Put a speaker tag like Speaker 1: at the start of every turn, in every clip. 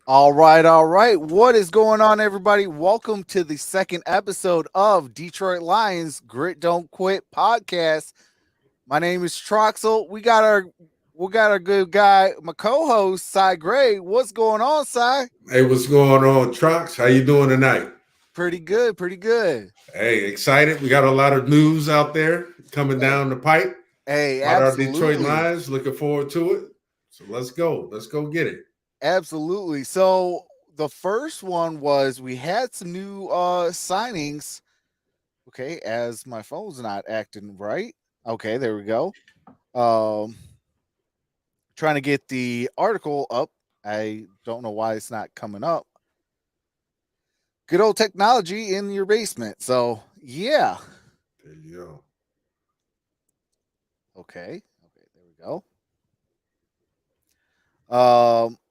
Speaker 1: All right, all right. What is going on, everybody? Welcome to the second episode of Detroit Lions Grit Don't Quit podcast. My name is Troxel. We got our good guy, my co-host, Cy Gray. What's going on, Cy?
Speaker 2: Hey, what's going on, Trox? How you doing tonight?
Speaker 1: Pretty good, pretty good.
Speaker 2: Hey, excited. We got a lot of news out there coming
Speaker 1: Hey,
Speaker 2: down the pipe
Speaker 1: hey,
Speaker 2: about our Detroit
Speaker 1: absolutely.
Speaker 2: Lions. Looking forward to it. So let's go. Let's go get it.
Speaker 1: Absolutely. So the first one was we had some new signings. Okay, as my phone's not acting right. Okay, there we go. Um trying to get the article up. I don't know why it's not coming up. Good old technology in your basement. So, yeah.
Speaker 2: There you go.
Speaker 1: Okay. Okay, there we go.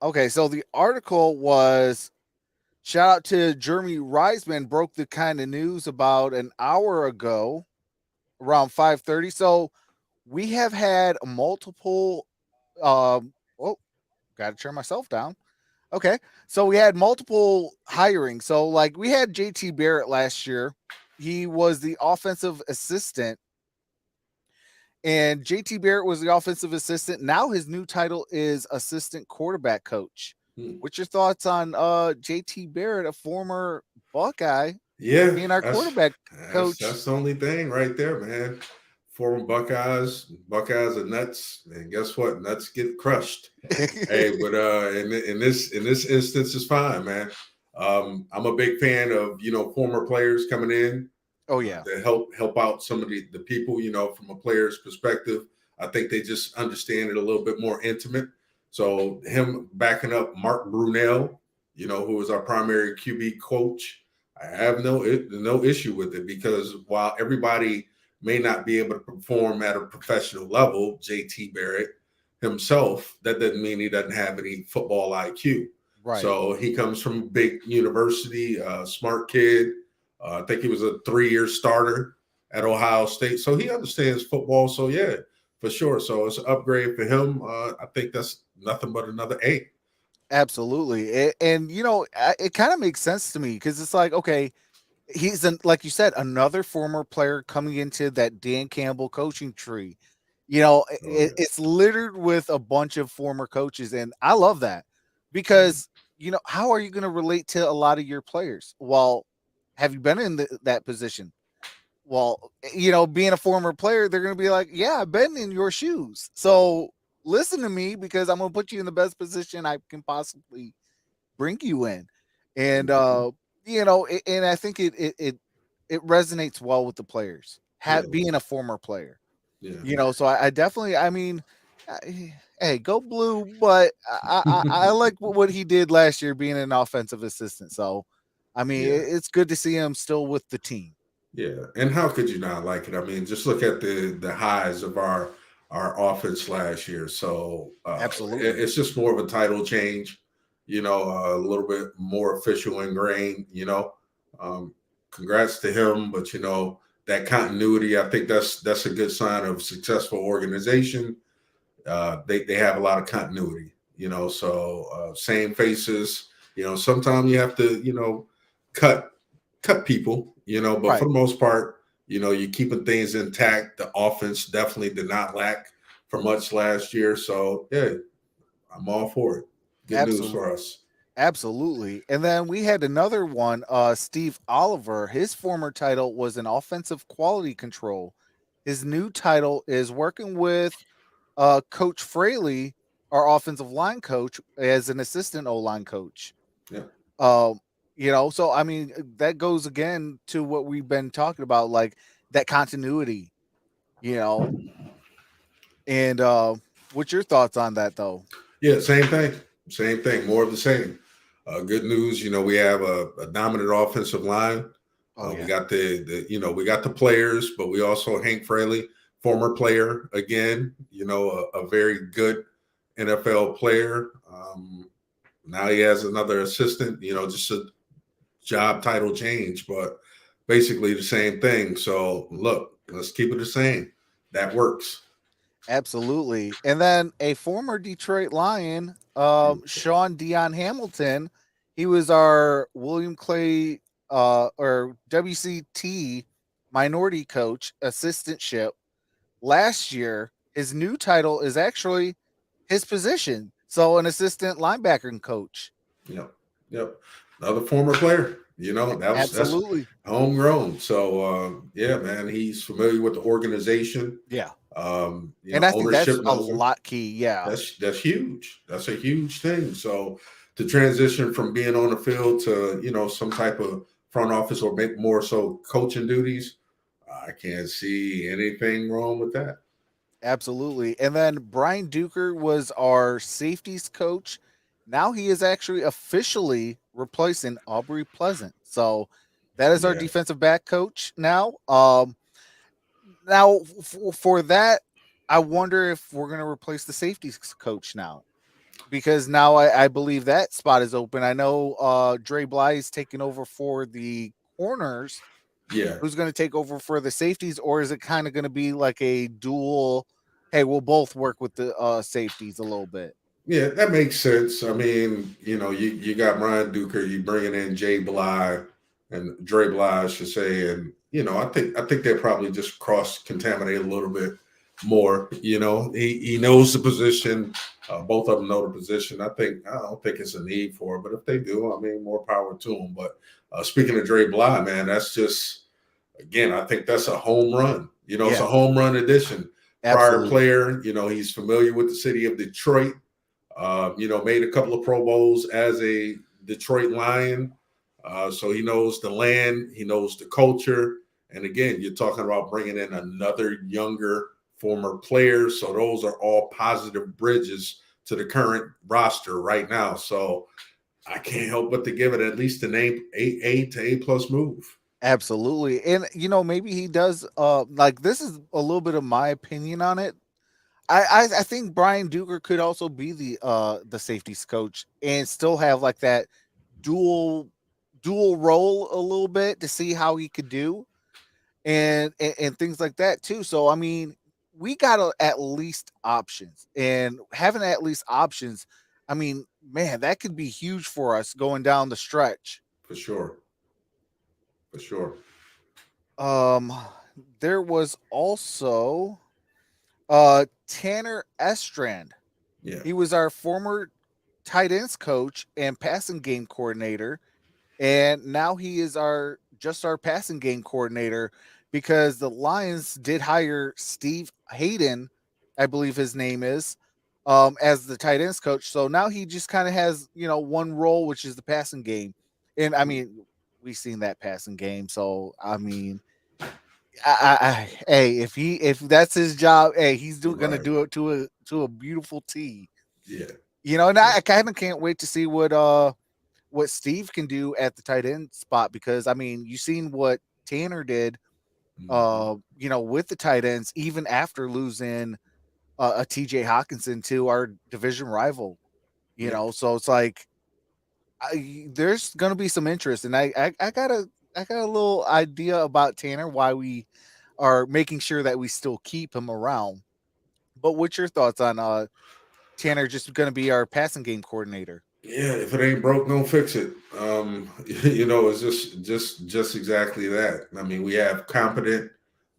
Speaker 1: Okay, so the article was shout out to Jeremy Reisman broke the kind of news about an hour ago around 5:30. So, we have had multiple oh, got to turn myself down. Okay. So we had multiple hiring. So like we had JT Barrett last year. He was the offensive assistant and JT Barrett was the offensive assistant. Now his new title is assistant quarterback coach.
Speaker 2: Hmm.
Speaker 1: What's your thoughts on JT Barrett, a former Buckeye,
Speaker 2: Yeah,
Speaker 1: being our
Speaker 2: that's
Speaker 1: quarterback
Speaker 2: that's
Speaker 1: coach?
Speaker 2: that's the only thing right there, man. Former Buckeyes are nuts, and guess what? Nuts get crushed. Hey, but in this instance, it's fine, man. I'm a big fan of former players coming in
Speaker 1: Oh yeah.
Speaker 2: to help out some of the people, from a player's perspective. I think they just understand it a little bit more intimate. So him backing up Mark Brunell, who is our primary QB coach, I have no issue with it because while everybody may not be able to perform at a professional level, JT Barrett himself, that doesn't mean he doesn't have any football IQ.
Speaker 1: Right.
Speaker 2: So he comes from a big university, smart kid. I think he was a 3-year starter at Ohio State. So he understands football. So, yeah, for sure. So it's an upgrade for him. I think that's nothing but another A.
Speaker 1: Absolutely. And it kind of makes sense to me because it's like, okay, like you said, another former player coming into that Dan Campbell coaching tree.
Speaker 2: Oh, yeah.
Speaker 1: It's littered with a bunch of former coaches, and I love that
Speaker 2: Yeah.
Speaker 1: because how are you going to relate to a lot of your players? Well, have you been in that position? Well, being a former player, they're going to be like, yeah, I've been in your shoes. So listen to me because I'm going to put you in the best position I can possibly bring you in. And
Speaker 2: Mhm.
Speaker 1: and I think it resonates well with the players.
Speaker 2: Yeah.
Speaker 1: Being a former player,
Speaker 2: Yeah.
Speaker 1: so I definitely, I mean, hey, go blue, but I like what he did last year being an offensive assistant. So, I mean,
Speaker 2: Yeah.
Speaker 1: it's good to see him still with the team.
Speaker 2: Yeah, and how could you not like it? I mean, just look at the highs of our offense last year. So
Speaker 1: Absolutely.
Speaker 2: it's just more of a title change, a little bit more official ingrained. Um, congrats to him, but that continuity. I think that's a good sign of successful organization. They have a lot of continuity. So same faces. Sometimes you have to cut people, but for
Speaker 1: Right.
Speaker 2: the most part, you're keeping things intact. The offense definitely did not lack for much last year. So, yeah, I'm all for it. Good news
Speaker 1: Absolutely.
Speaker 2: for us.
Speaker 1: Absolutely. And then we had another one, Steve Oliver. His former title was an offensive quality control. His new title is working with Coach Fraley, our offensive line coach, as an assistant O line coach.
Speaker 2: Yeah.
Speaker 1: Um, so I mean that goes again to what we've been talking about, like that continuity, you know. And what's your thoughts on that though?
Speaker 2: Yeah, same thing. Same thing. More of the same. Good news, we have a dominant offensive line.
Speaker 1: Oh
Speaker 2: We
Speaker 1: yeah.
Speaker 2: got we got the players, but we also Hank Fraley, former player again. A very good NFL player. Now he has another assistant. Just a job title change, but basically the same thing. So look, let's keep it the same. That works.
Speaker 1: Absolutely. And then a former Detroit Lion.
Speaker 2: Beautiful.
Speaker 1: Sean Dion Hamilton, he was our William Clay or WCT minority coach assistantship last year. His new title is actually his position. So an assistant linebacker coach.
Speaker 2: Yep. Yep. Another former player. You know, that's
Speaker 1: Absolutely.
Speaker 2: homegrown. So yeah, man, he's familiar with the organization.
Speaker 1: Yeah.
Speaker 2: You
Speaker 1: And
Speaker 2: know,
Speaker 1: I think that's
Speaker 2: ownership
Speaker 1: a
Speaker 2: knows him.
Speaker 1: lot key. Yeah.
Speaker 2: That's huge. That's a huge thing. So to transition from being on the field to, you know, some type of front office or make more so coaching duties, I can't see anything wrong with that.
Speaker 1: Absolutely. And then Brian Duker was our safeties coach. Now he is actually officially replacing Aubrey Pleasant. So that is our
Speaker 2: Yeah.
Speaker 1: defensive back coach now. Now for that, I wonder if we're going to replace the safeties coach now because now I believe that spot is open. I know Dre Bly is taking over for the corners.
Speaker 2: Yeah.
Speaker 1: Who's going to take over for the safeties, or is it kind of going to be like a dual? Hey, we'll both work with the safeties a little bit.
Speaker 2: Yeah, that makes sense. I mean, you know, you got Ryan Duker, you bringing in Jay Bly and Dre Bly, I should say, and you know, I think they're probably just cross contaminate a little bit more. You know, he knows the position. Both of them know the position. I don't think it's a need for it, but if they do, I mean, more power to them. But speaking of Dre Bly, man, that's just again, I think that's a home run. You know, it's a
Speaker 1: Yeah,
Speaker 2: home run edition. Prior
Speaker 1: absolutely,
Speaker 2: player, you know, he's familiar with the city of Detroit. You know, made a couple of Pro Bowls as a Detroit Lion. So he knows the land, he knows the culture. And again, you're talking about bringing in another younger former player. So those are all positive bridges to the current roster right now. So I can't help but to give it at least an A to A plus move
Speaker 1: absolutely. And maybe he does. Like this is a little bit of my opinion on it. I think Brian Duker could also be the safeties coach and still have like that dual dual role a little bit to see how he could do and things like that too. So I mean, we got to at least options, and having at least options, I mean, man, that could be huge for us going down the stretch.
Speaker 2: for sure. For sure.
Speaker 1: Um, there was also Tanner Estrand.
Speaker 2: Yeah.
Speaker 1: He was our former tight ends coach and passing game coordinator, and now he is our passing game coordinator because the Lions did hire Steve Hayden, I believe his name is, as the tight ends coach. So now he just kind of has one role, which is the passing game, and I mean we've seen that passing game. So I mean, hey, if that's his job, hey, he's gonna
Speaker 2: Right.
Speaker 1: do it to a beautiful T.
Speaker 2: Yeah.
Speaker 1: And
Speaker 2: Yeah.
Speaker 1: I kind of can't wait to see what Steve can do at the tight end spot because I mean, you seen what Tanner did,
Speaker 2: Mhm.
Speaker 1: with the tight ends even after losing a TJ Hawkinson to our division rival.
Speaker 2: Yeah.
Speaker 1: So it's like there's gonna be some interest, and I got a little idea about Tanner why we are making sure that we still keep him around. But what's your thoughts on Tanner just gonna be our passing game coordinator?
Speaker 2: Yeah, if it ain't broke, don't fix it. You know, it's just exactly that. I mean, we have competent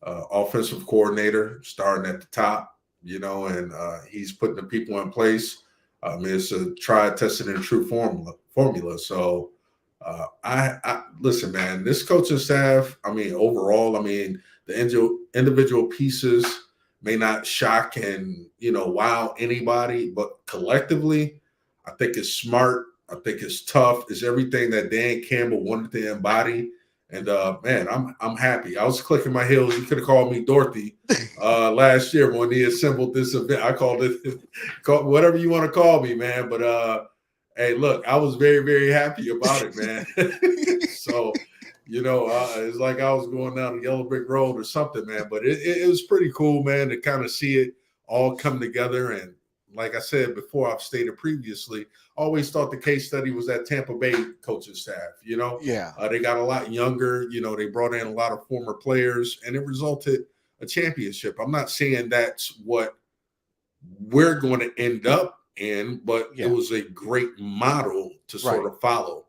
Speaker 2: offensive coordinator starting at the top, you know, and he's putting the people in place. It's a tried, tested, and true formula. So, I listen, man. This coaching staff. I mean, overall, I mean, the individual pieces may not shock and wow anybody, but collectively I think it's smart. I think it's tough. It's everything that Dan Campbell wanted to embody. And man, I'm happy. I was clicking my heels. You could have called me Dorothy last year when he assembled this event. I called it whatever you want to call me, man. But hey, look, I was very, very happy about it, man. So, it's like I was going down the yellow brick road or something, man. But it was pretty cool, man, to kind of see it all come together. And like I said before, I've stated previously, always thought the case study was that Tampa Bay coaching staff.
Speaker 1: Yeah,
Speaker 2: They got a lot younger. They brought in a lot of former players, and it resulted a championship. I'm not saying that's what we're going to end up in, but it
Speaker 1: Yeah.
Speaker 2: was a great model to sort
Speaker 1: Right.
Speaker 2: of follow.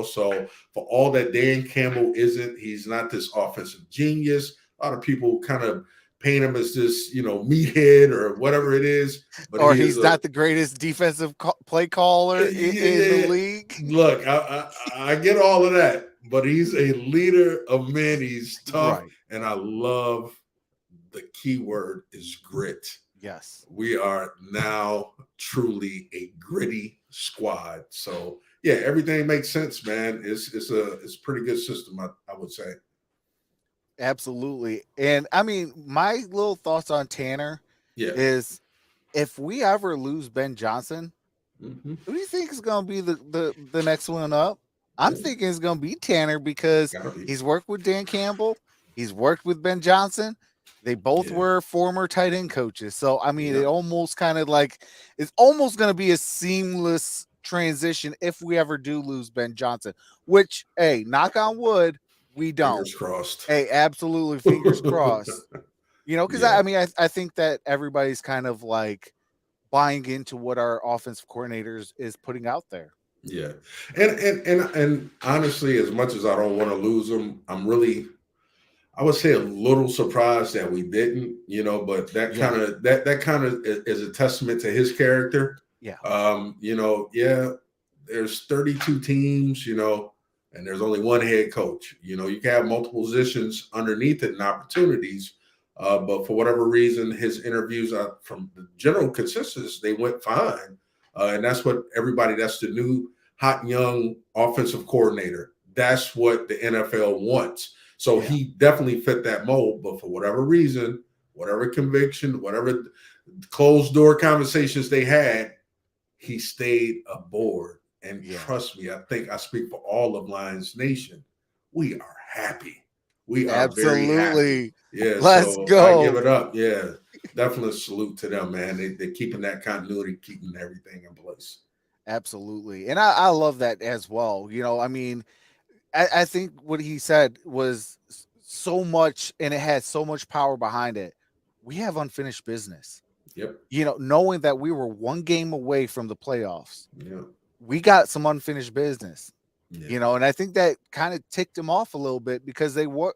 Speaker 2: So for all that Dan Campbell isn't, he's not this offensive genius. A lot of people kind of paint him as this, meathead or whatever it is, but
Speaker 1: Or
Speaker 2: he is
Speaker 1: he's
Speaker 2: a
Speaker 1: not the greatest defensive play caller in the
Speaker 2: yeah,
Speaker 1: league.
Speaker 2: look, I get all of that, but he's a leader of men. He's tough,
Speaker 1: Right.
Speaker 2: and I love the key word is grit.
Speaker 1: Yes.
Speaker 2: We are now truly a gritty squad. So yeah, everything makes sense, man. It's a pretty good system, I would say.
Speaker 1: Absolutely. And I mean, my little thoughts on Tanner
Speaker 2: Yeah.
Speaker 1: is if we ever lose Ben Johnson,
Speaker 2: Mm-hmm.
Speaker 1: who do you think is going to be the next one up? I'm
Speaker 2: Yeah.
Speaker 1: thinking it's going to be Tanner because
Speaker 2: Gotta be.
Speaker 1: he's worked with Dan Campbell, he's worked with Ben Johnson. They both
Speaker 2: Yeah.
Speaker 1: were former tight end coaches. So I mean,
Speaker 2: Yeah.
Speaker 1: it almost kind of like it's almost going to be a seamless transition if we ever do lose Ben Johnson, which hey, knock on wood, we don't.
Speaker 2: Fingers crossed.
Speaker 1: Hey, absolutely fingers crossed. Because
Speaker 2: Yeah.
Speaker 1: I mean, I think that everybody's kind of like buying into what our offensive coordinators is putting out there.
Speaker 2: Yeah. And honestly, as much as I don't want to lose him, I would say a little surprised that we didn't, but
Speaker 1: Yeah,
Speaker 2: that kind of is a testament to his character.
Speaker 1: yeah,
Speaker 2: Yeah, there's 32 teams, and there's only one head coach. You can have multiple positions underneath it and opportunities. But for whatever reason, his interviews from the general consensus, they went fine. And that's the new hot young offensive coordinator. That's what the NFL wants. So
Speaker 1: yeah,
Speaker 2: he definitely fit that mold. But for whatever reason, whatever conviction, whatever closed door conversations they had, he stayed aboard. And
Speaker 1: yeah.
Speaker 2: trust me, I think I speak for all of Lions Nation. We are happy. We are very happy.
Speaker 1: Absolutely.
Speaker 2: Yeah,
Speaker 1: Let's
Speaker 2: so I give
Speaker 1: go.
Speaker 2: it up. Yeah, definitely salute to them, man. They're keeping that continuity, keeping everything in place.
Speaker 1: Absolutely. And I love that as well. I mean, I think what he said was so much and it had so much power behind it. We have unfinished business.
Speaker 2: Yep.
Speaker 1: Knowing that we were one game away from the playoffs,
Speaker 2: Yeah.
Speaker 1: we got some unfinished business.
Speaker 2: Yeah.
Speaker 1: And I think that kind of ticked him off a little bit because they were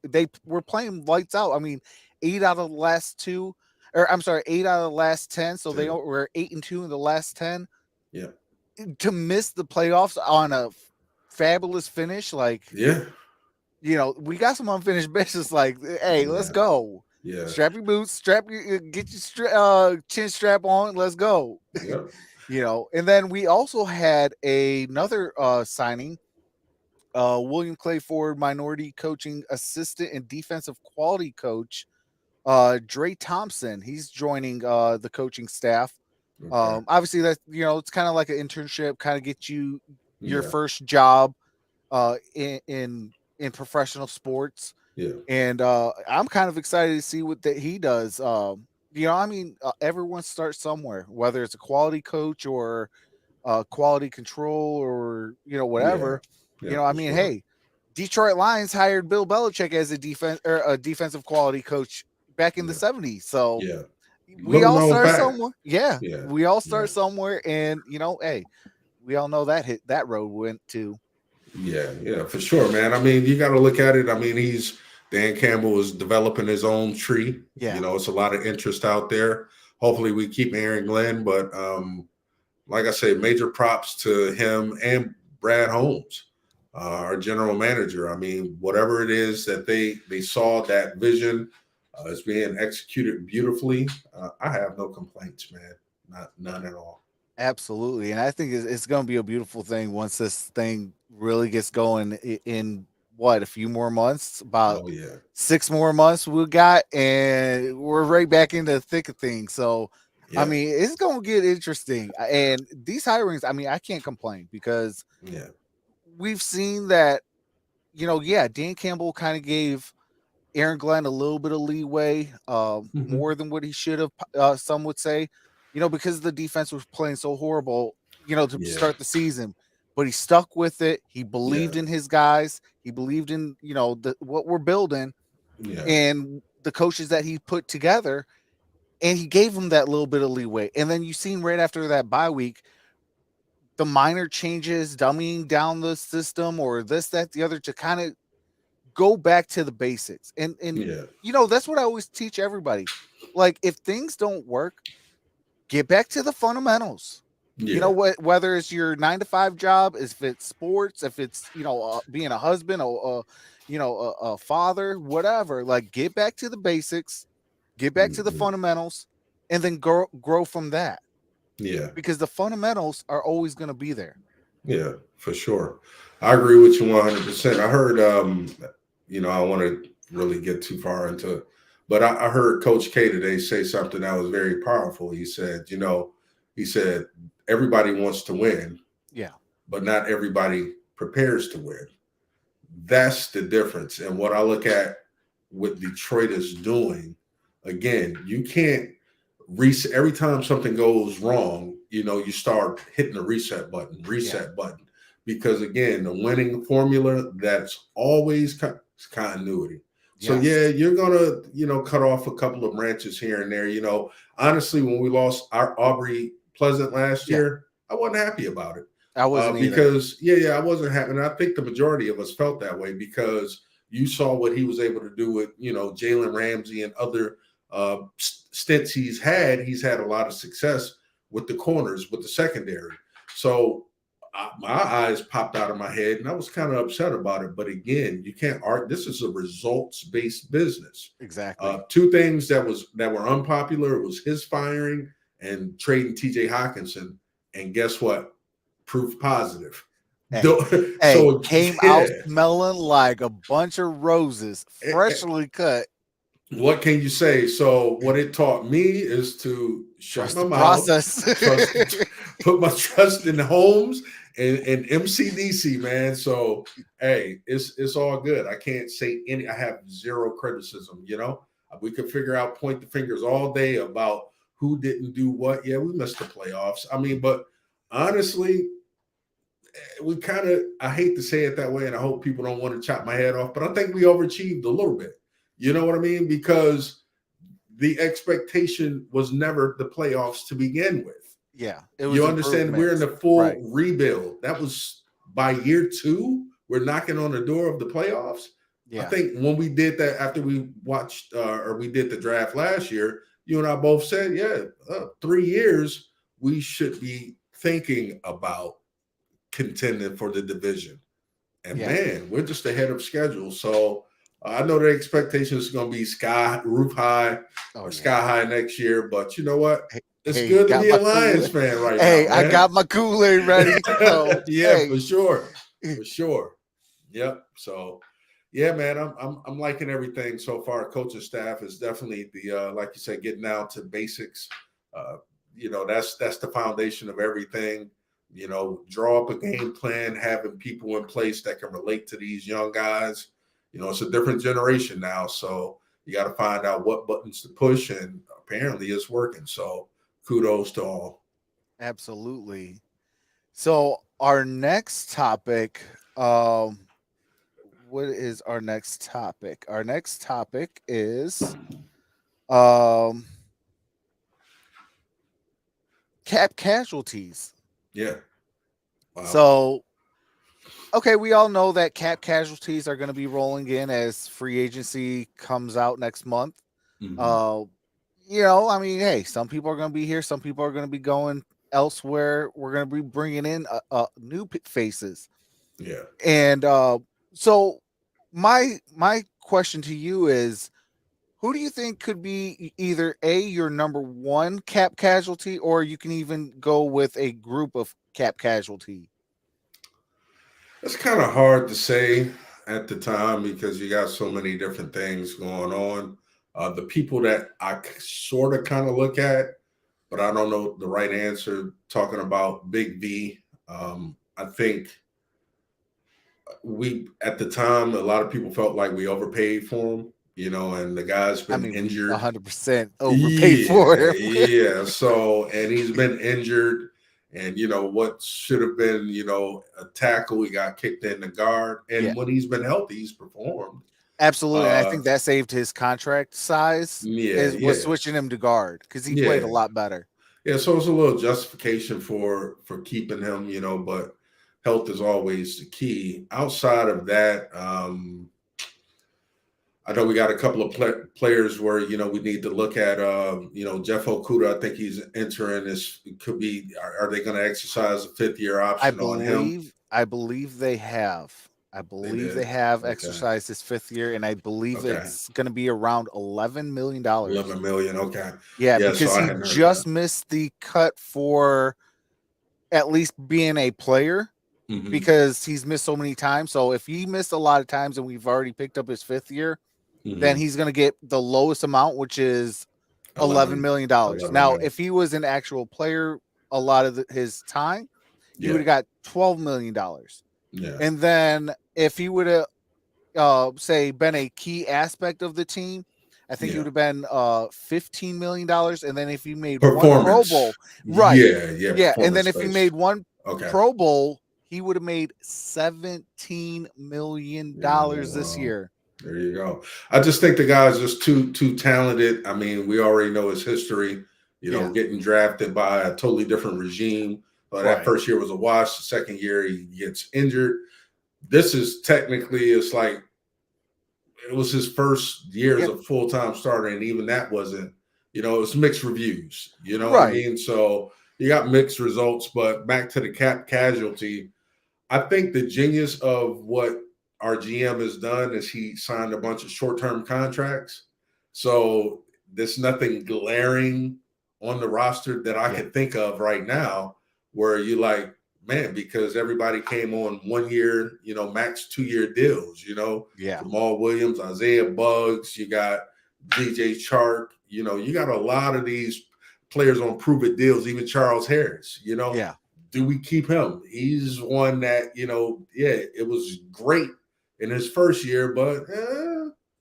Speaker 1: playing lights out. I mean, 8 out of the last 2, or I'm sorry, 8 out of the last 10. So they
Speaker 2: 10.
Speaker 1: were 8-2 in the last 10.
Speaker 2: Yeah.
Speaker 1: To miss the playoffs on a fabulous finish, like
Speaker 2: Yeah.
Speaker 1: we got some unfinished business. Like, hey, let's
Speaker 2: Yeah.
Speaker 1: go.
Speaker 2: Yeah.
Speaker 1: Strap your boots, get your chin strap on. Let's go.
Speaker 2: Yep.
Speaker 1: And then we also had another signing. William Clay Ford, minority coaching assistant and defensive quality coach. Dre Thompson, he's joining the coaching staff.
Speaker 2: Okay.
Speaker 1: Obviously, that it's kind of like an internship, kind of get you your
Speaker 2: Yeah.
Speaker 1: first job in professional sports.
Speaker 2: Yeah.
Speaker 1: And I'm kind of excited to see what that he does. I mean, everyone starts somewhere, whether it's a quality coach or quality control or
Speaker 2: Yeah.
Speaker 1: whatever.
Speaker 2: Yeah.
Speaker 1: I
Speaker 2: For
Speaker 1: mean,
Speaker 2: sure.
Speaker 1: hey, Detroit Lions hired Bill Belichick as a defensive quality coach back in the
Speaker 2: Yeah.
Speaker 1: '70s. So
Speaker 2: Yeah.
Speaker 1: we
Speaker 2: Little
Speaker 1: all
Speaker 2: known
Speaker 1: start
Speaker 2: fact.
Speaker 1: somewhere. Yeah,
Speaker 2: Yeah.
Speaker 1: we all
Speaker 2: Yeah.
Speaker 1: start somewhere, and hey, we all know that road went to.
Speaker 2: Yeah, yeah, for sure, man. I mean, you got to look at it. I mean, Dan Campbell is developing his own tree.
Speaker 1: Yeah,
Speaker 2: It's a lot of interest out there. Hopefully, we keep Aaron Glenn, but like I say, major props to him and Brad Holmes, our general manager. I mean, whatever it is that they saw, that vision is being executed beautifully. I have no complaints, man. None at all.
Speaker 1: absolutely, and I think it's going to be a beautiful thing once this thing really gets going in what a few more months, about
Speaker 2: Oh yeah,
Speaker 1: 6 more months we got, and we're right back in the thick of things. So, I
Speaker 2: yeah,
Speaker 1: mean, it's going to get interesting, and these hirings. I mean, I can't complain because
Speaker 2: yeah,
Speaker 1: we've seen that. Yeah, Dan Campbell kind of gave Aaron Glenn a little bit of leeway,
Speaker 2: hmm,
Speaker 1: more than what he should have. Some would say, because the defense was playing so horrible, to
Speaker 2: yeah,
Speaker 1: start the season. But he stuck with it. He believed
Speaker 2: yeah,
Speaker 1: in his guys. He believed in what we're building
Speaker 2: yeah,
Speaker 1: and the coaches that he put together. and he gave him that little bit of leeway. And then you seen right after that bye week, the minor changes, dumbing down the system or this, that, the other to kind of go back to the basics. And
Speaker 2: Yeah.
Speaker 1: that's what I always teach everybody. Like if things don't work, get back to the fundamentals.
Speaker 2: Yeah.
Speaker 1: Whether it's your 9 to 5 job, if it's sports, if it's being a husband, or a father, whatever. Like get back to the basics, get back to the
Speaker 2: Mhm.
Speaker 1: fundamentals, and then grow from that
Speaker 2: Yeah.
Speaker 1: because the fundamentals are always going to be there.
Speaker 2: Yeah, for sure. I agree with you 100%. I heard, I don't want to really get too far into it, but I heard Coach K today say something that was very powerful. He said, everybody wants to win,
Speaker 1: Yeah.
Speaker 2: but not everybody prepares to win. That's the difference. And what I look at what Detroit is doing, again, you can't reset every time something goes wrong. You start hitting the reset button, because again, the winning formula, that's always continuity. So yeah,
Speaker 1: Yes.
Speaker 2: you're gonna cut off a couple of branches here and there. Honestly, when we lost our Aubrey Pleasant last
Speaker 1: Yeah.
Speaker 2: year, I wasn't happy about it.
Speaker 1: I wasn't either.
Speaker 2: Because I wasn't happy, and I think the majority of us felt that way because you saw what he was able to do with Jalen Ramsey and other stints he's had. He's had a lot of success with the corners, with the secondary. So my eyes popped out of my head, and I was kind of upset about it. But again, you can't argue. This is a results-based business.
Speaker 1: Exactly.
Speaker 2: Two things that were unpopular was his firing and trading T.J. Hawkinson. And guess what? Proof positive.
Speaker 1: Hey, hey,
Speaker 2: So
Speaker 1: came
Speaker 2: yeah.
Speaker 1: out smelling like a bunch of roses, freshly cut.
Speaker 2: What can you say? So what it taught me is to shut
Speaker 1: Trust
Speaker 2: my
Speaker 1: the
Speaker 2: mouth,
Speaker 1: process.
Speaker 2: put my trust in Holmes and MCDC, man. So hey, it's all good. I can't say any. I have zero criticism. We could point the fingers all day about who didn't do what. Yeah, we missed the playoffs. I mean, but honestly, we kind of, I hate to say it that way, and I hope people don't want to chop my head off, but I think we overachieved a little bit. You know what I mean? Because the expectation was never the playoffs to begin with.
Speaker 1: Yeah, it was
Speaker 2: You understand? We're in
Speaker 1: improvements.
Speaker 2: the full
Speaker 1: Right.
Speaker 2: rebuild. That was by year 2. We're knocking on the door of the playoffs. I
Speaker 1: Yeah.
Speaker 2: think when we did that after we watched or we did the draft last year, you and I both said, 3 years we should be thinking about contending for the division. And
Speaker 1: Yeah.
Speaker 2: man, we're just ahead of schedule. So I know the expectation is going to be roof high,
Speaker 1: Oh
Speaker 2: sky
Speaker 1: yeah.
Speaker 2: high next year. But you know what?
Speaker 1: Hey,
Speaker 2: It's
Speaker 1: hey,
Speaker 2: good to
Speaker 1: got
Speaker 2: be a
Speaker 1: my
Speaker 2: Lions
Speaker 1: Kool-Aid.
Speaker 2: fan right now,
Speaker 1: Hey, I
Speaker 2: man.
Speaker 1: got my Kool-Aid ready. So
Speaker 2: Yeah,
Speaker 1: hey.
Speaker 2: for sure, for sure. Yep. So, yeah, man, I'm liking everything so far. Coaching staff is definitely the like you said, getting down to basics. Uh, that's the foundation of everything. Draw up a game plan, having people in place that can relate to these young guys. It's a different generation now, so you got to find out what buttons to push, and apparently it's working. So kudos to all.
Speaker 1: Absolutely. So our next topic, what is our next topic? Our next topic is um cap casualties.
Speaker 2: Yeah. Wow.
Speaker 1: So okay, we all know that cap casualties are going to be rolling in as free agency comes out next month.
Speaker 2: Mm-hmm.
Speaker 1: Uh, I mean, hey, some people are going to be here, some people are going to be going elsewhere. We're going to be bringing in new faces,
Speaker 2: Yeah.
Speaker 1: and so my question to you is, who do you think could be either your number one cap casualty, or you can even go with a group of cap casualty?
Speaker 2: It's kind of hard to say at the time because you got so many different things going on. The people that I sort of kind of look at, but I don't know the right answer, talking about Big V. I think we, at the time, a lot of people felt like we overpaid for him, and the guy's
Speaker 1: I
Speaker 2: been
Speaker 1: mean, we
Speaker 2: injured.
Speaker 1: 100% overpaid for
Speaker 2: Yeah,
Speaker 1: him.
Speaker 2: yeah. So, and he's been injured, and what should have been, a tackle, he got kicked in the guard.
Speaker 1: Yeah,
Speaker 2: And when he's been healthy, he's performed.
Speaker 1: Absolutely, and I
Speaker 2: Uh,
Speaker 1: think that saved his contract size
Speaker 2: yeah,
Speaker 1: is was
Speaker 2: yeah,
Speaker 1: switching him to guard because he played
Speaker 2: yeah,
Speaker 1: a lot better.
Speaker 2: yeah. So it's a little justification for keeping him, but health is always the key. Outside of that, I know we got a couple of players where we need to look at. Jeff Okuda. I think he's entering this. It could be. Are they going to exercise a 5th-year
Speaker 1: I
Speaker 2: option on him?
Speaker 1: believe I believe they have. I
Speaker 2: They
Speaker 1: believe they
Speaker 2: did.
Speaker 1: have
Speaker 2: Okay.
Speaker 1: exercised his 5th year, and I believe
Speaker 2: Okay.
Speaker 1: it's going to be around $11 million.
Speaker 2: 11 million. Okay.
Speaker 1: Yeah,
Speaker 2: Yeah. So
Speaker 1: because
Speaker 2: I
Speaker 1: he
Speaker 2: hadn't heard that.
Speaker 1: just missed the cut for at least being a player
Speaker 2: Hmm.
Speaker 1: because he's missed so many times. So if he missed a lot of times and we've already picked up his 5th year, then
Speaker 2: Hmm.
Speaker 1: he's going to get the lowest amount, which is 11
Speaker 2: 11.
Speaker 1: million dollars.
Speaker 2: 11
Speaker 1: Now,
Speaker 2: mil.
Speaker 1: if he was an actual player a lot of his time, he would
Speaker 2: Yeah.
Speaker 1: have got $12 million.
Speaker 2: Yeah.
Speaker 1: And then if he would have say been a key aspect of the team, I think he
Speaker 2: Yeah.
Speaker 1: would have been $15 million. And then if he made one Pro
Speaker 2: Performance.
Speaker 1: Bowl, right?
Speaker 2: Yeah. Yeah.
Speaker 1: Yeah, and then
Speaker 2: Performance
Speaker 1: if he
Speaker 2: based.
Speaker 1: made one
Speaker 2: Okay.
Speaker 1: Pro Bowl, he would have made $17 million this
Speaker 2: Wow.
Speaker 1: year.
Speaker 2: There you go. I just think the guy's just too talented. I mean, we already know his history.
Speaker 1: Yeah,
Speaker 2: Getting drafted by a totally different regime. That
Speaker 1: right.
Speaker 2: first year was a wash. The second year he gets injured. This is technically, it's like it was his first year as
Speaker 1: Yep.
Speaker 2: a full time starter, and even that wasn't. It was mixed reviews. You know what I
Speaker 1: Right.
Speaker 2: mean? So you got mixed results. But back to the cap casualty. I think the genius of what our GM has done is he signed a bunch of short-term contracts. So there's nothing glaring on the roster that I
Speaker 1: Yeah.
Speaker 2: can think of right now where you like, man, because everybody came on 1 year, max 2 year deals,
Speaker 1: Yeah.
Speaker 2: Jamal Williams, Isaiah Buggs, you got DJ Chark, you got a lot of these players on prove it deals, even Charles Harris,
Speaker 1: Yeah.
Speaker 2: do we keep him? He's one that, it was great in his first year, but,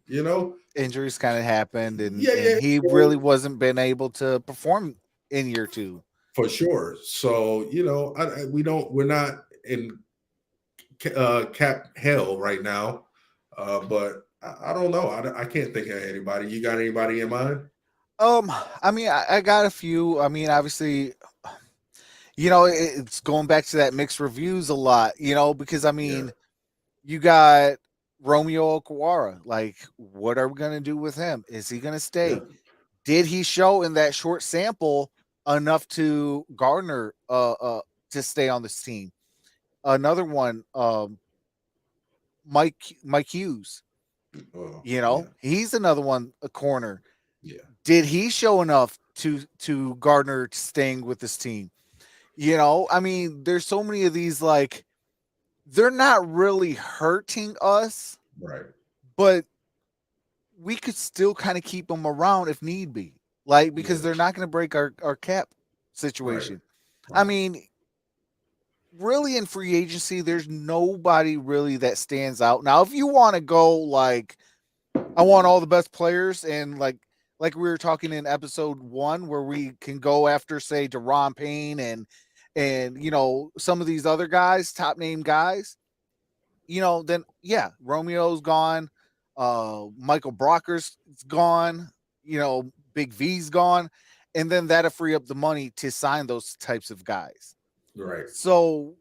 Speaker 2: you know,
Speaker 1: Injuries kind of happened, and
Speaker 2: yeah, yeah,
Speaker 1: he
Speaker 2: yeah,
Speaker 1: really wasn't been able to perform in year two.
Speaker 2: for sure. So, we're not in cap hell right now, but I don't know. I can't think of anybody. You got anybody in mind?
Speaker 1: I mean, I got a few. I mean, obviously, it's going back to that mixed reviews a lot, because I
Speaker 2: Yeah,
Speaker 1: mean, you got Romeo Okwara. Like, what are we going to do with him? Is he going to
Speaker 2: yeah,
Speaker 1: stay? Did he show in that short sample enough to garner to stay on this team? Another one, Mike Hughes.
Speaker 2: yeah,
Speaker 1: He's another one, a corner.
Speaker 2: yeah,
Speaker 1: Did he show enough to garner staying with this team? I mean, there's so many of these, like, they're not really hurting us,
Speaker 2: right,
Speaker 1: but we could still kind of keep them around if need be. Like, because
Speaker 2: yeah,
Speaker 1: they're not going to break our cap
Speaker 2: right,
Speaker 1: situation. I
Speaker 2: right,
Speaker 1: mean, really in free agency, there's nobody really that stands out. Now, if you want to go like, I want all the best players, and like we were talking in episode 1, where we can go after, say, Deron Payne and some of these other guys, top name guys, then yeah, Romeo's gone, Michael Brocker's gone, Big V's gone, and then that'll free up the money to sign those types of guys.
Speaker 2: right,
Speaker 1: So,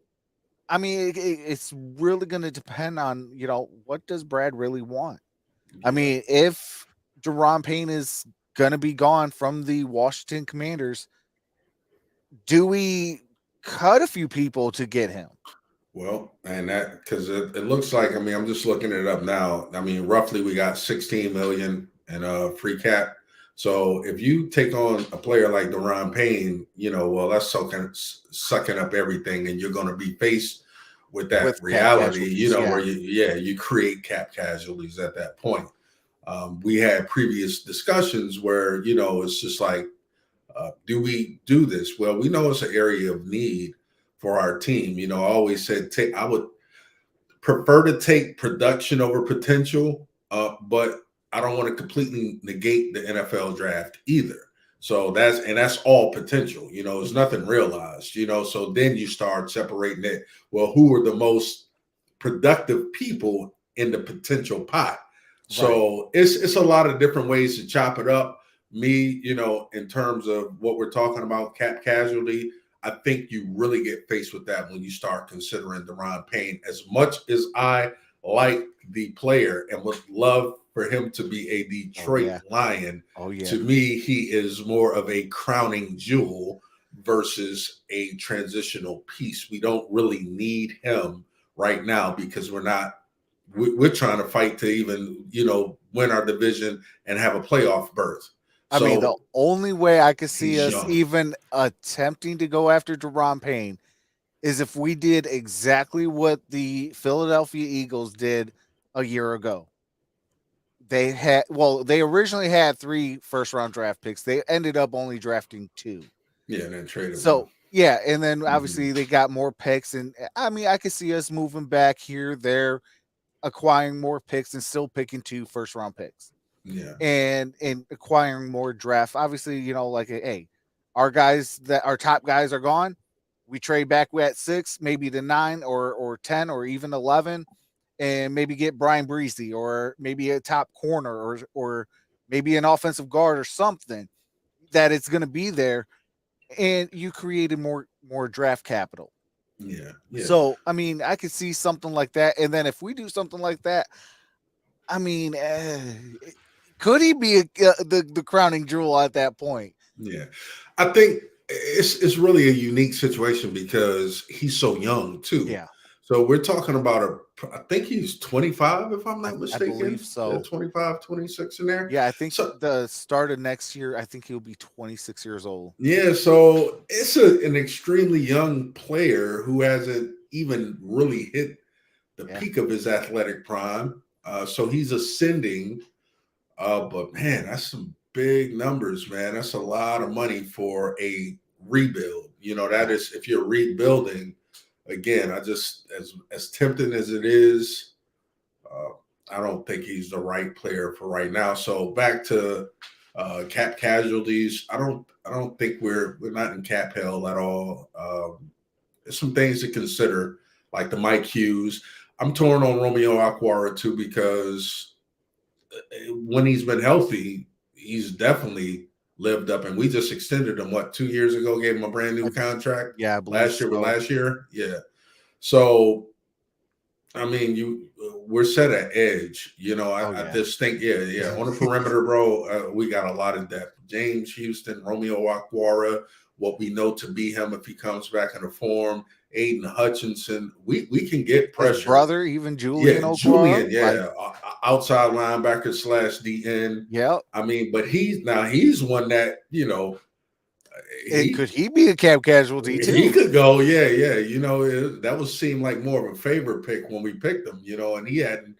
Speaker 1: I mean, it's really going to depend on what does Brad really want. I
Speaker 2: yeah.
Speaker 1: mean, if Deron Payne is going to be gone from the Washington Commanders, do we cut a few people to get him?
Speaker 2: Well, and that because it looks like, I mean, I'm just looking it up now. I mean, roughly we got 16 million in free cap. So if you take on a player like Deron Payne, well, that's sucking up everything, and you're going to be faced with that
Speaker 1: With cap
Speaker 2: reality,
Speaker 1: casualties,
Speaker 2: where
Speaker 1: yeah.
Speaker 2: you create cap casualties at that point. We had previous discussions where it's just like, do we do this? Well, we know it's an area of need for our team. I always said I would prefer to take production over potential, but I don't want to completely negate the NFL draft either. So that's all potential. It's nothing realized. So then you start separating it. Well, who are the most productive people in the potential pot?
Speaker 1: Right.
Speaker 2: So it's a lot of different ways to chop it up. Me, in terms of what we're talking about, cap casualty, I think you really get faced with that when you start considering Deron Payne. As much as I like the player and would love for him to be a
Speaker 1: Oh
Speaker 2: Detroit
Speaker 1: yeah.
Speaker 2: Lion,
Speaker 1: Oh yeah.
Speaker 2: to me, he is more of a crowning jewel versus a transitional piece. We don't really need him right now because we're trying to fight to even win our division and have a playoff berth.
Speaker 1: I mean, the
Speaker 2: So
Speaker 1: only way I could see
Speaker 2: he's
Speaker 1: us
Speaker 2: young.
Speaker 1: even attempting to go after Deron Payne is if we did exactly what the Philadelphia Eagles did a year ago. They originally had 3 first round draft picks. They ended up only drafting 2.
Speaker 2: Yeah, and then traded one.
Speaker 1: So, yeah, and then
Speaker 2: Mm-hmm.
Speaker 1: obviously they got more picks, and I mean, I could see us moving back here, there, acquiring more picks and still picking 2 first round picks.
Speaker 2: Yeah,
Speaker 1: And acquiring more draft. Obviously, like hey, our top guys are gone. We trade back at 6, maybe to 9 or 10 or even 11, and maybe get Brian Breezy or maybe a top corner or maybe an offensive guard or something that it's going to be there, and you created more draft capital.
Speaker 2: yeah, yeah,
Speaker 1: So, I mean, I could see something like that, and then if we do something like that, I mean, could he be the crowning jewel at that point?
Speaker 2: yeah. I think it's really a unique situation because he's so young too.
Speaker 1: Yeah,
Speaker 2: So we're talking about I think he's 25, if I'm not
Speaker 1: I believe
Speaker 2: mistaken. Yeah,
Speaker 1: so.
Speaker 2: 25, 26 in there.
Speaker 1: Yeah, I think
Speaker 2: So
Speaker 1: the start of next year, I think he'll be 26 years old.
Speaker 2: yeah, so it's an extremely young player who hasn't even really hit the
Speaker 1: Yeah,
Speaker 2: peak of his athletic prime. So he's ascending. But man, that's some big numbers, man. That's a lot of money for a rebuild. That
Speaker 1: yeah.
Speaker 2: is if you're rebuilding. Again, I just as tempting as it is, uh, I don't think he's the right player for right now. So back to cap casualties. I don't think we're not in cap hell at all. There's some things to consider, like the Mike Hughes. I'm torn on Romeo Aquara too because when he's been healthy, he's definitely lived up. And we just extended him 2 years ago, gave him a brand
Speaker 1: I,
Speaker 2: new contract
Speaker 1: yeah, I believe
Speaker 2: last year with
Speaker 1: so.
Speaker 2: last year. Yeah. So I mean, we're set at edge.
Speaker 1: Oh
Speaker 2: I
Speaker 1: yeah,
Speaker 2: just think, yeah, yeah. On the perimeter, bro, we got a lot of depth. James Houston, Romeo Aquara, what we know to be him if he comes back into form. Aiden Hutchinson, we can get
Speaker 1: his
Speaker 2: pressure.
Speaker 1: brother, even
Speaker 2: Yeah,
Speaker 1: Julian Okwara,
Speaker 2: Julian,
Speaker 1: like
Speaker 2: yeah, outside linebacker slash DN.
Speaker 1: yeah.
Speaker 2: I mean, but he's one that
Speaker 1: And
Speaker 2: he
Speaker 1: could he be a cap casualty
Speaker 2: he
Speaker 1: too?
Speaker 2: could go, yeah, yeah. That was seemed like more of a favorite pick when we picked him, and he hadn't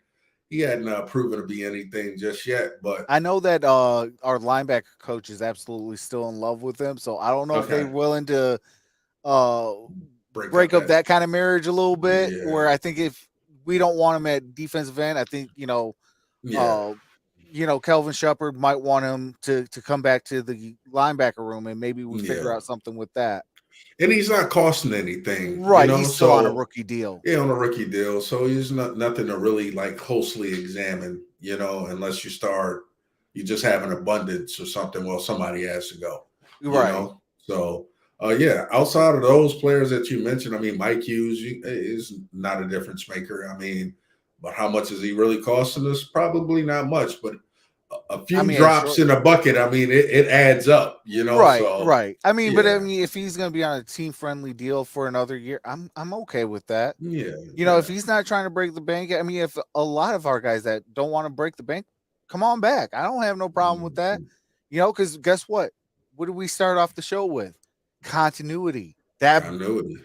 Speaker 2: proven to be anything just yet. But
Speaker 1: I know that our linebacker coach is absolutely still in love with him, so I don't know if they're
Speaker 2: okay,
Speaker 1: willing to uh
Speaker 2: break up
Speaker 1: break up
Speaker 2: that,
Speaker 1: that kind of marriage a little bit.
Speaker 2: yeah,
Speaker 1: Where I think if we don't want him at defensive end, I think
Speaker 2: yeah,
Speaker 1: uh, Kelvin Shepard might want him to come back to the linebacker room, and maybe we figure
Speaker 2: yeah.
Speaker 1: out something with that.
Speaker 2: And he's not costing anything,
Speaker 1: Right, he's still on a
Speaker 2: So
Speaker 1: rookie deal.
Speaker 2: yeah, on a rookie deal, so he's nothing to really like closely examine, unless you just have an abundance or something. Well, somebody has to go,
Speaker 1: Right.
Speaker 2: So, yeah, outside of those players that you mentioned, I mean, Mike Hughes is not a difference maker. I mean, but how much is he really costing us? Probably not much, but a
Speaker 1: I
Speaker 2: few
Speaker 1: mean, a
Speaker 2: drops
Speaker 1: short.
Speaker 2: in a bucket. I mean, it adds up,
Speaker 1: Right,
Speaker 2: So,
Speaker 1: right. I mean, but I
Speaker 2: yeah,
Speaker 1: mean, if he's going to be on a team friendly deal for another year, I'm okay with that.
Speaker 2: yeah,
Speaker 1: If
Speaker 2: yeah.
Speaker 1: he's not trying to break the bank, I mean, if a lot of our guys that don't want to break the bank, come on back. I don't have no problem with that.
Speaker 2: Mhm.
Speaker 1: Because guess what? What did we start off the show with? Continuity.
Speaker 2: Continuity,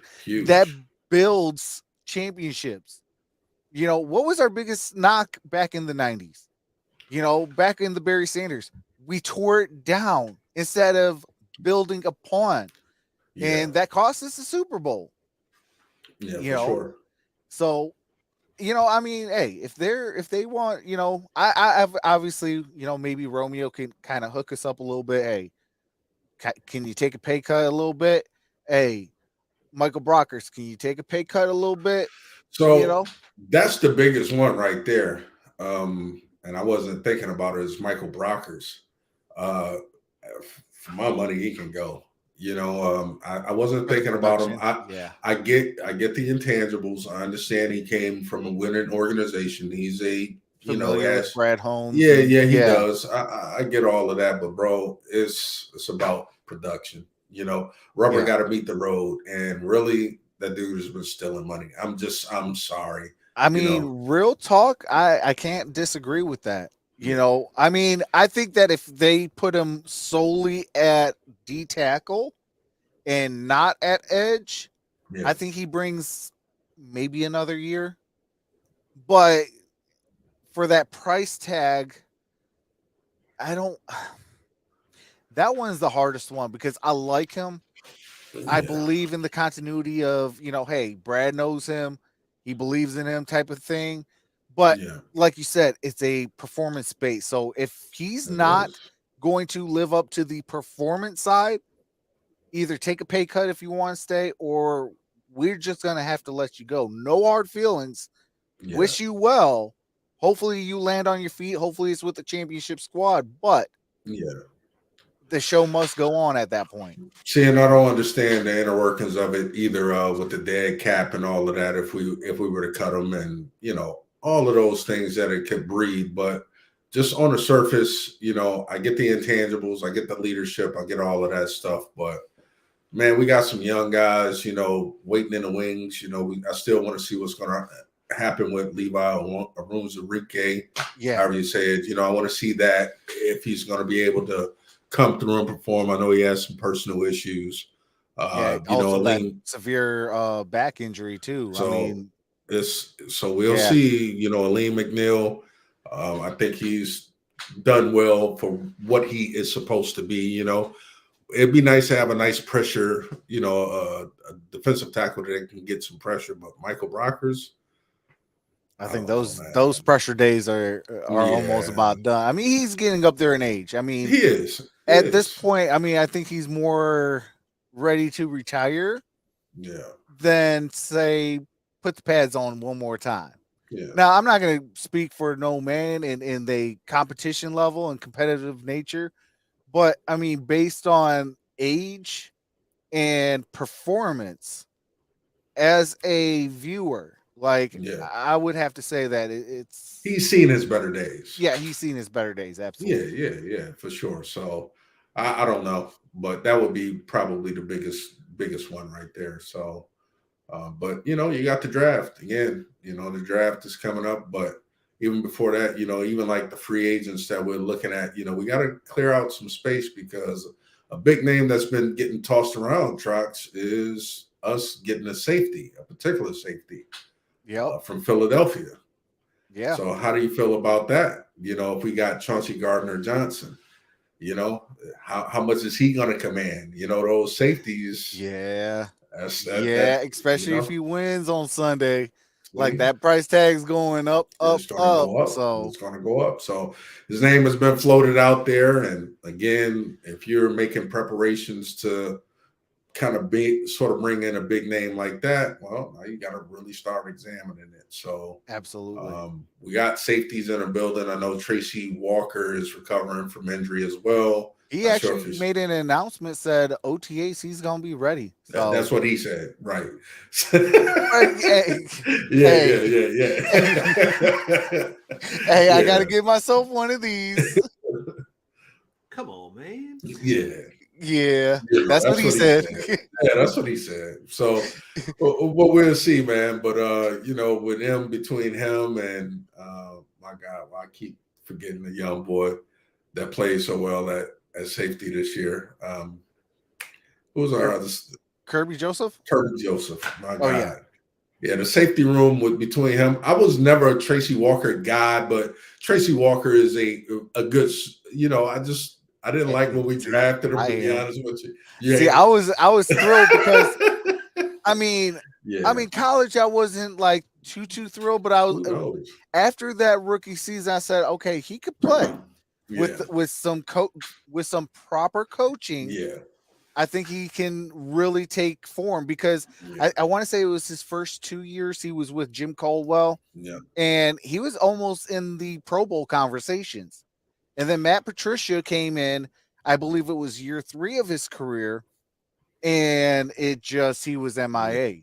Speaker 1: That
Speaker 2: huge.
Speaker 1: builds championships. What was our biggest knock back in the 90s? Back in the Barry Sanders, we tore it down instead of building upon,
Speaker 2: Yeah,
Speaker 1: and that cost us the Super Bowl.
Speaker 2: yeah,
Speaker 1: You
Speaker 2: for
Speaker 1: know,
Speaker 2: sure.
Speaker 1: so I mean, hey, if they want, I've obviously, maybe Romeo can kind of hook us up a little bit. Hey, can you take a pay cut a little bit? Hey, Michael Brockers, can you take a pay cut a little bit? You
Speaker 2: So
Speaker 1: know,
Speaker 2: that's the biggest one right there. and I wasn't thinking about it, is Michael Brockers. Uh, for my money, he can go. I wasn't
Speaker 1: For the
Speaker 2: thinking about him.
Speaker 1: production. Yeah.
Speaker 2: I get the intangibles. I understand he came from a winning organization. He's a
Speaker 1: Familiar with
Speaker 2: has
Speaker 1: Brad Holmes
Speaker 2: yeah,
Speaker 1: and
Speaker 2: yeah, he
Speaker 1: yeah,
Speaker 2: does. I get all of that, but bro, it's about production. Rubber
Speaker 1: yeah.
Speaker 2: got to meet the road, and really, that dude has been stealing money. I'm sorry.
Speaker 1: I
Speaker 2: You know,
Speaker 1: mean, real talk, I can't disagree with that.
Speaker 2: yeah,
Speaker 1: I mean, I think that if they put him solely at D tackle and not at edge,
Speaker 2: yeah,
Speaker 1: I think he brings maybe another year. But for that price tag, I don't. That one's the hardest one because I like him. I
Speaker 2: yeah,
Speaker 1: believe in the continuity of, hey, Brad knows him, he believes in him type of thing. But
Speaker 2: yeah.
Speaker 1: like you said, it's a performance space. So if he's
Speaker 2: It
Speaker 1: not
Speaker 2: is.
Speaker 1: going to live up to the performance side, either take a pay cut if you want to stay, or we're just going to have to let you go. No hard feelings.
Speaker 2: Yeah,
Speaker 1: Wish you well. Hopefully you land on your feet. Hopefully it's with the championship squad, but
Speaker 2: yeah.
Speaker 1: the show must go on at that point.
Speaker 2: See, and I don't understand the inner workings of it either, with the dead cap and all of that. If we were to cut them, and all of those things that it could breed, but just on the surface, I get the intangibles, I get the leadership, I get all of that stuff, but man, we got some young guys, waiting in the wings. I still want to see what's going to happen with Levi Arunzarike,
Speaker 1: Yeah.
Speaker 2: however you say it. I want to see that if he's going to be able to come through and perform. I know he has some personal issues.
Speaker 1: Yeah, also that
Speaker 2: Aleem.
Speaker 1: severe back injury too. I
Speaker 2: So
Speaker 1: mean,
Speaker 2: we'll
Speaker 1: yeah,
Speaker 2: see. Aleem McNeil. I think he's done well for what he is supposed to be. It'd be nice to have a nice pressure, a defensive tackle that can get some pressure. But Michael Brockers,
Speaker 1: I
Speaker 2: I
Speaker 1: think
Speaker 2: don't know,
Speaker 1: those
Speaker 2: man.
Speaker 1: pressure days are almost
Speaker 2: Yeah,
Speaker 1: about done. I mean, he's getting up there in age. I mean,
Speaker 2: he is. He
Speaker 1: at this
Speaker 2: is.
Speaker 1: point, I mean, I think he's more ready to retire
Speaker 2: Yeah,
Speaker 1: than say put the pads on one more time.
Speaker 2: yeah,
Speaker 1: Now, I'm not going to speak for no man in the competition level and competitive nature, but I mean, based on age and performance, as a viewer, like
Speaker 2: yeah.
Speaker 1: I would have to say that it's
Speaker 2: He's seen his better days.
Speaker 1: yeah, he's seen his better days,
Speaker 2: Yeah,
Speaker 1: absolutely.
Speaker 2: yeah, yeah, for sure. So I don't know, but that would be probably the biggest one right there. So, but you got the draft again. The draft is coming up, but even before that, even like the free agents that we're looking at, we got to clear out some space because a big name that's been getting tossed around, trucks, is us getting a safety, a particular safety,
Speaker 1: Yep.
Speaker 2: from Philadelphia.
Speaker 1: Yeah.
Speaker 2: So how do you feel about that? If we got Chauncey Gardner Johnson, you know, how much is he going to command? Those safeties.
Speaker 1: Yeah.
Speaker 2: That's that.
Speaker 1: Yeah. Especially if he wins on Sunday. Like
Speaker 2: See,
Speaker 1: that price tag's going up, up,
Speaker 2: it's going to
Speaker 1: up.
Speaker 2: go up.
Speaker 1: So
Speaker 2: It's going to go up. So his name has been floated out there, and again, if you're making preparations to kind of sort of bring in a big name like that, well, now you got to really start examining it. So
Speaker 1: absolutely.
Speaker 2: we got safeties in the building. I know Tracy Walker is recovering from injury as well.
Speaker 1: He
Speaker 2: Not sure if
Speaker 1: actually
Speaker 2: he's
Speaker 1: made an announcement, said OTAs he's gonna be ready.
Speaker 2: that's
Speaker 1: So
Speaker 2: what he said, right?
Speaker 1: hey,
Speaker 2: Yeah,
Speaker 1: hey,
Speaker 2: yeah, yeah, yeah.
Speaker 1: hey, I
Speaker 2: Yeah,
Speaker 1: gotta get myself one of these.
Speaker 3: Come on, man.
Speaker 2: yeah.
Speaker 1: Yeah, that's what
Speaker 2: That's
Speaker 1: he
Speaker 2: what he
Speaker 1: said.
Speaker 2: said. Yeah, that's what he said. So, what we'll see, man. But with him, between him and my God, well, I keep forgetting the young boy that played so well at safety this year. Who was our
Speaker 1: Kir-
Speaker 2: other
Speaker 1: Kirby Joseph.
Speaker 2: Kirby Joseph? My
Speaker 1: Oh yeah,
Speaker 2: God. Yeah, the safety room between him. I was never a Tracy Walker guy, but Tracy Walker is a good. I didn't like when we
Speaker 1: see,
Speaker 2: drafted him.
Speaker 1: I
Speaker 2: To be
Speaker 1: am.
Speaker 2: honest with you,
Speaker 1: See,
Speaker 2: yeah.
Speaker 1: I was thrilled because I mean,
Speaker 2: Yeah,
Speaker 1: college I wasn't like too thrilled, but I was
Speaker 2: who knows?
Speaker 1: after that rookie season. I said, okay, he could play
Speaker 2: Yeah,
Speaker 1: with some with some proper coaching.
Speaker 2: yeah,
Speaker 1: I think he can really take form because
Speaker 2: Yeah,
Speaker 1: I want to say it was his first 2 years he was with Jim Caldwell,
Speaker 2: yeah,
Speaker 1: and he was almost in the Pro Bowl conversations. And then Matt Patricia came in, I believe it was year 3 of his career, and he was
Speaker 2: yeah,
Speaker 1: MIA.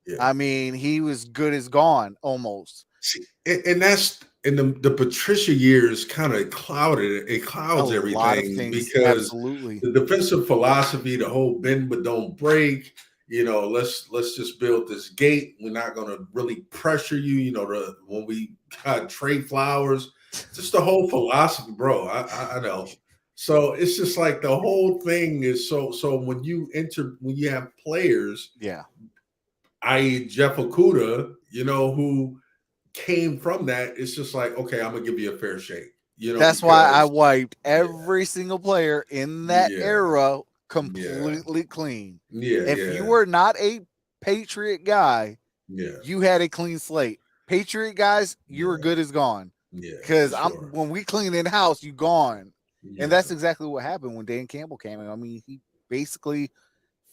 Speaker 2: yeah.
Speaker 1: I mean, he was good as gone almost.
Speaker 2: See, and that's in the Patricia years kind of clouded it
Speaker 1: A
Speaker 2: clouds
Speaker 1: lot of
Speaker 2: everything
Speaker 1: things,
Speaker 2: because
Speaker 1: absolutely.
Speaker 2: the defensive philosophy, the whole bend but don't break, let's just build this gate. We're not gonna really pressure you, when we got Trey Flowers, just the whole philosophy, bro. I know. So it's just like the whole thing is so when you have players,
Speaker 1: Yeah.
Speaker 2: i.e. Jeff Okuda, who came from that, it's just like, okay, I'm gonna give you a fair shake,
Speaker 1: That's why I
Speaker 2: because
Speaker 1: wiped
Speaker 2: yeah,
Speaker 1: every single player in that
Speaker 2: yeah,
Speaker 1: era
Speaker 2: yeah,
Speaker 1: completely clean.
Speaker 2: yeah,
Speaker 1: If you
Speaker 2: yeah,
Speaker 1: were not a Patriot guy,
Speaker 2: yeah,
Speaker 1: you had a clean slate. Patriot guys, you were
Speaker 2: yeah,
Speaker 1: good as gone.
Speaker 2: yeah, for
Speaker 1: Because I'm
Speaker 2: sure.
Speaker 1: when we clean in house, you gone. And
Speaker 2: Yeah,
Speaker 1: that's exactly what happened when Dan Campbell came in. I mean, he basically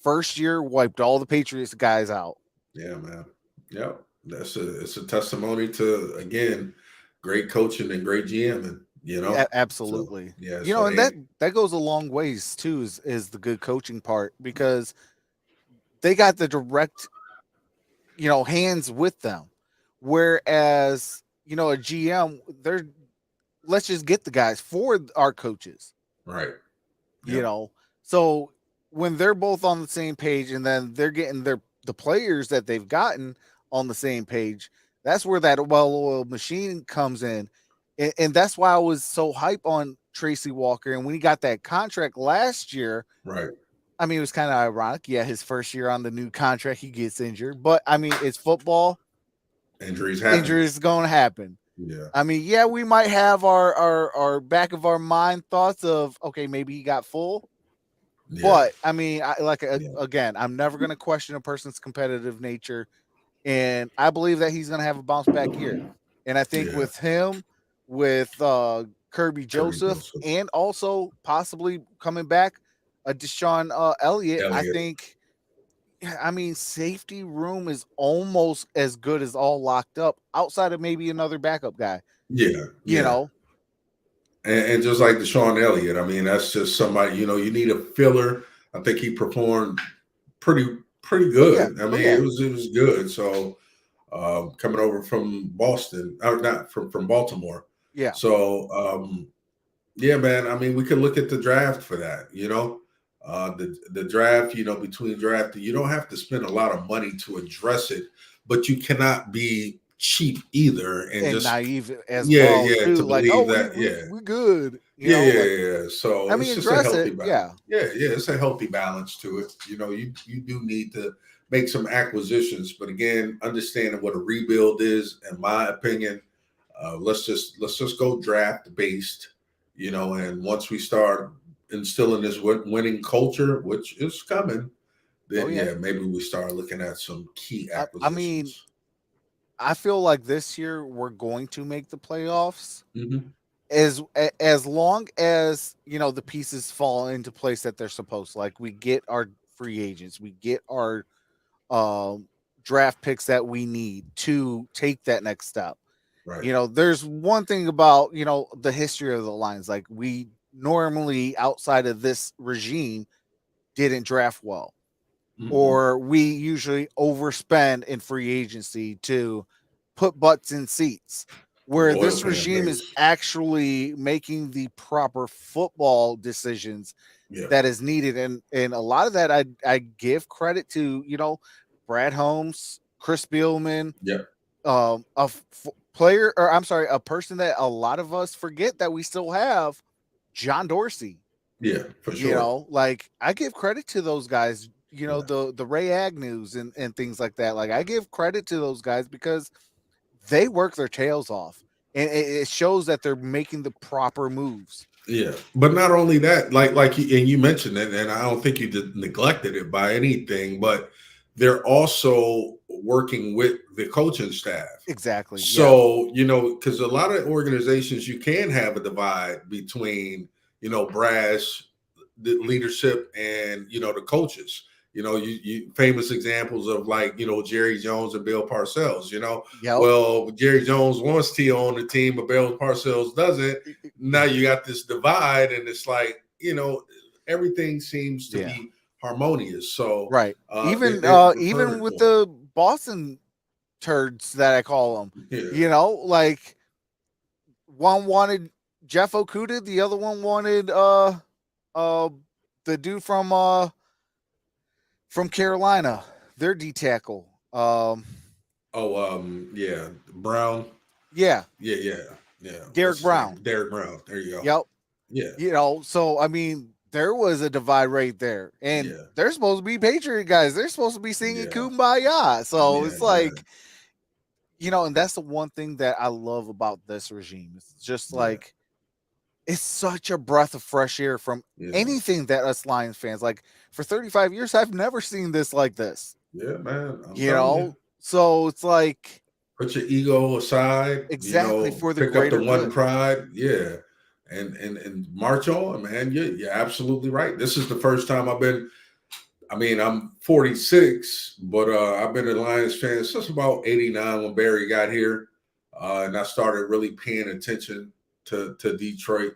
Speaker 1: first year wiped all the Patriots guys out.
Speaker 2: yeah, man. Yep. It's a testimony to, again, great coaching and great GMing, So
Speaker 1: Absolutely.
Speaker 2: yeah,
Speaker 1: You
Speaker 2: so
Speaker 1: know, and that
Speaker 2: they
Speaker 1: that goes a long ways too. Is the good coaching part because they got the direct hands with them, whereas a GM they're let's just get the guys for our coaches.
Speaker 2: right.
Speaker 1: You
Speaker 2: Yep.
Speaker 1: know, so when they're both on the same page, and then they're getting the players that they've gotten on the same page, that's where that well-oiled machine comes in, and that's why I was so hype on Tracy Walker. And when he got that contract last year,
Speaker 2: Right.
Speaker 1: I mean, it was kind of ironic. Yeah, his first year on the new contract, he gets injured, but I mean, it's football.
Speaker 2: Injuries happen.
Speaker 1: Injuries going to happen.
Speaker 2: Yeah.
Speaker 1: I mean, yeah, we might have our back of our mind thoughts of okay, maybe he got full.
Speaker 2: Yeah.
Speaker 1: But I mean,
Speaker 2: Yeah.
Speaker 1: again, I'm never going to question a person's competitive nature, and I believe that he's going to have a bounce back year. And I think
Speaker 2: Yeah.
Speaker 1: with him, with Kirby
Speaker 2: Kirby
Speaker 1: Joseph,
Speaker 2: Joseph.
Speaker 1: and also possibly coming back, Deshaun Elliott, I
Speaker 2: Elliott.
Speaker 1: think. I mean, safety room is almost as good as all locked up, outside of maybe another backup guy.
Speaker 2: Yeah.
Speaker 1: You
Speaker 2: Yeah.
Speaker 1: know,
Speaker 2: And just like Deshaun Elliott, I mean, that's just somebody, you need a filler. I think he performed pretty
Speaker 1: oh yeah,
Speaker 2: good. I
Speaker 1: oh
Speaker 2: mean,
Speaker 1: yeah,
Speaker 2: it was good. So coming over from Boston, or not from Baltimore.
Speaker 1: yeah,
Speaker 2: So yeah, man. I mean, we could look at the draft for that. The draft. Between draft, you don't have to spend a lot of money to address it, but you cannot be cheap either, and
Speaker 1: and
Speaker 2: just
Speaker 1: naive as
Speaker 2: yeah,
Speaker 1: well
Speaker 2: yeah,
Speaker 1: too.
Speaker 2: to
Speaker 1: Like, oh,
Speaker 2: believe
Speaker 1: we
Speaker 2: that,
Speaker 1: we
Speaker 2: yeah.
Speaker 1: we good.
Speaker 2: Yeah, yeah,
Speaker 1: Like,
Speaker 2: yeah.
Speaker 1: I
Speaker 2: So
Speaker 1: mean,
Speaker 2: it's just a
Speaker 1: address
Speaker 2: healthy
Speaker 1: it.
Speaker 2: balance.
Speaker 1: Yeah.
Speaker 2: Yeah, it's a healthy balance to it. You do need to make some acquisitions, but again, understanding what a rebuild is, in my opinion, let's just go draft based. And once we start instilling this winning culture, which is coming,
Speaker 1: Oh
Speaker 2: then
Speaker 1: yeah.
Speaker 2: yeah, maybe we start looking at some key
Speaker 1: I mean,
Speaker 2: acquisitions.
Speaker 1: I feel like this year we're going to make the playoffs
Speaker 2: Hmm.
Speaker 1: as long as the pieces fall into place that they're supposed to. Like we get our free agents, we get our um, draft picks that we need to take that next step.
Speaker 2: Right.
Speaker 1: There's one thing about the history of the Lions. Like we normally outside of this regime didn't draft well,
Speaker 2: Hmm.
Speaker 1: or we usually overspend in free agency to put butts in seats. Where
Speaker 2: Loyal
Speaker 1: this
Speaker 2: fan
Speaker 1: regime is
Speaker 2: base.
Speaker 1: actually making the proper football decisions
Speaker 2: Yeah.
Speaker 1: that is needed, and a lot of that I give credit to Brad Holmes, Chris Spielman,
Speaker 2: Yep.
Speaker 1: player, or I'm sorry, a person that a lot of us forget that we still have, John Dorsey.
Speaker 2: Yeah. For sure.
Speaker 1: Like I give credit to those guys.
Speaker 2: Yeah.
Speaker 1: The Ray Agnews and things like that. Like I give credit to those guys because they work their tails off, and it shows that they're making the proper moves.
Speaker 2: Yeah, but not only that, and you mentioned it, and I don't think you neglected it by anything, but they're also working with the coaching staff.
Speaker 1: Exactly. Yeah.
Speaker 2: So, because a lot of organizations, you can have a divide between, brass the leadership and the coaches. You famous examples of like Jerry Jones and Bill Parcells.
Speaker 1: Yep.
Speaker 2: Well, Jerry Jones wants to own the team, but Bill Parcells doesn't. Now you got this divide, and it's like everything seems to be harmonious. So
Speaker 1: right, even with the Boston turds that I call them, like one wanted Jeff Okuda, the other one wanted the dude from Carolina, their D tackle.
Speaker 2: Yeah, Brown.
Speaker 1: Yeah. Derek Brown.
Speaker 2: Derek Brown. There you go.
Speaker 1: Yep.
Speaker 2: Yeah.
Speaker 1: So I mean, there was a divide right there, and they're supposed to be Patriot guys. They're supposed to be singing "Kumbaya." So it's like, and that's the one thing that I love about this regime. It's just like, it's such a breath of fresh air from anything that us Lions fans like. For 35 years, I've never seen this like this.
Speaker 2: Yeah, man.
Speaker 1: So it's like,
Speaker 2: put your ego aside.
Speaker 1: Exactly, for the
Speaker 2: pick up the one
Speaker 1: good.
Speaker 2: pride. Yeah. And march on, man. You're absolutely right. This is the first time I'm 46, but I've been a Lions fan since about 89 when Barry got here. And I started really paying attention to Detroit.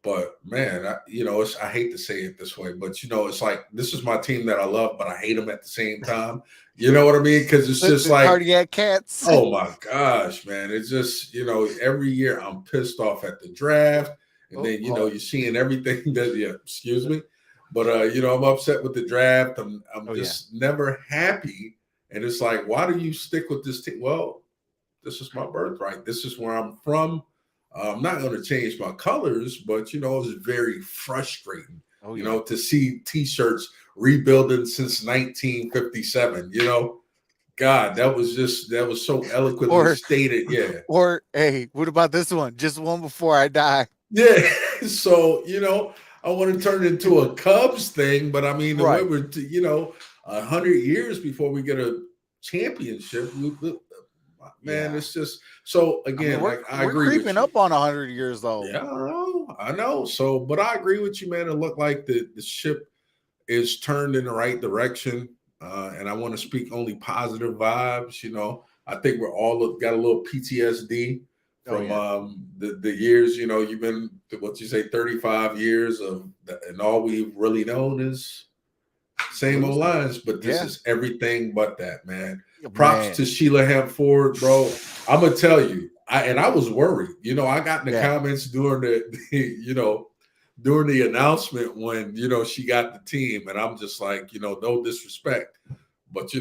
Speaker 2: But man, I hate to say it this way, but it's like, this is my team that I love, but I hate them at the same time. You know what I mean? Because it's just like
Speaker 1: cardiac cats.
Speaker 2: Oh my gosh, man! It's just every year I'm pissed off at the draft, and then you're seeing everything that excuse me, but I'm upset with the draft. I'm just never happy, and it's like, why do you stick with this team? Well, this is my birthright. This is where I'm from. I'm not going to change my colors, but it's very frustrating. To see T-shirts rebuilding since 1957. God, that was so eloquently stated. Yeah.
Speaker 1: Or hey, what about this one? Just one before I die.
Speaker 2: Yeah. So I want to turn it into a Cubs thing, but I mean, the way we're 100 years before we get a championship. Man, it's just so again.
Speaker 1: We're
Speaker 2: agree.
Speaker 1: Creeping
Speaker 2: with
Speaker 1: up on 100 years though.
Speaker 2: Yeah, I know. So, but I agree with you, man. It looked like the ship is turned in the right direction, and I want to speak only positive vibes. I think we're all got a little PTSD from the years. You've been 35 years of, and all we've really known is same old lines. But this is everything but that, man. Props to Sheila Hampford, bro. I'm gonna tell you, I was worried. I got in the comments during during the announcement when she got the team, and I'm just like, no disrespect, but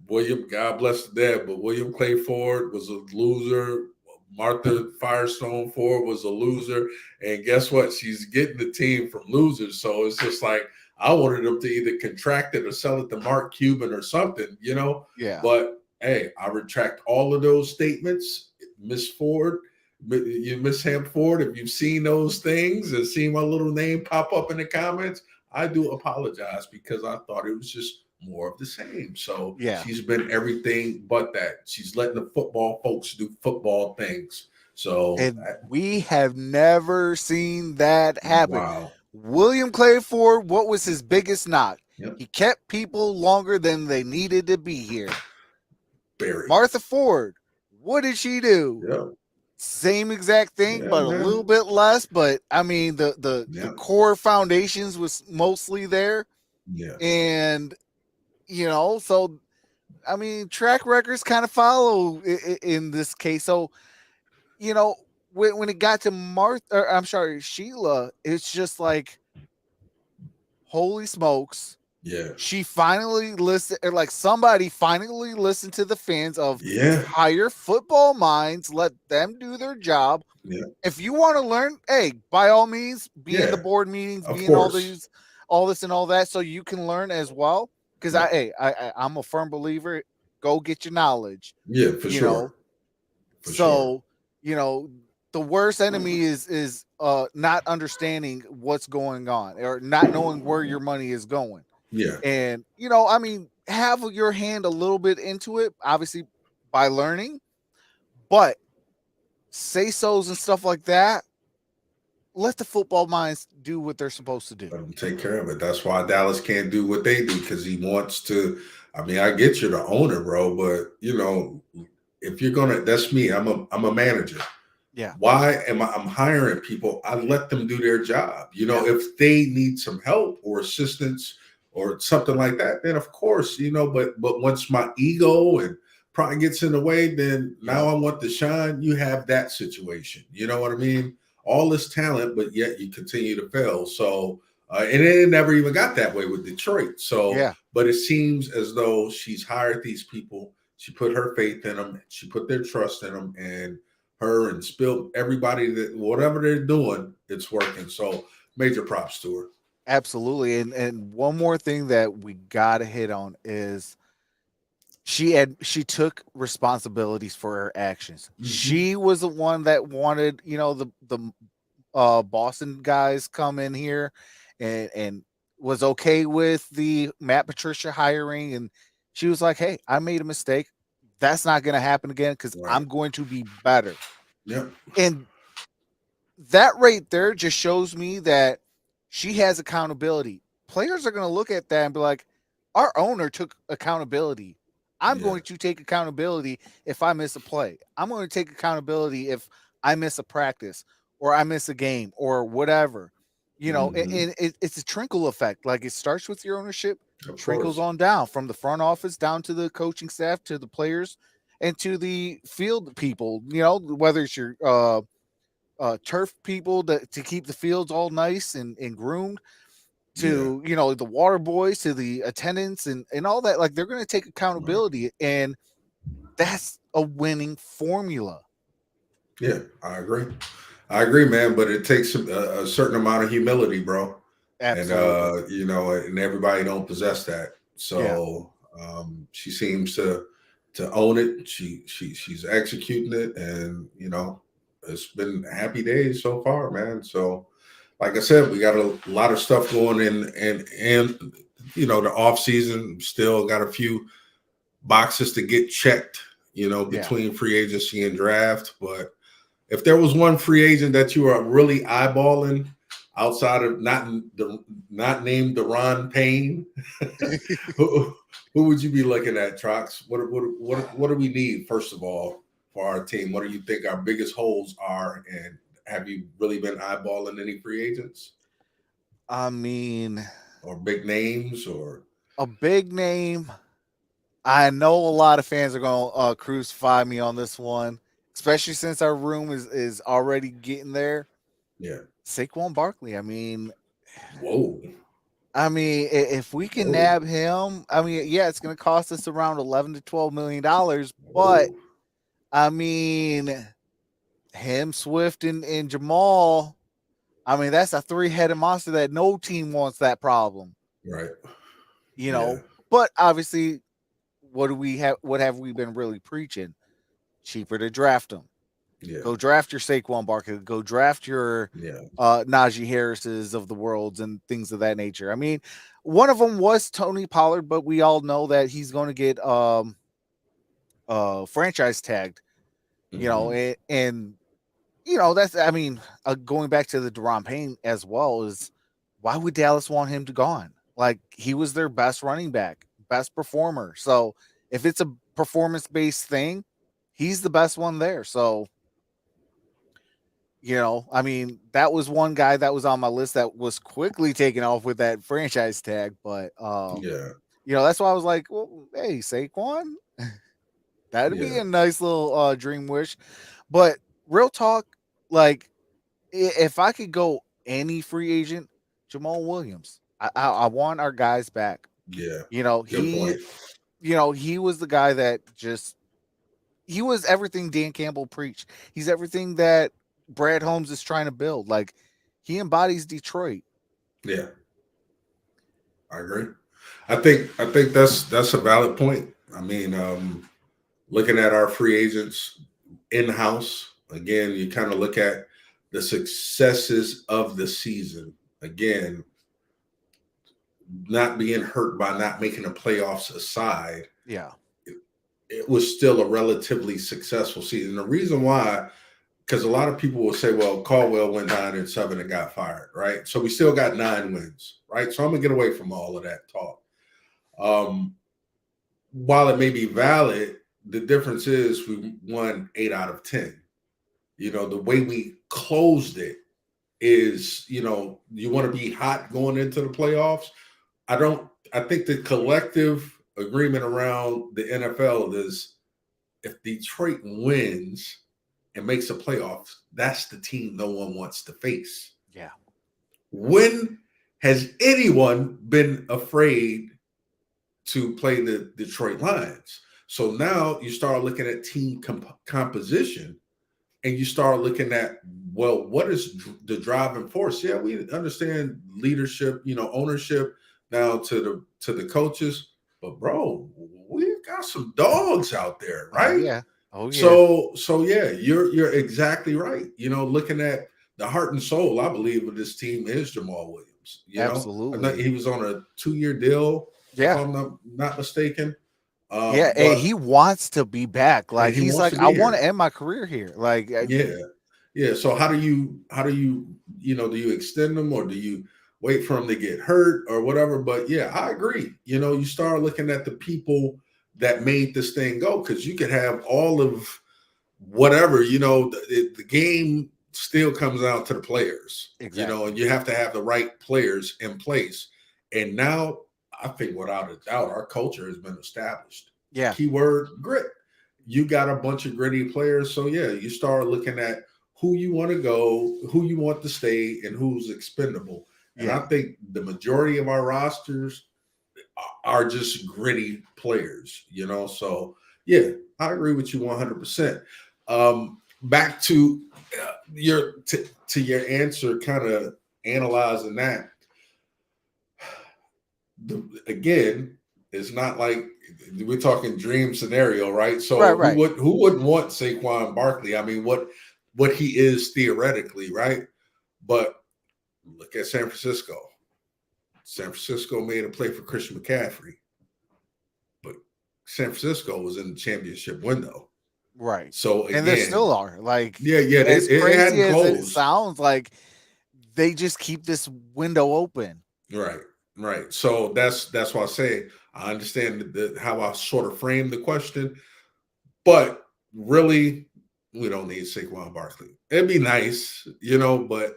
Speaker 2: William, God bless the dead, but William Clay Ford was a loser. Martha Firestone Ford was a loser, and guess what? She's getting the team from losers. So it's just like, I wanted them to either contract it or sell it to Mark Cuban or something,
Speaker 1: Yeah.
Speaker 2: But hey, I retract all of those statements. Miss Ford, Miss Hampford, if you've seen those things and seen my little name pop up in the comments, I do apologize because I thought it was just more of the same. So she's been everything but that. She's letting the football folks do football things. So
Speaker 1: we have never seen that happen.
Speaker 2: Wow.
Speaker 1: William Clay Ford, what was his biggest knock?
Speaker 2: Yep.
Speaker 1: He kept people longer than they needed to be here.
Speaker 2: Barry.
Speaker 1: Martha Ford, what did she do?
Speaker 2: Yep.
Speaker 1: Same exact thing, but a little bit less. But I mean, the core foundations was mostly there.
Speaker 2: Yeah.
Speaker 1: And so I mean, track records kind of follow in this case. So when it got to Sheila, it's just like, holy smokes.
Speaker 2: Yeah.
Speaker 1: She finally listened, like somebody finally listened to the fans of higher football minds, let them do their job.
Speaker 2: Yeah.
Speaker 1: If you want to learn, hey, by all means, be in the board meetings, be in all this and all that, so you can learn as well. Because I'm a firm believer, go get your knowledge.
Speaker 2: Yeah, for sure.
Speaker 1: The worst enemy is not understanding what's going on or not knowing where your money is going.
Speaker 2: Yeah.
Speaker 1: And, I mean, have your hand a little bit into it, obviously by learning, but say-sos and stuff like that, let the football minds do what they're supposed to do.
Speaker 2: Let him take care of it. That's why Dallas can't do what they do because he wants to. I mean, I get you're the owner, bro, but if you're gonna, that's me. I'm a manager.
Speaker 1: Yeah.
Speaker 2: Why am I'm hiring people? I let them do their job.
Speaker 1: Yeah.
Speaker 2: If they need some help or assistance or something like that, then of course, but once my ego and pride gets in the way, then now
Speaker 1: Yeah.
Speaker 2: I want to shine. You have that situation. You know what I mean? All this talent, but yet you continue to fail. So, and it never even got that way with Detroit. So,
Speaker 1: Yeah.
Speaker 2: but it seems as though she's hired these people. She put her faith in them. She put their trust in them, and her and Spill, everybody that whatever they're doing, it's working. So major props to her.
Speaker 1: Absolutely. And one more thing that we gotta hit on is she took responsibilities for her actions.
Speaker 2: Mm-hmm.
Speaker 1: She was the one that wanted, the Boston guys come in here and was okay with the Matt Patricia hiring. And she was like, hey, I made a mistake. That's not going to happen again because
Speaker 2: Right.
Speaker 1: I'm going to be better.
Speaker 2: Yep.
Speaker 1: And that right there just shows me that she has accountability. Players are going to look at that and be like, our owner took accountability. I'm
Speaker 2: Yeah.
Speaker 1: going to take accountability if I miss a play. I'm going to take accountability if I miss a practice or I miss a game or whatever.
Speaker 2: Mm-hmm.
Speaker 1: And it's a trickle effect. Like it starts with your ownership,
Speaker 2: Of
Speaker 1: trickles
Speaker 2: course.
Speaker 1: on down from the front office down to the coaching staff to the players and to the field people, whether it's your turf people to keep the fields all nice and groomed
Speaker 2: Yeah.
Speaker 1: to the water boys to the attendants and all that. Like they're going to take
Speaker 2: Right.
Speaker 1: accountability, and that's a winning formula.
Speaker 2: Yeah. I agree, man. But it takes a certain amount of humility, bro. And
Speaker 1: Absolutely.
Speaker 2: and everybody don't possess that.
Speaker 1: Yeah.
Speaker 2: So she seems to own it. She's executing it, and it's been happy days so far, man. So, like I said, we got a lot of stuff going in, and the off season still got a few boxes to get checked.
Speaker 1: Yeah.
Speaker 2: Between free agency and draft, but if there was one free agent that you are really eyeballing outside of not named Deron Payne, who, who would you be looking at, Trox? What do we need first of all for our team? What do you think our biggest holes are? And have you really been eyeballing any free agents
Speaker 1: I mean,
Speaker 2: or big names or?
Speaker 1: a big name. I know a lot of fans are going to crucify me on this one, especially since our room is already getting there.
Speaker 2: Yeah.
Speaker 1: Saquon Barkley. I mean,
Speaker 2: Whoa.
Speaker 1: if we can
Speaker 2: Whoa.
Speaker 1: nab him, yeah, it's going to cost us around 11 to $12 million. But
Speaker 2: Whoa.
Speaker 1: I mean, him, Swift, and Jamal. That's a three-headed monster that no team wants that problem.
Speaker 2: Right.
Speaker 1: You
Speaker 2: Yeah.
Speaker 1: know, but obviously, what do we have? What have we been really preaching? Cheaper to draft them.
Speaker 2: Yeah.
Speaker 1: Go draft your Saquon Barkley. Go draft your
Speaker 2: Yeah.
Speaker 1: Najee Harris's of the worlds and things of that nature. One of them was Tony Pollard, but we all know that he's going to get franchise tagged.
Speaker 2: Mm-hmm.
Speaker 1: And that's going back to the Deron Payne as well is why would Dallas want him to gone? Like he was their best running back, best performer. So if it's a performance based thing, he's the best one there. So that was one guy that was on my list that was quickly taken off with that franchise tag. But
Speaker 2: Yeah.
Speaker 1: that's why I was like, well, hey, Saquon, that'd be
Speaker 2: Yeah.
Speaker 1: a nice little dream wish. But real talk, like if I could go any free agent, Jamal Williams. I want our guys back.
Speaker 2: Yeah. Good
Speaker 1: He
Speaker 2: point.
Speaker 1: he was the guy that just he was everything Dan Campbell preached. He's everything that Brad Holmes is trying to build. Like he embodies Detroit.
Speaker 2: Yeah, I agree. I think that's a valid point. I mean, looking at our free agents in house again, you kind of look at the successes of the season. Again, not being hurt by not making the playoffs aside,
Speaker 1: Yeah.
Speaker 2: it was still a relatively successful season. The reason why because a lot of people will say, well, Caldwell went 9-7 and got fired, right? So we still got 9 wins, right? So I'm gonna get away from all of that talk. While it may be valid, the difference is we won 8 out of 10. The way we closed it is, you want to be hot going into the playoffs. I think the collective agreement around the NFL is if Detroit wins and makes the playoffs, that's the team no one wants to face.
Speaker 1: Yeah.
Speaker 2: When has anyone been afraid to play the Detroit Lions? So now you start looking at team composition, and you start looking at, well, what is the driving force? Yeah, we understand leadership, ownership now to the coaches, but bro, we got some dogs out there,
Speaker 1: Oh
Speaker 2: right?
Speaker 1: yeah. Oh yeah.
Speaker 2: So yeah, you're exactly right. Looking at the heart and soul, I believe, of this team is Jamal Williams.
Speaker 1: Absolutely.
Speaker 2: He was on a 2-year deal, if
Speaker 1: Yeah.
Speaker 2: I'm not mistaken.
Speaker 1: Yeah, and
Speaker 2: But
Speaker 1: he wants to be back. Like
Speaker 2: he
Speaker 1: he's
Speaker 2: wants
Speaker 1: like,
Speaker 2: to
Speaker 1: I
Speaker 2: be
Speaker 1: want to
Speaker 2: here.
Speaker 1: end my career here. Like,
Speaker 2: Yeah. So how do you do you extend them, or do you wait for him to get hurt or whatever? But yeah, I agree. You start looking at the people that made this thing go, because you could have all of whatever. The game still comes out to the players.
Speaker 1: exactly.
Speaker 2: And you have to have the right players in place. And now I think without a doubt, our culture has been established.
Speaker 1: Yeah.
Speaker 2: Keyword grit. You got a bunch of gritty players. So yeah, you start looking at who you want to go, who you want to stay, and who's expendable. And I
Speaker 1: Yeah.
Speaker 2: think the majority of our rosters are just gritty players, So yeah, I agree with you 100%. Back to your answer, kind of analyzing that. Again, it's not like we're talking dream scenario, right? So
Speaker 1: Right.
Speaker 2: who wouldn't want Saquon Barkley? I mean, what he is theoretically, right? But look at San Francisco. San Francisco made a play for Christian McCaffrey, but San Francisco was in the championship window.
Speaker 1: Right.
Speaker 2: So
Speaker 1: And there
Speaker 2: again,
Speaker 1: still are. Like,
Speaker 2: yeah,
Speaker 1: as
Speaker 2: it
Speaker 1: crazy
Speaker 2: hadn't
Speaker 1: as it
Speaker 2: closed.
Speaker 1: sounds, like they just keep this window open.
Speaker 2: Right. So that's why I say I understand how I sort of framed the question, but really, we don't need Saquon Barkley. It'd be nice, but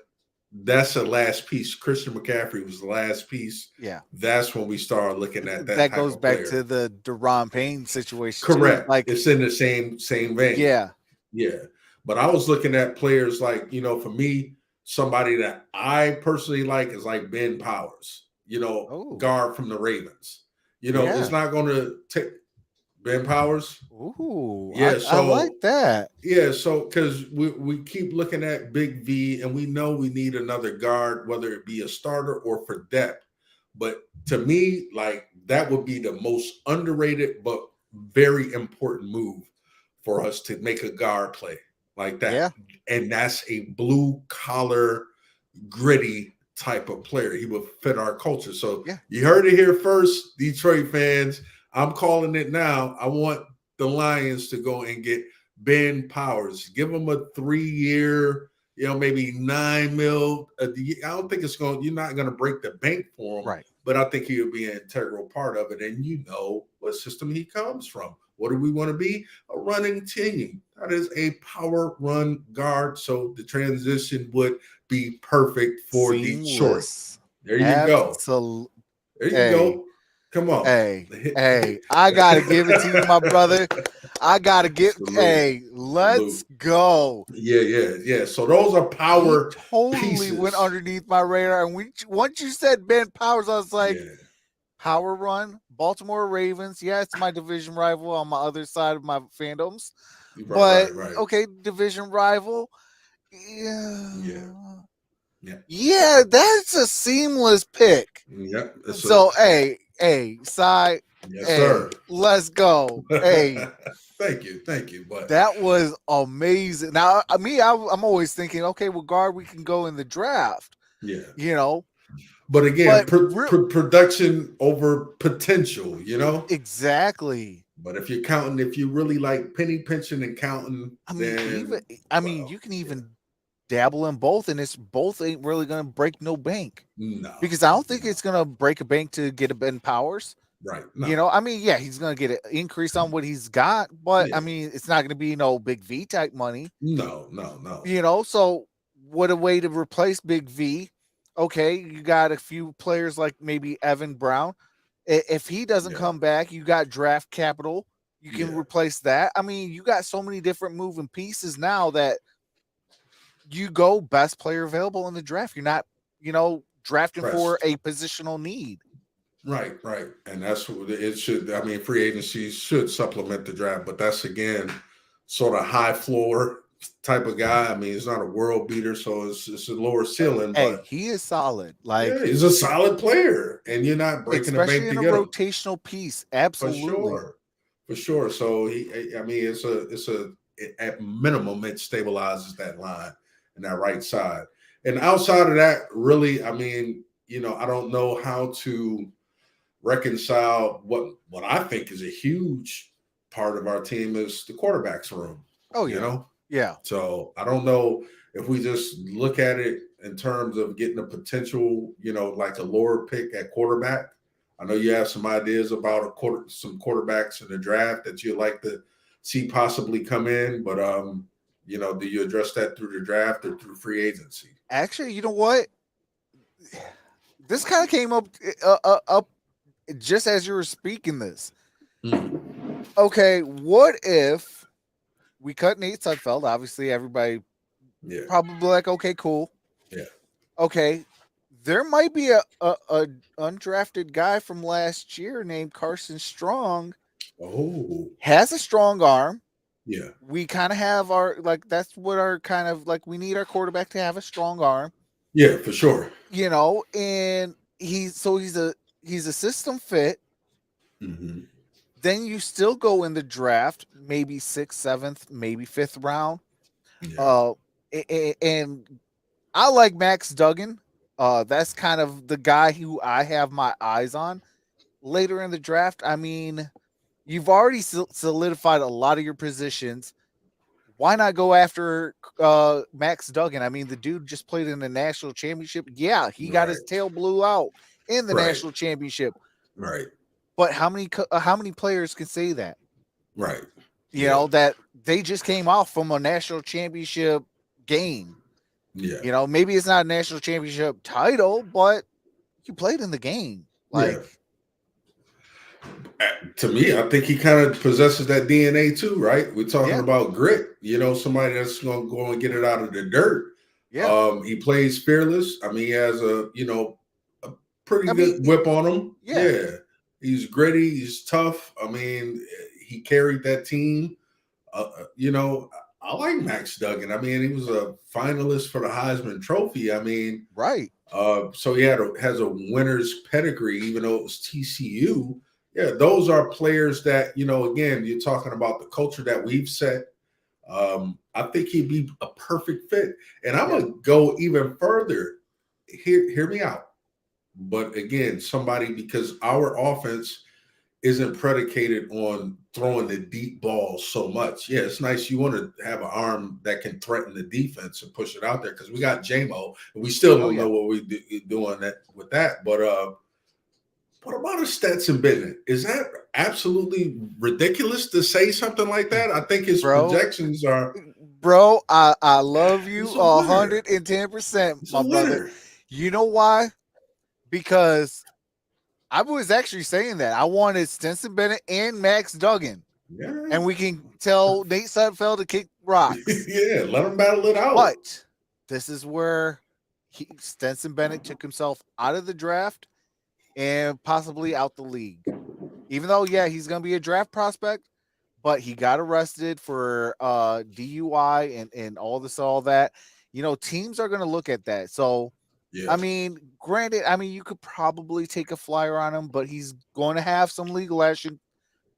Speaker 2: that's the last piece. Christian McCaffrey was the last piece.
Speaker 1: Yeah.
Speaker 2: That's when we start looking at that
Speaker 1: That
Speaker 2: type
Speaker 1: goes
Speaker 2: of
Speaker 1: back
Speaker 2: player.
Speaker 1: to the Deron Payne situation too.
Speaker 2: Correct.
Speaker 1: Like,
Speaker 2: It's in the same vein.
Speaker 1: yeah.
Speaker 2: Yeah. But I was looking at players like, for me, somebody that I personally like is like Ben Powers,
Speaker 1: Oh,
Speaker 2: guard from the Ravens. It's
Speaker 1: yeah.
Speaker 2: not going to take Ben Powers.
Speaker 1: Ooh,
Speaker 2: Yeah.
Speaker 1: I like
Speaker 2: So,
Speaker 1: that.
Speaker 2: yeah. So, because we keep looking at Big V, and we know we need another guard, whether it be a starter or for depth. But to me, like, that would be the most underrated but very important move for us to make a guard play like
Speaker 1: Yeah.
Speaker 2: that. And that's a blue collar, gritty type of player. He would fit our culture. So
Speaker 1: Yeah.
Speaker 2: you heard it here first, Detroit fans. I'm calling it now. I want the Lions to go and get Ben Powers. Give him a 3-year, maybe $9 million. I don't think you're not going to break the bank for him,
Speaker 1: Right.
Speaker 2: but I think he'll be an integral part of it. And what system he comes from. What do we want to be? A running team. That is a power run guard. So the transition would be perfect for Detroit.
Speaker 1: Seamless.
Speaker 2: There you go. There you
Speaker 1: Hey,
Speaker 2: go. Come on.
Speaker 1: hey, I gotta give it to you, my brother. I gotta get. Hey, let's go.
Speaker 2: Yeah. So those are power
Speaker 1: He totally
Speaker 2: pieces.
Speaker 1: went underneath my radar, and once you said Ben Powers, I was like,
Speaker 2: Yeah.
Speaker 1: power run, Baltimore Ravens. Yeah, it's my division rival on my other side of my fandoms, but
Speaker 2: Right.
Speaker 1: okay, division rival.
Speaker 2: Yeah.
Speaker 1: That's a seamless pick.
Speaker 2: Yep.
Speaker 1: So, hey, Cy,
Speaker 2: yes,
Speaker 1: hey,
Speaker 2: sir.
Speaker 1: let's go. Hey,
Speaker 2: Thank you. But
Speaker 1: that was amazing. Now, I'm always thinking, okay, well, guard, we can go in the draft.
Speaker 2: Yeah. But again, production over potential,
Speaker 1: Exactly.
Speaker 2: But if you're counting, if you really like penny pinching and counting,
Speaker 1: I mean,
Speaker 2: then
Speaker 1: you can even dabble in both, and it's both ain't really gonna break no bank.
Speaker 2: no,
Speaker 1: Because I don't think it's gonna break a bank to get a Ben Powers.
Speaker 2: right,
Speaker 1: You
Speaker 2: no,
Speaker 1: know, I mean, yeah, he's gonna get an increase on what he's got, but I
Speaker 2: yeah,
Speaker 1: mean, it's not gonna be no big V type money.
Speaker 2: no,
Speaker 1: You know, so what a way to replace Big V. Okay, you got a few players like maybe Evan Brown. If he doesn't
Speaker 2: yeah,
Speaker 1: come back, you got draft capital. You can
Speaker 2: yeah,
Speaker 1: replace that. I mean, you got so many different moving pieces now that you go best player available in the draft. You're not, drafting for
Speaker 2: pressed.
Speaker 1: a positional need.
Speaker 2: Right, and that's what it should. I mean, free agency should supplement the draft, but that's again sort of high floor type of guy. I mean, he's not a world beater, so it's a lower ceiling,
Speaker 1: Hey,
Speaker 2: but
Speaker 1: he is solid.
Speaker 2: yeah,
Speaker 1: Like,
Speaker 2: he's a solid player, and you're not breaking the
Speaker 1: especially
Speaker 2: bank
Speaker 1: in
Speaker 2: to
Speaker 1: a
Speaker 2: get him
Speaker 1: rotational piece.
Speaker 2: for
Speaker 1: Absolutely.
Speaker 2: sure, for sure. So I mean, at minimum it stabilizes that line and that right side, and outside of that, really, I mean, I don't know how to reconcile what I think is a huge part of our team is the quarterbacks room,
Speaker 1: Oh
Speaker 2: you
Speaker 1: yeah.
Speaker 2: know?
Speaker 1: Yeah.
Speaker 2: So I don't know if we just look at it in terms of getting a potential, like a lower pick at quarterback. I know you have some ideas about some quarterbacks in the draft that you'd like to see possibly come in, but do you address that through the draft or through free agency?
Speaker 1: Actually, you know what? This kind of came up just as you were speaking this.
Speaker 2: Mm.
Speaker 1: Okay, what if we cut Nate Sudfeld? Obviously, everybody
Speaker 2: Yeah,
Speaker 1: probably like, okay, cool.
Speaker 2: yeah.
Speaker 1: Okay, there might be a undrafted guy from last year named Carson Strong.
Speaker 2: Oh,
Speaker 1: Has a strong arm.
Speaker 2: yeah,
Speaker 1: We kind of have our that's what our kind of like we need our quarterback to have a strong arm,
Speaker 2: yeah, for sure.
Speaker 1: and he's a system fit.
Speaker 2: Hmm.
Speaker 1: Then you still go in the draft, maybe sixth, seventh, maybe fifth round.
Speaker 2: Yeah.
Speaker 1: Uh, and I like Max Duggan. That's kind of the guy who I have my eyes on later in the draft. I mean, you've already solidified a lot of your positions. Why not go after Max Duggan? I mean, the dude just played in the national championship. Yeah, he got his
Speaker 2: Right.
Speaker 1: tail blew out in the
Speaker 2: Right.
Speaker 1: national championship.
Speaker 2: Right.
Speaker 1: But how many players can say that?
Speaker 2: Right.
Speaker 1: You
Speaker 2: Yeah.
Speaker 1: know that they just came off from a national championship game.
Speaker 2: Yeah.
Speaker 1: Maybe it's not a national championship title, but you played in the game.
Speaker 2: Yeah.
Speaker 1: Like,
Speaker 2: To me, I think he kind of possesses that DNA too, right? We're talking
Speaker 1: yeah,
Speaker 2: about grit, somebody that's going to go and get it out of the dirt.
Speaker 1: yeah.
Speaker 2: He plays fearless. I mean, he has a pretty
Speaker 1: I mean,
Speaker 2: good whip on him.
Speaker 1: yeah,
Speaker 2: Yeah. He's gritty. He's tough. I mean, he carried that team. Uh, uh, you know, I like Max Duggan. I mean, he was a finalist for the Heisman Trophy. I mean,
Speaker 1: right.
Speaker 2: so he has a winner's pedigree, even though it was TCU. Yeah, those are players that Again, you're talking about the culture that we've set. I think he'd be a perfect fit, and I'm
Speaker 1: Yeah.
Speaker 2: gonna go even further. Hear me out. But again, somebody because our offense isn't predicated on throwing the deep ball so much. Yeah, it's nice. You want to have an arm that can threaten the defense and push it out there because we got JMO and we still
Speaker 1: Oh
Speaker 2: don't
Speaker 1: yeah.
Speaker 2: know what we're doing with that. But what about a Stetson Bennett? Is that absolutely ridiculous to say something like that? I think his
Speaker 1: Bro,
Speaker 2: projections are.
Speaker 1: bro, I love you
Speaker 2: He's a winner.
Speaker 1: 110%,
Speaker 2: He's a
Speaker 1: my brother.
Speaker 2: winner.
Speaker 1: You know why? Because I was actually saying that I wanted Stetson Bennett and Max Duggan,
Speaker 2: Yeah,
Speaker 1: and we can tell Nate Sudfeld to kick rocks.
Speaker 2: yeah. Let him battle it out.
Speaker 1: But this is where Stetson Bennett took himself out of the draft and possibly out the league. Even though, yeah, he's going to be a draft prospect, but he got arrested for DUI and all that. Teams are going to look at that. So,
Speaker 2: Yeah,
Speaker 1: I mean, granted, you could probably take a flyer on him, but he's going to have some legal action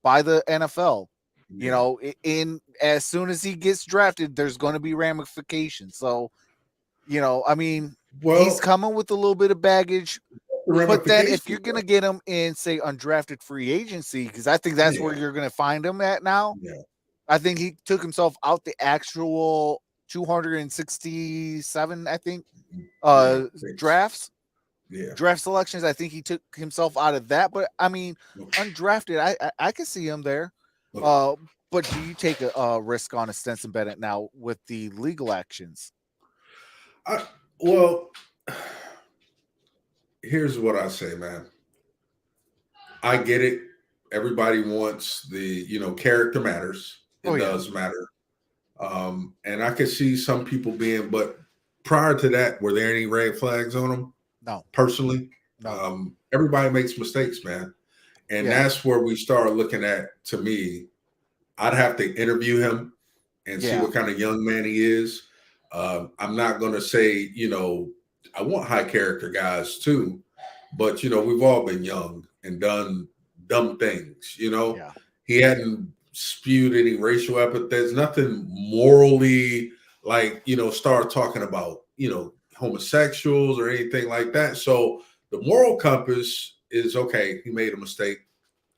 Speaker 1: by the NFL.
Speaker 2: yeah.
Speaker 1: In as soon as he gets drafted, there's going to be ramifications. So, he's
Speaker 2: Well,
Speaker 1: coming with a little bit of baggage.
Speaker 2: the
Speaker 1: But then if you're
Speaker 2: ramifications.
Speaker 1: gonna get him in, say, undrafted free agency, because I think that's where
Speaker 2: Yeah,
Speaker 1: you're gonna find him at now.
Speaker 2: yeah,
Speaker 1: I think he took himself out the actual 267, I think,
Speaker 2: yeah, thanks.
Speaker 1: drafts,
Speaker 2: Yeah.
Speaker 1: draft selections. I think he took himself out of that. But I mean, undrafted, I can see him there.
Speaker 2: Look,
Speaker 1: Uh, but do you take a risk on a Stenson Bennett now with the legal actions?
Speaker 2: I, well, here's what I say, man. I get it. Everybody wants character matters.
Speaker 1: Oh
Speaker 2: It
Speaker 1: yeah,
Speaker 2: does matter. And I could see some people but prior to that, were there any red flags on them?
Speaker 1: no,
Speaker 2: Personally,
Speaker 1: no,
Speaker 2: everybody makes mistakes, man. And
Speaker 1: yeah,
Speaker 2: that's where we start looking at, to me, I'd have to interview him and see
Speaker 1: yeah,
Speaker 2: what kind of young man he is. I'm not going to say, I want high character guys too, but, we've all been young and done dumb things,
Speaker 1: yeah,
Speaker 2: He hadn't spewed any racial epithets, nothing morally like, start talking about, homosexuals or anything like that. So the moral compass is okay. He made a mistake.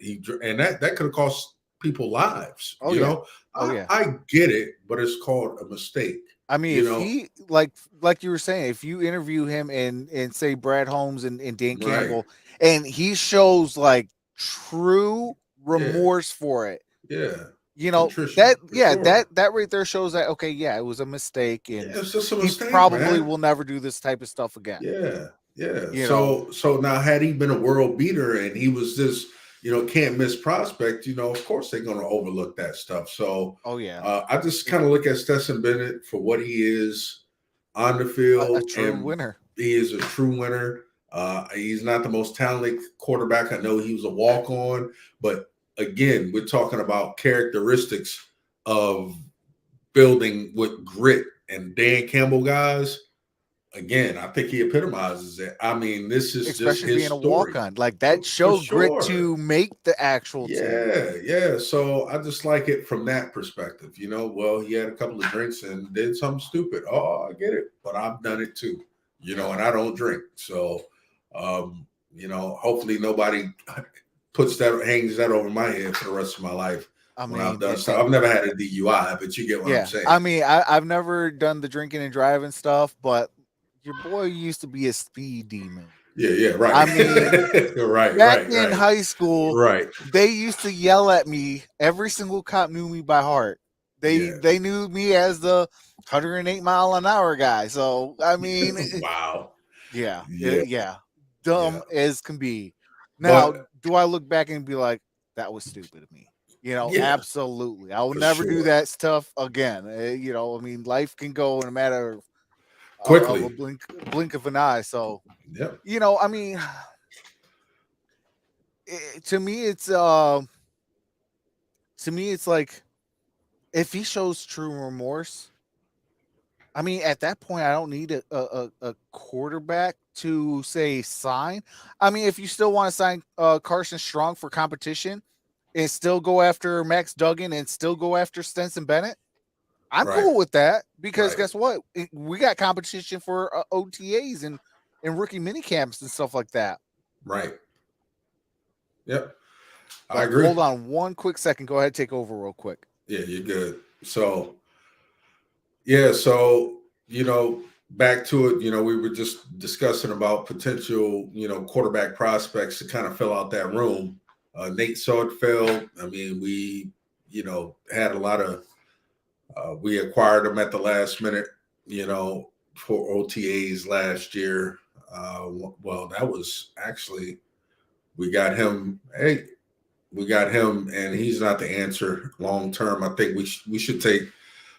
Speaker 2: And that could have cost people lives.
Speaker 1: oh yeah, oh
Speaker 2: I,
Speaker 1: yeah.
Speaker 2: I get it, but it's called a mistake.
Speaker 1: I mean,
Speaker 2: You
Speaker 1: if
Speaker 2: know,
Speaker 1: he like you were saying, if you interview him and say Brad Holmes and Dan
Speaker 2: right?
Speaker 1: Campbell, and he shows like true
Speaker 2: Yeah,
Speaker 1: remorse for it,
Speaker 2: yeah.
Speaker 1: you know
Speaker 2: Contrition
Speaker 1: that
Speaker 2: for
Speaker 1: yeah
Speaker 2: sure.
Speaker 1: that right there shows that okay, yeah, it was a mistake,
Speaker 2: Yeah,
Speaker 1: and
Speaker 2: it's just a
Speaker 1: he
Speaker 2: mistake,
Speaker 1: probably
Speaker 2: man.
Speaker 1: will never do this type of stuff again.
Speaker 2: Yeah, yeah.
Speaker 1: You know,
Speaker 2: So now, had he been a world beater and he was this, can't miss prospect, of course they're going to overlook that stuff. So
Speaker 1: oh yeah,
Speaker 2: I just kind of look at Stetson Bennett for what he is on the
Speaker 1: a
Speaker 2: field,
Speaker 1: true
Speaker 2: and
Speaker 1: winner.
Speaker 2: he is a true winner. He's not the most talented quarterback. I know he was a walk on, but again, we're talking about characteristics of building with grit and Dan Campbell guys. Again, I think he epitomizes it. I mean, this is just
Speaker 1: Especially being
Speaker 2: his
Speaker 1: a walk
Speaker 2: story
Speaker 1: on, like that
Speaker 2: for
Speaker 1: showed grit
Speaker 2: sure.
Speaker 1: to make the actual team.
Speaker 2: Yeah, yeah. So I just like it from that perspective. Well, he had a couple of drinks and did something stupid. Oh, I get it, but I've done it too.
Speaker 1: Yeah,
Speaker 2: And I don't drink. So, hopefully nobody hangs that over my head for the rest of my life
Speaker 1: I
Speaker 2: when I've
Speaker 1: mean,
Speaker 2: done stuff. I've never had a DUI, but you get what I'm
Speaker 1: yeah,
Speaker 2: saying.
Speaker 1: I mean, I've never done the drinking and driving stuff, but your boy used to be a speed demon.
Speaker 2: Yeah, yeah, right.
Speaker 1: I mean,
Speaker 2: Right,
Speaker 1: back
Speaker 2: right,
Speaker 1: in
Speaker 2: right,
Speaker 1: high school,
Speaker 2: right.
Speaker 1: they used to yell at me. Every single cop knew me by heart.
Speaker 2: Yeah.
Speaker 1: They knew me as the 108-mile-an-hour guy. So I mean,
Speaker 2: Wow.
Speaker 1: yeah,
Speaker 2: Yeah,
Speaker 1: yeah,
Speaker 2: yeah.
Speaker 1: dumb as can be. Now,
Speaker 2: But
Speaker 1: do I look back and be like, that was stupid of me?
Speaker 2: yeah,
Speaker 1: Absolutely. I will
Speaker 2: for
Speaker 1: never do
Speaker 2: sure.
Speaker 1: that stuff again. I mean, life can go in a matter of a
Speaker 2: Quickly.
Speaker 1: blink of an eye. So,
Speaker 2: Yep.
Speaker 1: I mean, to me, it's like if he shows true remorse. I mean, at that point, I don't need a quarterback to say sign. I mean, if you still want to sign Carson Strong for competition and still go after Max Duggan and still go after Stenson Bennett, I'm
Speaker 2: Right.
Speaker 1: cool with that because
Speaker 2: Right.
Speaker 1: guess what? We got competition for OTAs and rookie mini camps and stuff like that.
Speaker 2: Right. Yep. I
Speaker 1: But
Speaker 2: agree.
Speaker 1: hold on one quick second. Go ahead, take over real quick.
Speaker 2: Yeah, you're good. So yeah, so back to it, we were just discussing about potential, quarterback prospects to kind of fill out that room. Nate Sudfeld, I mean, we, had a lot of we acquired him at the last minute, for OTAs last year. Well, that was actually we got him. Hey, we got him, and he's not the answer long term. I think we should take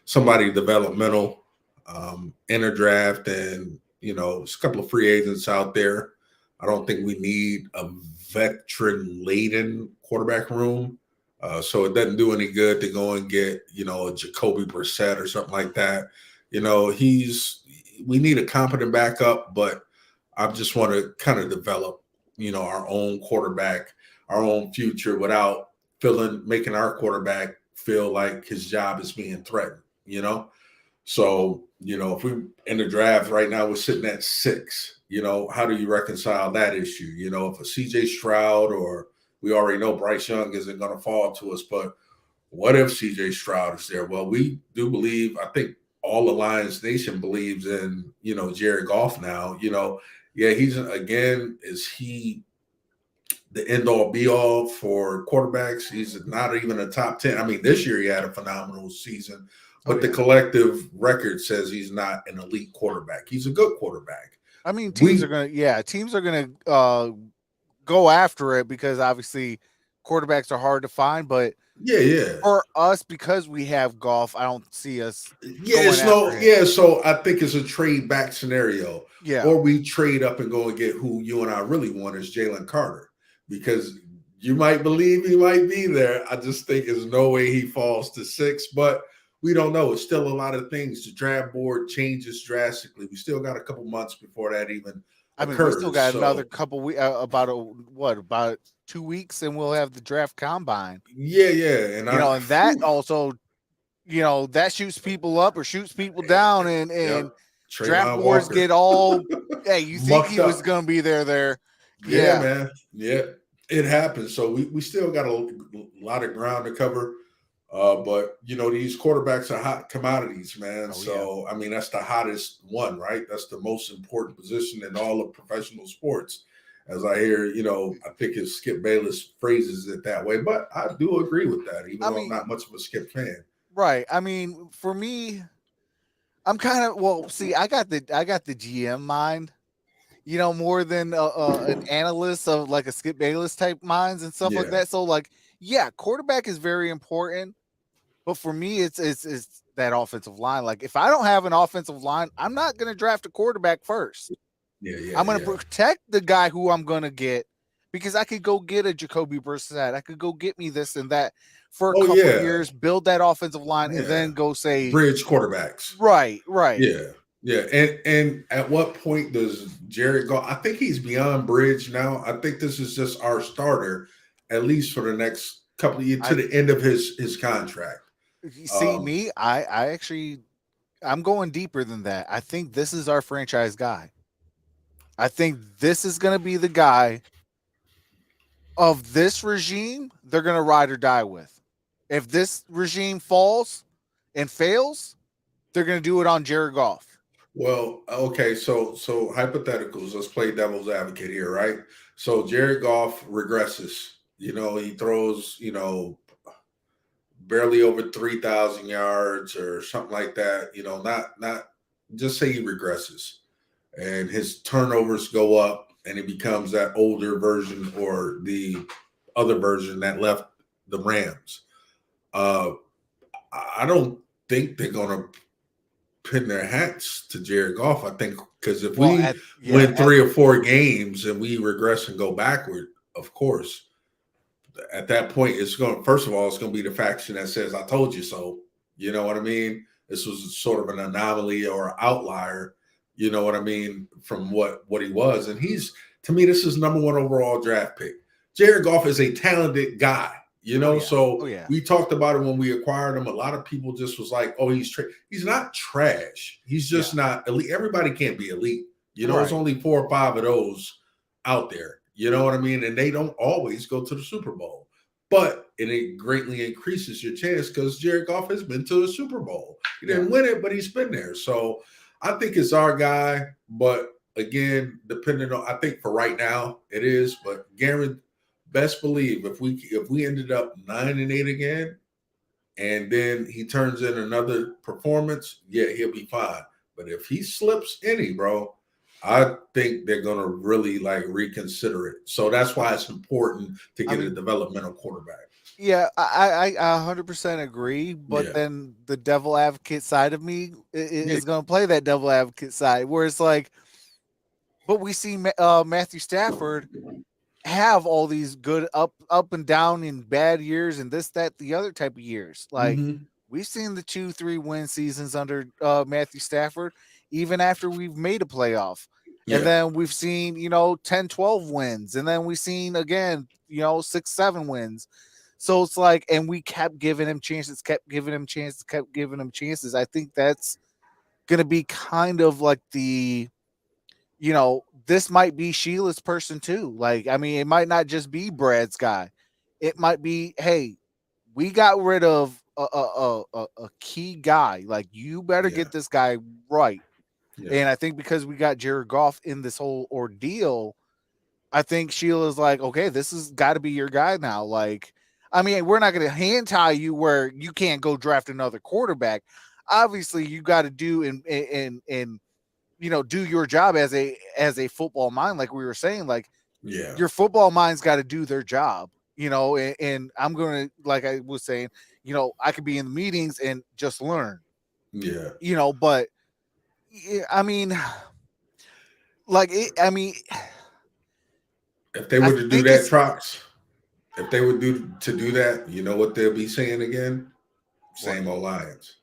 Speaker 2: somebody developmental in a draft, and there's a couple of free agents out there. I don't think we need a veteran laden quarterback room. So it doesn't do any good to go and get, a Jacoby Brissett or something like that. We need a competent backup, but I just want to kind of develop, our own quarterback, our own future without making our quarterback feel like his job is being threatened. So, if we in the draft right now, we're sitting at 6. how do you reconcile that issue? If a CJ Stroud, or we already know Bryce Young isn't going to fall to us, but what if CJ Stroud is there? Well, we do believe, I think all the Lions Nation believes in, Jared Goff now. Yeah, is he the end all be all for quarterbacks? He's not even a top 10. I mean, this year he had a phenomenal season, but the collective record says he's not an elite quarterback. He's a good quarterback.
Speaker 1: I mean, teams are gonna go after it because obviously quarterbacks are hard to find, but for us, because we have Goff, I don't see us.
Speaker 2: So I think it's a trade back scenario.
Speaker 1: Yeah.
Speaker 2: Or we trade up and go and get who you and I really want, is Jalen Carter, because you might believe he might be there. I just think there's no way he falls to 6, but we don't know. It's still a lot of things. The draft board changes drastically. We still got a couple months before that even occurs.
Speaker 1: We still got another couple weeks, about 2 weeks, and we'll have the draft combine.
Speaker 2: Yeah.
Speaker 1: And and that also, that shoots people up or shoots people down, and draft boards get all, hey, you think he was going to be there.
Speaker 2: Yeah, man. Yeah, it happens. So we still got a lot of ground to cover. But these quarterbacks are hot commodities, man. I mean, that's the hottest one, right? That's the most important position in all of professional sports. As I hear, I think it's Skip Bayless phrases it that way, but I do agree with that, even though I'm not much of a Skip fan.
Speaker 1: Right. I mean, for me, I'm kind of I got the GM mind, more than an analyst of like a Skip Bayless type minds and stuff like that. So quarterback is very important, but for me, it's that offensive line. Like, if I don't have an offensive line, I'm not going to draft a quarterback first. I'm going to protect the guy who I'm going to get, because I could go get a Jacoby Brissett. I could go get me this and that for a couple of years, build that offensive line, and then go say
Speaker 2: bridge quarterbacks.
Speaker 1: Right.
Speaker 2: Yeah. And at what point does Jared go? I think he's beyond bridge now. I think this is just our starter, at least for the next couple of years, to the end of his contract.
Speaker 1: You see, me, I'm going deeper than that. I think this is our franchise guy. I think this is going to be the guy of this regime they're going to ride or die with. If this regime falls and fails, they're going to do it on Jared Goff.
Speaker 2: Well, okay, so hypotheticals. Let's play devil's advocate here, right? So Jared Goff regresses. He throws, barely over 3,000 yards or something like that. Not just say he regresses, and his turnovers go up, and he becomes that older version or the other version that left the Rams. I don't think they're going to pin their hats to Jared Goff. I think because if we win 3 or 4 games and we regress and go backward, of course, at that point, first of all, it's going to be the faction that says, I told you so. You know what I mean? This was sort of an anomaly or outlier, you know what I mean, from what he was. And to me, this is number 1 overall draft pick. Jared Goff is a talented guy, we talked about it when we acquired him. A lot of people just was like, oh, he's not trash. He's just not elite. Everybody can't be elite. There's only 4 or 5 of those out there. You know what I mean? And they don't always go to the Super Bowl. But it greatly increases your chance because Jared Goff has been to the Super Bowl. He didn't win it, but he's been there. So I think it's our guy. But again, I think for right now it is. But Garen, best believe if we ended up 9-8 again, and then he turns in another performance, he'll be fine. But if he slips any, bro, I think they're going to really reconsider it. So that's why it's important to get a developmental quarterback.
Speaker 1: Yeah, I 100% agree. But then the devil advocate side of me is going to play that devil advocate side where it's like, but we see Matthew Stafford have all these good up and down in bad years and this, that, the other type of years. We've seen the 2-3 win seasons under Matthew Stafford, even after we've made a playoff. And then we've seen, 10-12 wins. And then we've seen again, 6-7 wins. So it's like, and we kept giving him chances. I think that's going to be kind of like the this might be Sheila's person too. Like, I mean, it might not just be Brad's guy. It might be, hey, we got rid of a key guy. Like, you better
Speaker 2: Yeah.
Speaker 1: get this guy right.
Speaker 2: Yeah.
Speaker 1: And I think because we got Jared Goff in this whole ordeal, I think Sheila's like, okay, this has got to be your guy now. Like, I mean, we're not going to hand tie you where you can't go draft another quarterback. Obviously, you got to do and do your job as a football mind, like we were saying. Like,
Speaker 2: Yeah.
Speaker 1: your football mind's got to do their job, and I'm going to, like I was saying, I could be in the meetings and just learn,
Speaker 2: Yeah.
Speaker 1: but I mean, like, I mean,
Speaker 2: If they
Speaker 1: I
Speaker 2: were to do
Speaker 1: think
Speaker 2: that,
Speaker 1: it's
Speaker 2: Trox, if they would do that, you know what they'll be saying again?
Speaker 1: what,
Speaker 2: Same old Lions.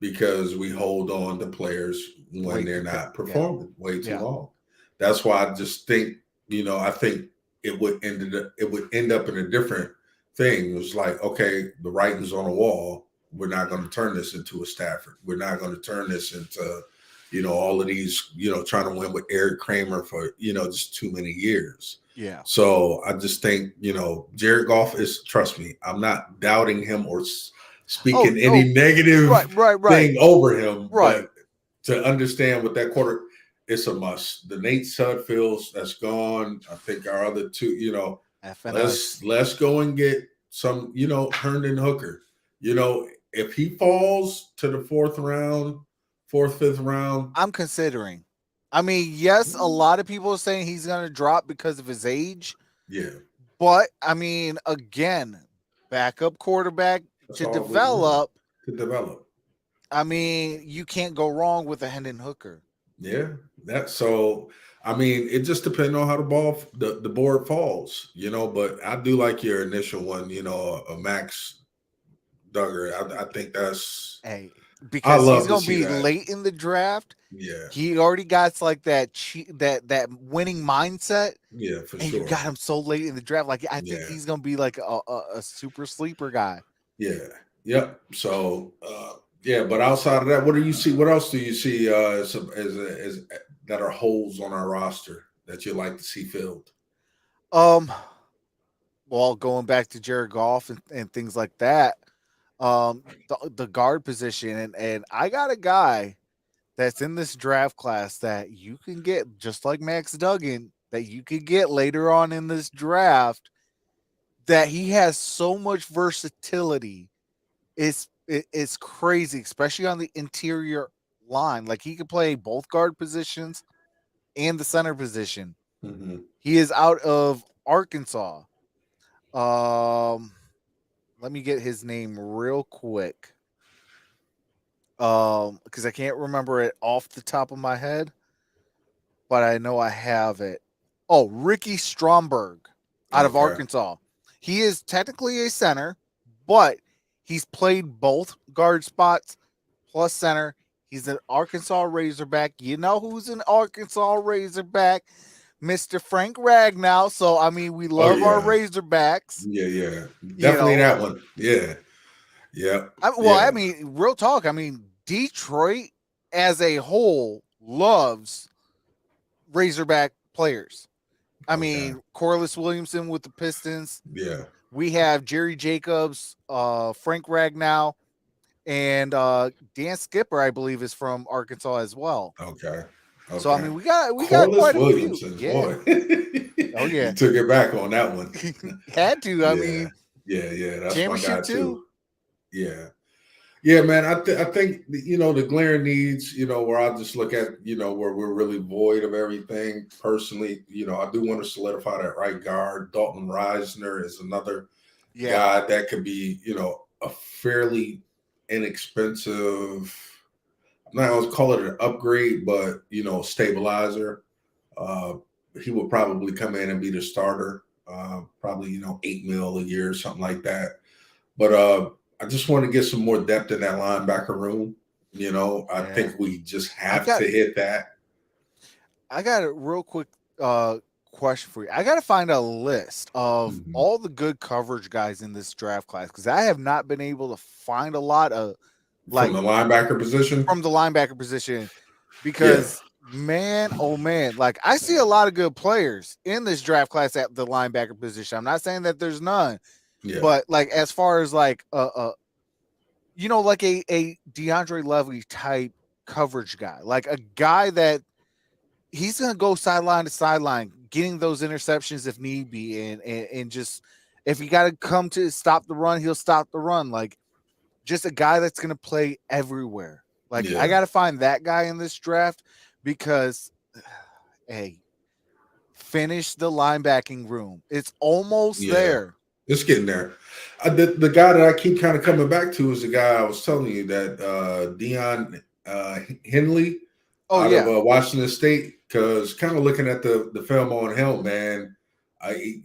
Speaker 2: Because we hold on to players when
Speaker 1: wait,
Speaker 2: they're
Speaker 1: okay,
Speaker 2: not performing way too
Speaker 1: yeah,
Speaker 2: long. That's why I just think, I think it would end up in a different thing. It was like, okay, the writing's on the wall. We're not going to turn this into a Stafford. We're not going to turn this into, all of these, trying to win with Eric Kramer for, just too many years.
Speaker 1: yeah.
Speaker 2: So I just think, Jared Goff is, trust me, I'm not doubting him or speaking any negative
Speaker 1: right,
Speaker 2: thing over him,
Speaker 1: right.
Speaker 2: but to understand what that quarter, it's a must. The Nate Sudfelds that's gone. I think our other two,
Speaker 1: FNS.
Speaker 2: let's go and get some, Herndon Hooker. If he falls to the fourth, fifth round,
Speaker 1: I'm considering. I mean, yes, a lot of people are saying he's going to drop because of his age.
Speaker 2: yeah,
Speaker 1: But I mean, again, backup quarterback
Speaker 2: that's
Speaker 1: to
Speaker 2: all we want
Speaker 1: develop.
Speaker 2: to develop.
Speaker 1: I mean, you can't go wrong with a Hendon Hooker.
Speaker 2: Yeah, that's so. I mean, it just depends on how the board falls, But I do like your initial one, a Max Duggar. I think that's.
Speaker 1: Hey,
Speaker 2: I
Speaker 1: because he's
Speaker 2: love to
Speaker 1: going to
Speaker 2: see
Speaker 1: be
Speaker 2: that.
Speaker 1: late in the draft.
Speaker 2: Yeah,
Speaker 1: He already got like that winning mindset,
Speaker 2: yeah, for
Speaker 1: and
Speaker 2: sure.
Speaker 1: you got him so late in the draft. Like, I think
Speaker 2: Yeah.
Speaker 1: he's going to be like a super sleeper guy.
Speaker 2: Yeah, yep. So, yeah, but outside of that, what do you see? What else do you see as that are holes on our roster that you like to see filled?
Speaker 1: Well, going back to Jared Goff and things like that, the guard position, and I got a guy that's in this draft class that you can get just like Max Duggan, that you could get later on in this draft, that he has so much versatility. It's crazy, especially on the interior line. Like, he could play both guard positions and the center position.
Speaker 2: Mm-hmm.
Speaker 1: He is out of Arkansas. Let me get his name real quick. Because I can't remember it off the top of my head, but I know I have it. Oh, Ricky Stromberg out of
Speaker 2: Okay.
Speaker 1: Arkansas. He is technically a center, but he's played both guard spots plus center. He's an Arkansas Razorback. You know who's an Arkansas Razorback? Mr. Frank Ragnow. So, I mean, we love our Razorbacks.
Speaker 2: Yeah. Definitely that one. Yeah. Yeah.
Speaker 1: I mean, real talk. I mean, Detroit as a whole loves Razorback players. I mean, Corliss Williamson with the Pistons.
Speaker 2: Yeah.
Speaker 1: We have Jerry Jacobs, Frank Ragnow, and Dan Skipper, I believe, is from Arkansas as well.
Speaker 2: Okay.
Speaker 1: So, I mean, we got
Speaker 2: Corliss
Speaker 1: quite a
Speaker 2: Williamson,
Speaker 1: few. Yeah.
Speaker 2: Boy.
Speaker 1: Oh yeah.
Speaker 2: You took it back on that one.
Speaker 1: Had to. I mean,
Speaker 2: yeah. That's my
Speaker 1: championship
Speaker 2: guy too.
Speaker 1: too.
Speaker 2: Yeah, man. I think the glaring needs, where I just look at, where we're really void of everything. Personally, I do want to solidify that right guard. Dalton Reisner is another guy that could be, a fairly inexpensive. I'm not going to call it an upgrade, but stabilizer. He would probably come in and be the starter. Probably $8 million a year, something like that. But I just want to get some more depth in that linebacker room. I think we just have to hit that.
Speaker 1: I got a real quick question for you. I got to find a list of all the good coverage guys in this draft class, because I have not been able to find a lot of
Speaker 2: from the linebacker position.
Speaker 1: From the linebacker position, because Man, oh man, like I see a lot of good players in this draft class at the linebacker position. I'm not saying that there's none,
Speaker 2: Yeah.
Speaker 1: but like as far as like like a DeAndre Levy type coverage guy, like a guy that he's gonna go sideline to sideline, getting those interceptions if need be, and just if you got to come to stop the run, he'll stop the run. Like just a guy that's gonna play everywhere. Like I
Speaker 2: Yeah.
Speaker 1: got to find that guy in this draft because, hey, finish the linebacking room. It's almost there.
Speaker 2: It's getting there. The guy that I keep kind of coming back to is the guy I was telling you that Dion Henley
Speaker 1: Oh
Speaker 2: out
Speaker 1: yeah,
Speaker 2: of Washington State. Because kind of looking at the film on him, man,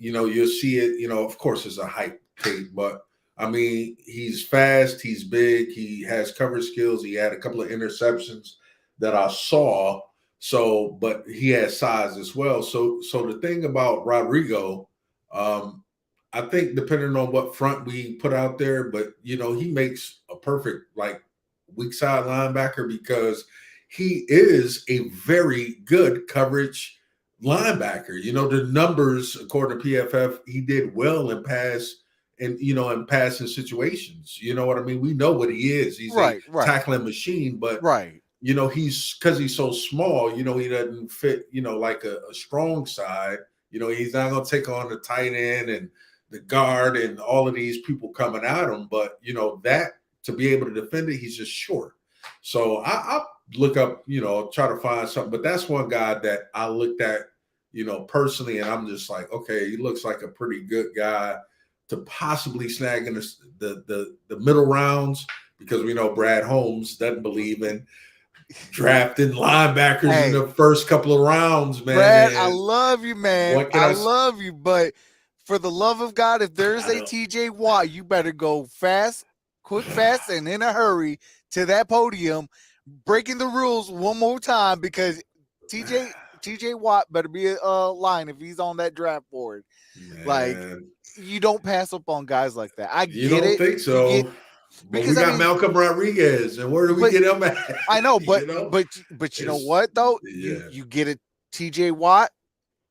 Speaker 2: you'll see it. Of course, it's a hype tape, but I mean, he's fast, he's big, he has coverage skills. He had a couple of interceptions that I saw. So, but he has size as well. So the thing about Rodrigo, I think depending on what front we put out there, but he makes a perfect like weak side linebacker because he is a very good coverage linebacker. The numbers according to PFF, he did well in passing situations. You know what I mean? We know what he is. He's a tackling machine, but he's because he's so small, he doesn't fit, like a strong side. He's not gonna take on the tight end and the guard and all of these people coming at him. But that to be able to defend it, he's just short. So I look up, try to find something. But that's one guy that I looked at, personally, and I'm just like, okay, he looks like a pretty good guy to possibly snag in the middle rounds because we know Brad Holmes doesn't believe in drafting linebackers in the first couple of rounds, man.
Speaker 1: Brad, I love you, man. I love you, but for the love of God, if there's a TJ Watt, you better go fast, quick, fast, and in a hurry to that podium, breaking the rules one more time because TJ Watt better be a line if he's on that draft board. Man. Like you don't pass up on guys like that. I get it.
Speaker 2: You don't think so? But we got Malcolm Rodriguez, and where do we get him at?
Speaker 1: I know, but you know what though?
Speaker 2: Yeah.
Speaker 1: You get a TJ Watt,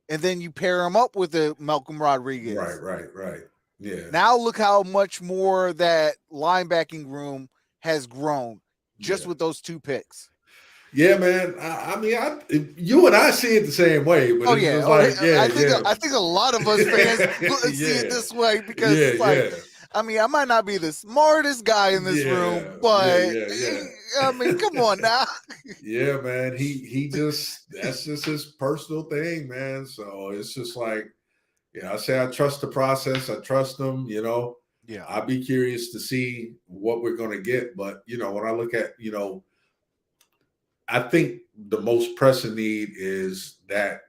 Speaker 1: and then you pair him up with a Malcolm Rodriguez.
Speaker 2: Right. Yeah.
Speaker 1: Now look how much more that linebacking room has grown just with those two picks.
Speaker 2: Yeah, man. I mean, you and I see it the same way, but
Speaker 1: I think a lot of us fans see it this way because it's like, I mean, I might not be the smartest guy in this room, but I mean, come on now.
Speaker 2: Yeah, man. That's just his personal thing, man. So it's just like, I say I trust the process. I trust him,
Speaker 1: Yeah.
Speaker 2: I'd be curious to see what we're going to get. But, when I look at, I think the most pressing need is that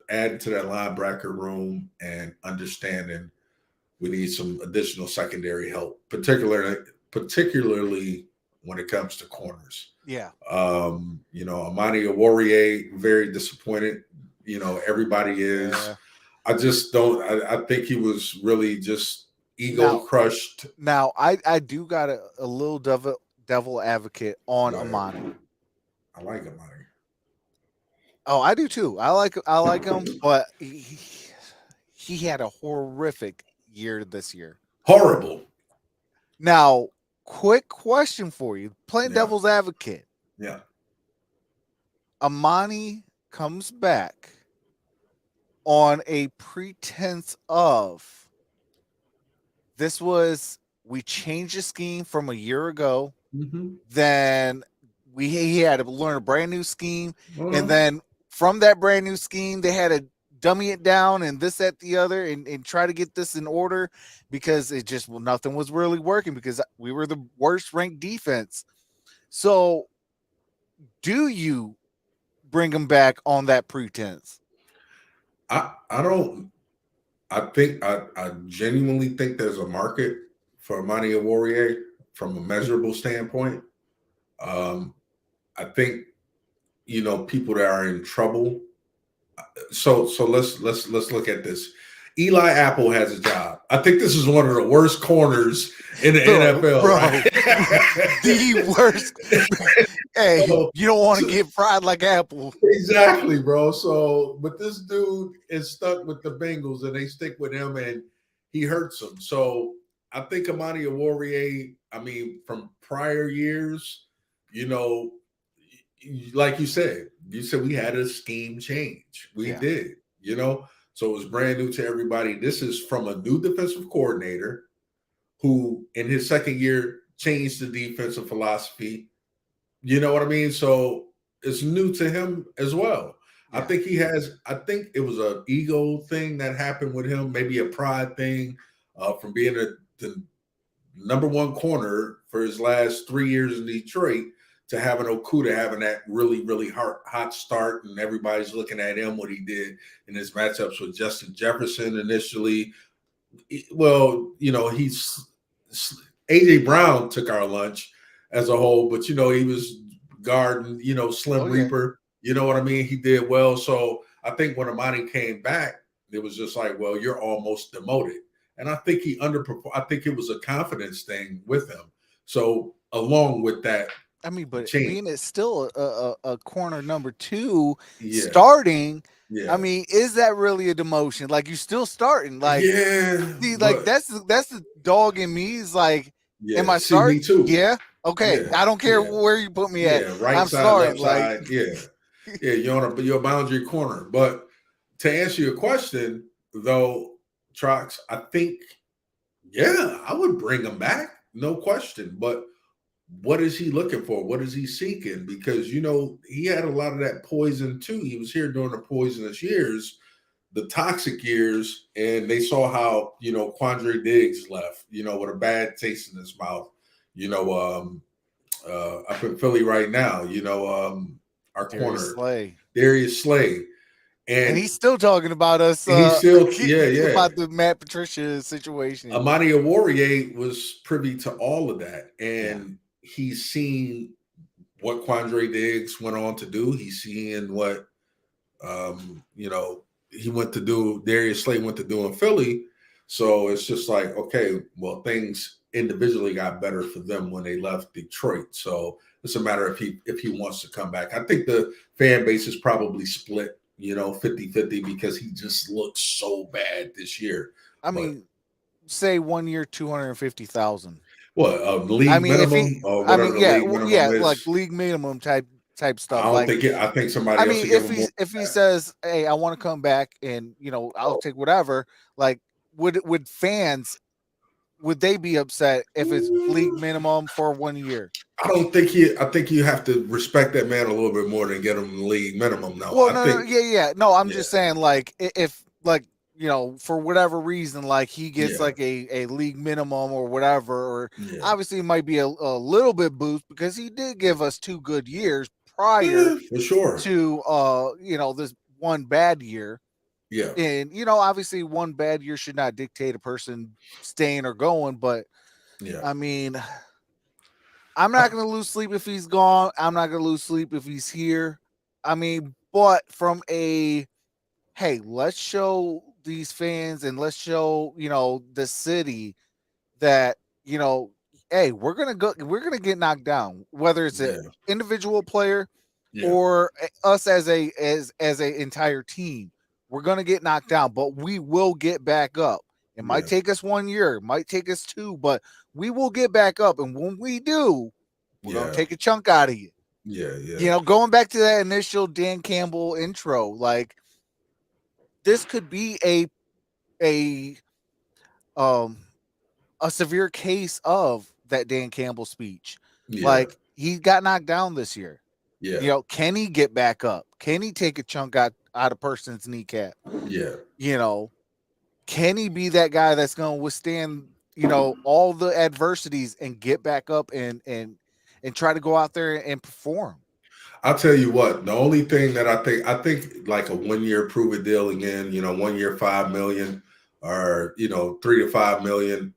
Speaker 2: adding to that linebacker room and understanding we need some additional secondary help, particularly when it comes to corners.
Speaker 1: Yeah.
Speaker 2: Amani Oruwariye, very disappointed. Everybody is. Yeah. I just don't. I think he was really just ego crushed.
Speaker 1: Now, I do got a little devil advocate on Amani.
Speaker 2: I like Amani.
Speaker 1: Oh, I do too. I like him, but he had a horrific year this year.
Speaker 2: Horrible.
Speaker 1: Now, quick question for you. Playing devil's advocate.
Speaker 2: Yeah.
Speaker 1: Amani comes back on a pretense of we changed the scheme from a year ago.
Speaker 2: Mm-hmm.
Speaker 1: Then he had to learn a brand new scheme. And then from that brand new scheme, they had to dummy it down and this, that, the other, and try to get this in order because nothing was really working because we were the worst ranked defense. So do you bring him back on that pretense?
Speaker 2: I genuinely think there's a market for Amani Oruwariye from a measurable standpoint. I think, people that are in trouble. So let's look at this. Eli Apple has a job. I think this is one of the worst corners in the NFL.
Speaker 1: Bro, the worst. Hey,
Speaker 2: So-
Speaker 1: you don't want to get fried like apple.
Speaker 2: Exactly, bro. So, but this dude is stuck with the Bengals, and they stick with him, and he hurts them. So, I think Amani Warrior. I mean, from prior years, you know, like you said we had a scheme change. We
Speaker 1: Yeah.
Speaker 2: did, you know. So it was brand new to everybody. This is from a new defensive coordinator who, in his second year, changed the defensive philosophy. You know what I mean? So it's new to him as well.
Speaker 1: Yeah.
Speaker 2: I think it was an ego thing that happened with him, maybe a pride thing from being the number one corner for his last 3 years in Detroit to having Okuda having that really, really hot start. And everybody's looking at him, what he did in his matchups with Justin Jefferson initially. Well, you know, AJ Brown took our lunch as a whole, but you know, he was guarding, you know, Slim Reaper. You know what I mean? He did well. So I think when Amani came back, it was just like, well, you're almost demoted. And I think he underperformed. I think it was a confidence thing with him. So along with that,
Speaker 1: I mean, but
Speaker 2: change.
Speaker 1: being it's still a corner number 2
Speaker 2: Yeah.
Speaker 1: starting.
Speaker 2: Yeah.
Speaker 1: I mean, is that really a demotion? Like, you still starting? Like,
Speaker 2: yeah,
Speaker 1: see, like that's the dog in me. Is like,
Speaker 2: yeah.
Speaker 1: am I
Speaker 2: See, me
Speaker 1: starting?
Speaker 2: too.
Speaker 1: Yeah. Okay.
Speaker 2: Yeah,
Speaker 1: I don't care
Speaker 2: yeah.
Speaker 1: where you put me at.
Speaker 2: Yeah, right
Speaker 1: I'm
Speaker 2: side,
Speaker 1: starting.
Speaker 2: left
Speaker 1: Like,
Speaker 2: side. Yeah. Yeah, you're a boundary corner. But to answer your question, though, Trox, I think, yeah, I would bring him back, no question. But what is he looking for? What is he seeking? Because, you know, he had a lot of that poison too. He was here during the poisonous years, the toxic years, and they saw how, you know, Quandre Diggs left, you know, with a bad taste in his mouth, you know, up in Philly right now, you know, our
Speaker 1: Darius
Speaker 2: corner,
Speaker 1: Slay.
Speaker 2: Darius Slay.
Speaker 1: And he's still talking about us.
Speaker 2: He's still, yeah.
Speaker 1: About the Matt Patricia situation.
Speaker 2: Amani Warrior was privy to all of that, and he's seen what Quandre Diggs went on to do. He's seeing what, you know, he went to do. Darius Slay went to do in Philly. So it's just like, okay, well, things individually got better for them when they left Detroit. So it's a matter if he wants to come back. I think the fan base is probably split, you know, 50-50 because he just looks so bad this year.
Speaker 1: I mean, say 1 year, 250,000.
Speaker 2: What, league
Speaker 1: I mean,
Speaker 2: minimum or whatever the league minimum is?
Speaker 1: like league minimum type stuff.
Speaker 2: I don't
Speaker 1: like,
Speaker 2: think it. I think somebody
Speaker 1: I
Speaker 2: else
Speaker 1: mean,
Speaker 2: will give him more.
Speaker 1: if he says, "Hey, I want to come back," and you know, I'll take whatever. Like, would fans, would they be upset if it's league minimum for 1 year?
Speaker 2: I don't think he. I think you have to respect that man a little bit more than get him the league minimum. No,
Speaker 1: Well,
Speaker 2: I think.
Speaker 1: No, I'm just saying, like, if like, you know, for whatever reason, like he gets like a league minimum or whatever, or obviously it might be a little bit boost because he did give us 2 good years prior
Speaker 2: for sure
Speaker 1: to you know, this one bad year.
Speaker 2: Yeah.
Speaker 1: And you know, obviously one bad year should not dictate a person staying or going, but I mean, I'm not going to lose sleep if he's gone. I'm not going to lose sleep if he's here. I mean, but from a, hey, let's show these fans and let's show, you know, the city that, you know, hey, we're going to get knocked down, whether it's an individual player or us as a entire team. We're going to get knocked down, but we will get back up. It might take us 1 year, it might take us 2, but we will get back up. And when we do, we're going to take a chunk out of you.
Speaker 2: Yeah.
Speaker 1: You know, going back to that initial Dan Campbell intro, like, this could be a severe case of that Dan Campbell speech. Like, he got knocked down this year. You know, can he get back up? Can he take a chunk out a person's kneecap?
Speaker 2: Yeah.
Speaker 1: You know, can he be that guy that's going to withstand, you know, all the adversities and get back up and try to go out there and perform?
Speaker 2: I'll tell you what, the only thing that I think like a 1 year prove it deal again, you know, 1 year, 5 million, or, you know, 3 to 5 million.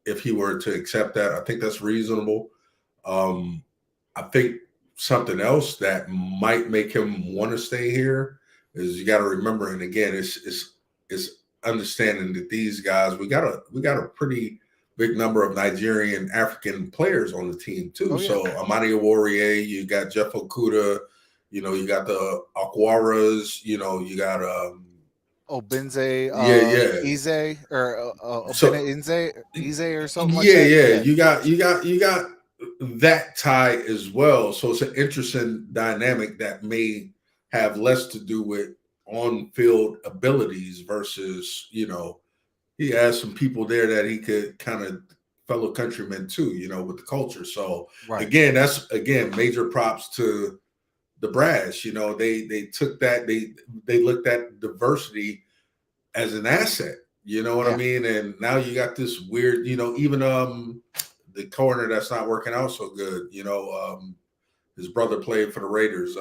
Speaker 2: If he were to accept that, I think that's reasonable. I think something else that might make him want to stay here is, you got to remember, and again, it's understanding that these guys, we got a pretty big number of Nigerian African players on the team too.
Speaker 1: Oh, yeah.
Speaker 2: So Amani Aworiye, you got Jeff Okuda, you got the Akwaras, you got
Speaker 1: Obenze,
Speaker 2: yeah.
Speaker 1: Ize, or
Speaker 2: So
Speaker 1: Obenze, Ize, or something like
Speaker 2: yeah,
Speaker 1: that.
Speaker 2: yeah,
Speaker 1: Yeah,
Speaker 2: you got that tie as well. So it's an interesting dynamic that may have less to do with on-field abilities versus, he has some people there that he could kind of fellow countrymen too, with the culture. So
Speaker 1: right.
Speaker 2: that's major props to the brass. They took that, they looked at diversity as an asset. You know what I
Speaker 1: Yeah,
Speaker 2: mean? And now you got this weird, even the corner that's not working out so good. His brother played for the Raiders.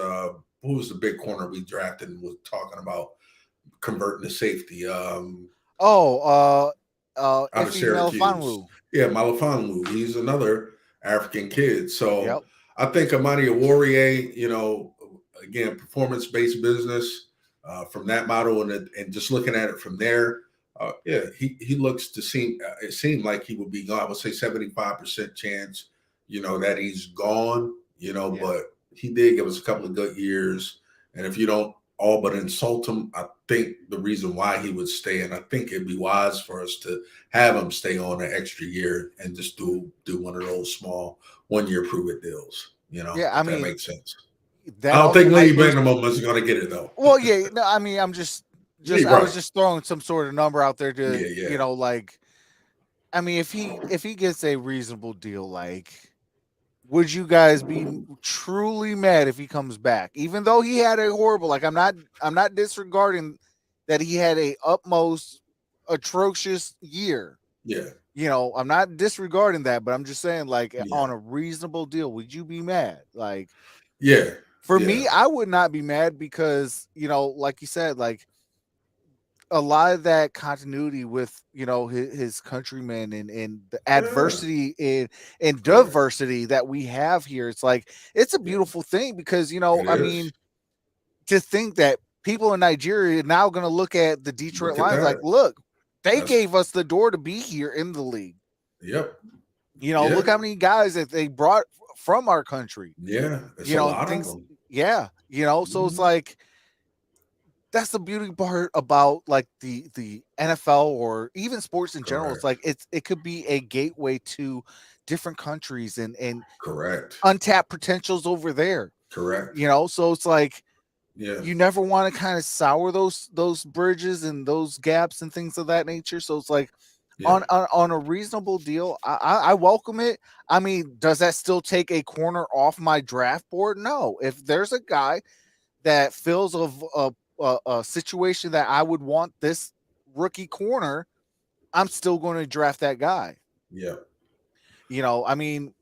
Speaker 2: Who was the big corner we drafted and was talking about converting to safety?
Speaker 1: Oh,
Speaker 2: Out of
Speaker 1: Iffy
Speaker 2: Syracuse.
Speaker 1: Melifonwu.
Speaker 2: Yeah, Malifonwu. He's another African kid. So
Speaker 1: Yep.
Speaker 2: I think Amani Aworiye, again, performance-based business from that model and just looking at it from there, yeah, he looks to seem, it seemed like he would be gone. I would say 75% chance, that he's gone,
Speaker 1: Yeah.
Speaker 2: but he did give us a couple of good years. And if you don't all but insult him, I think the reason why he would stay, and I think it'd be wise for us to have him stay on an extra year and just do one of those small 1-year prove it deals,
Speaker 1: Yeah, I
Speaker 2: if that
Speaker 1: mean,
Speaker 2: makes sense. I
Speaker 1: that
Speaker 2: don't
Speaker 1: also
Speaker 2: think
Speaker 1: might
Speaker 2: Lee
Speaker 1: boost.
Speaker 2: Benjamin is going to get it though.
Speaker 1: Well, yeah, no, I mean, I'm just
Speaker 2: Yeah,
Speaker 1: I was
Speaker 2: right.
Speaker 1: just throwing some sort of number out there to,
Speaker 2: Yeah, yeah.
Speaker 1: like, I mean, if he gets a reasonable deal, like, would you guys be truly mad if he comes back, even though he had a horrible? Like, I'm not disregarding that he had a utmost atrocious year.
Speaker 2: Yeah,
Speaker 1: I'm not disregarding that, but I'm just saying, like,
Speaker 2: yeah,
Speaker 1: on a reasonable deal, would you be mad? Like,
Speaker 2: yeah,
Speaker 1: for
Speaker 2: yeah.
Speaker 1: me, I would not be mad because, like you said, like, a lot of that continuity with, his countrymen and the
Speaker 2: Yeah,
Speaker 1: adversity and
Speaker 2: correct.
Speaker 1: diversity that we have here. It's like, it's a
Speaker 2: Yeah,
Speaker 1: beautiful thing because,
Speaker 2: it
Speaker 1: I
Speaker 2: is.
Speaker 1: mean, to think that people in Nigeria are now going to look at the Detroit
Speaker 2: Look at
Speaker 1: Lions like,
Speaker 2: that.
Speaker 1: look, they
Speaker 2: That's
Speaker 1: gave us the door to be here in the league.
Speaker 2: yep.
Speaker 1: Look
Speaker 2: Yeah,
Speaker 1: how many guys that they brought from our country.
Speaker 2: yeah. It's a lot of
Speaker 1: Things.
Speaker 2: them.
Speaker 1: Yeah, so it's
Speaker 2: Mhm.
Speaker 1: like, that's the beauty part about, like, the NFL or even sports in general. It's
Speaker 2: Correct.
Speaker 1: like, it could be a gateway to different countries and
Speaker 2: Correct.
Speaker 1: untapped potentials over there.
Speaker 2: Correct.
Speaker 1: So it's like,
Speaker 2: Yeah.
Speaker 1: you never want to kind of sour those bridges and those gaps and things of that nature. So it's like,
Speaker 2: Yeah.
Speaker 1: on a reasonable deal, I welcome it. I mean, does that still take a corner off my draft board? No. If there's a guy that fills a situation that I would want this rookie corner, I'm still going to draft that guy.
Speaker 2: Yeah.
Speaker 1: I mean,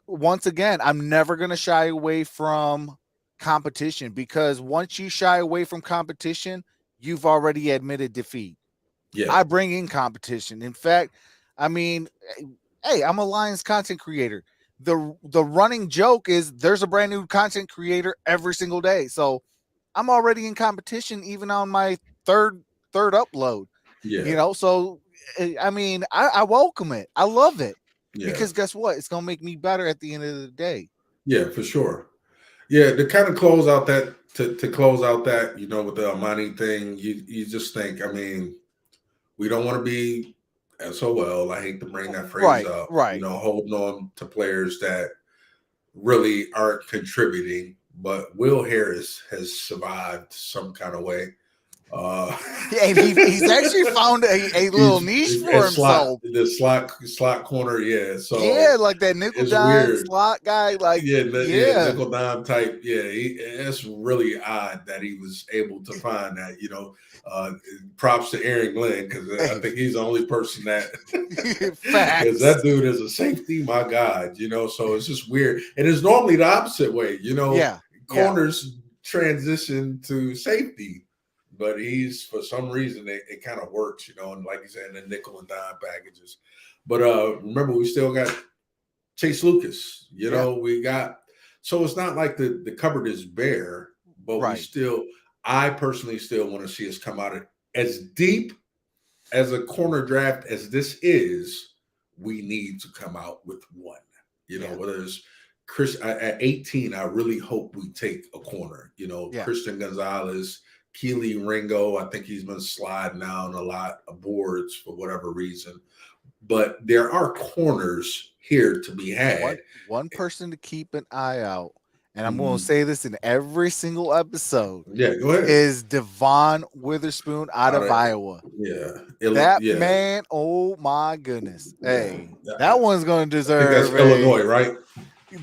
Speaker 1: once again, I'm never going to shy away from competition, because once you shy away from competition, you've already admitted defeat.
Speaker 2: Yeah.
Speaker 1: I bring in competition. In fact, I mean, hey, I'm a Lions content creator. The running joke is there's a brand new content creator every single day. So I'm already in competition even on my third upload.
Speaker 2: Yeah.
Speaker 1: So I mean, I welcome it. I love it,
Speaker 2: Yeah.
Speaker 1: because guess what? It's gonna make me better at the end of the day.
Speaker 2: Yeah, for sure. Yeah, to kind of close out that to close out that, with the Amani thing, you just think, I mean, we don't want to be SOL. I hate to bring that phrase
Speaker 1: Right,
Speaker 2: up,
Speaker 1: right.
Speaker 2: holding on to players that really aren't contributing. But Will Harris has survived some kind of way.
Speaker 1: Yeah, and he's actually found a little niche for himself.
Speaker 2: the slot corner, yeah.
Speaker 1: Yeah,
Speaker 2: So
Speaker 1: like that nickel
Speaker 2: it's
Speaker 1: dime
Speaker 2: weird.
Speaker 1: slot guy. Like,
Speaker 2: Yeah, yeah,
Speaker 1: yeah.
Speaker 2: nickel dime type. Yeah, it's really odd that he was able to find that. Props to Aaron Glenn, because I
Speaker 1: Hey,
Speaker 2: think he's the only person that, because
Speaker 1: facts.
Speaker 2: that dude is a safety. My God, so it's just weird. And it's normally the opposite way.
Speaker 1: Yeah, yeah.
Speaker 2: Corners transition to safety, but he's, for some reason, it kind of works. And like you said, the nickel and dime packages. But remember, we still got Chase Lucas,
Speaker 1: Yeah.
Speaker 2: we got, so it's not like the cupboard is bare, but
Speaker 1: Right.
Speaker 2: I personally still want to see us come out as deep as a corner draft as this is, we need to come out with one. You know, whether it's Chris at 18, I really hope we take a corner. You know, Christian Gonzalez, Keely Ringo. I think he's been sliding down a lot of boards for whatever reason. But there are corners here to be had.
Speaker 1: One person to keep an eye out, and I'm going to say this in every single episode.
Speaker 2: Yeah, go ahead.
Speaker 1: Is Devon Witherspoon out of Iowa?
Speaker 2: Yeah,
Speaker 1: that man. Oh my goodness! Hey, that one's going to deserve.
Speaker 2: I think that's Illinois, right?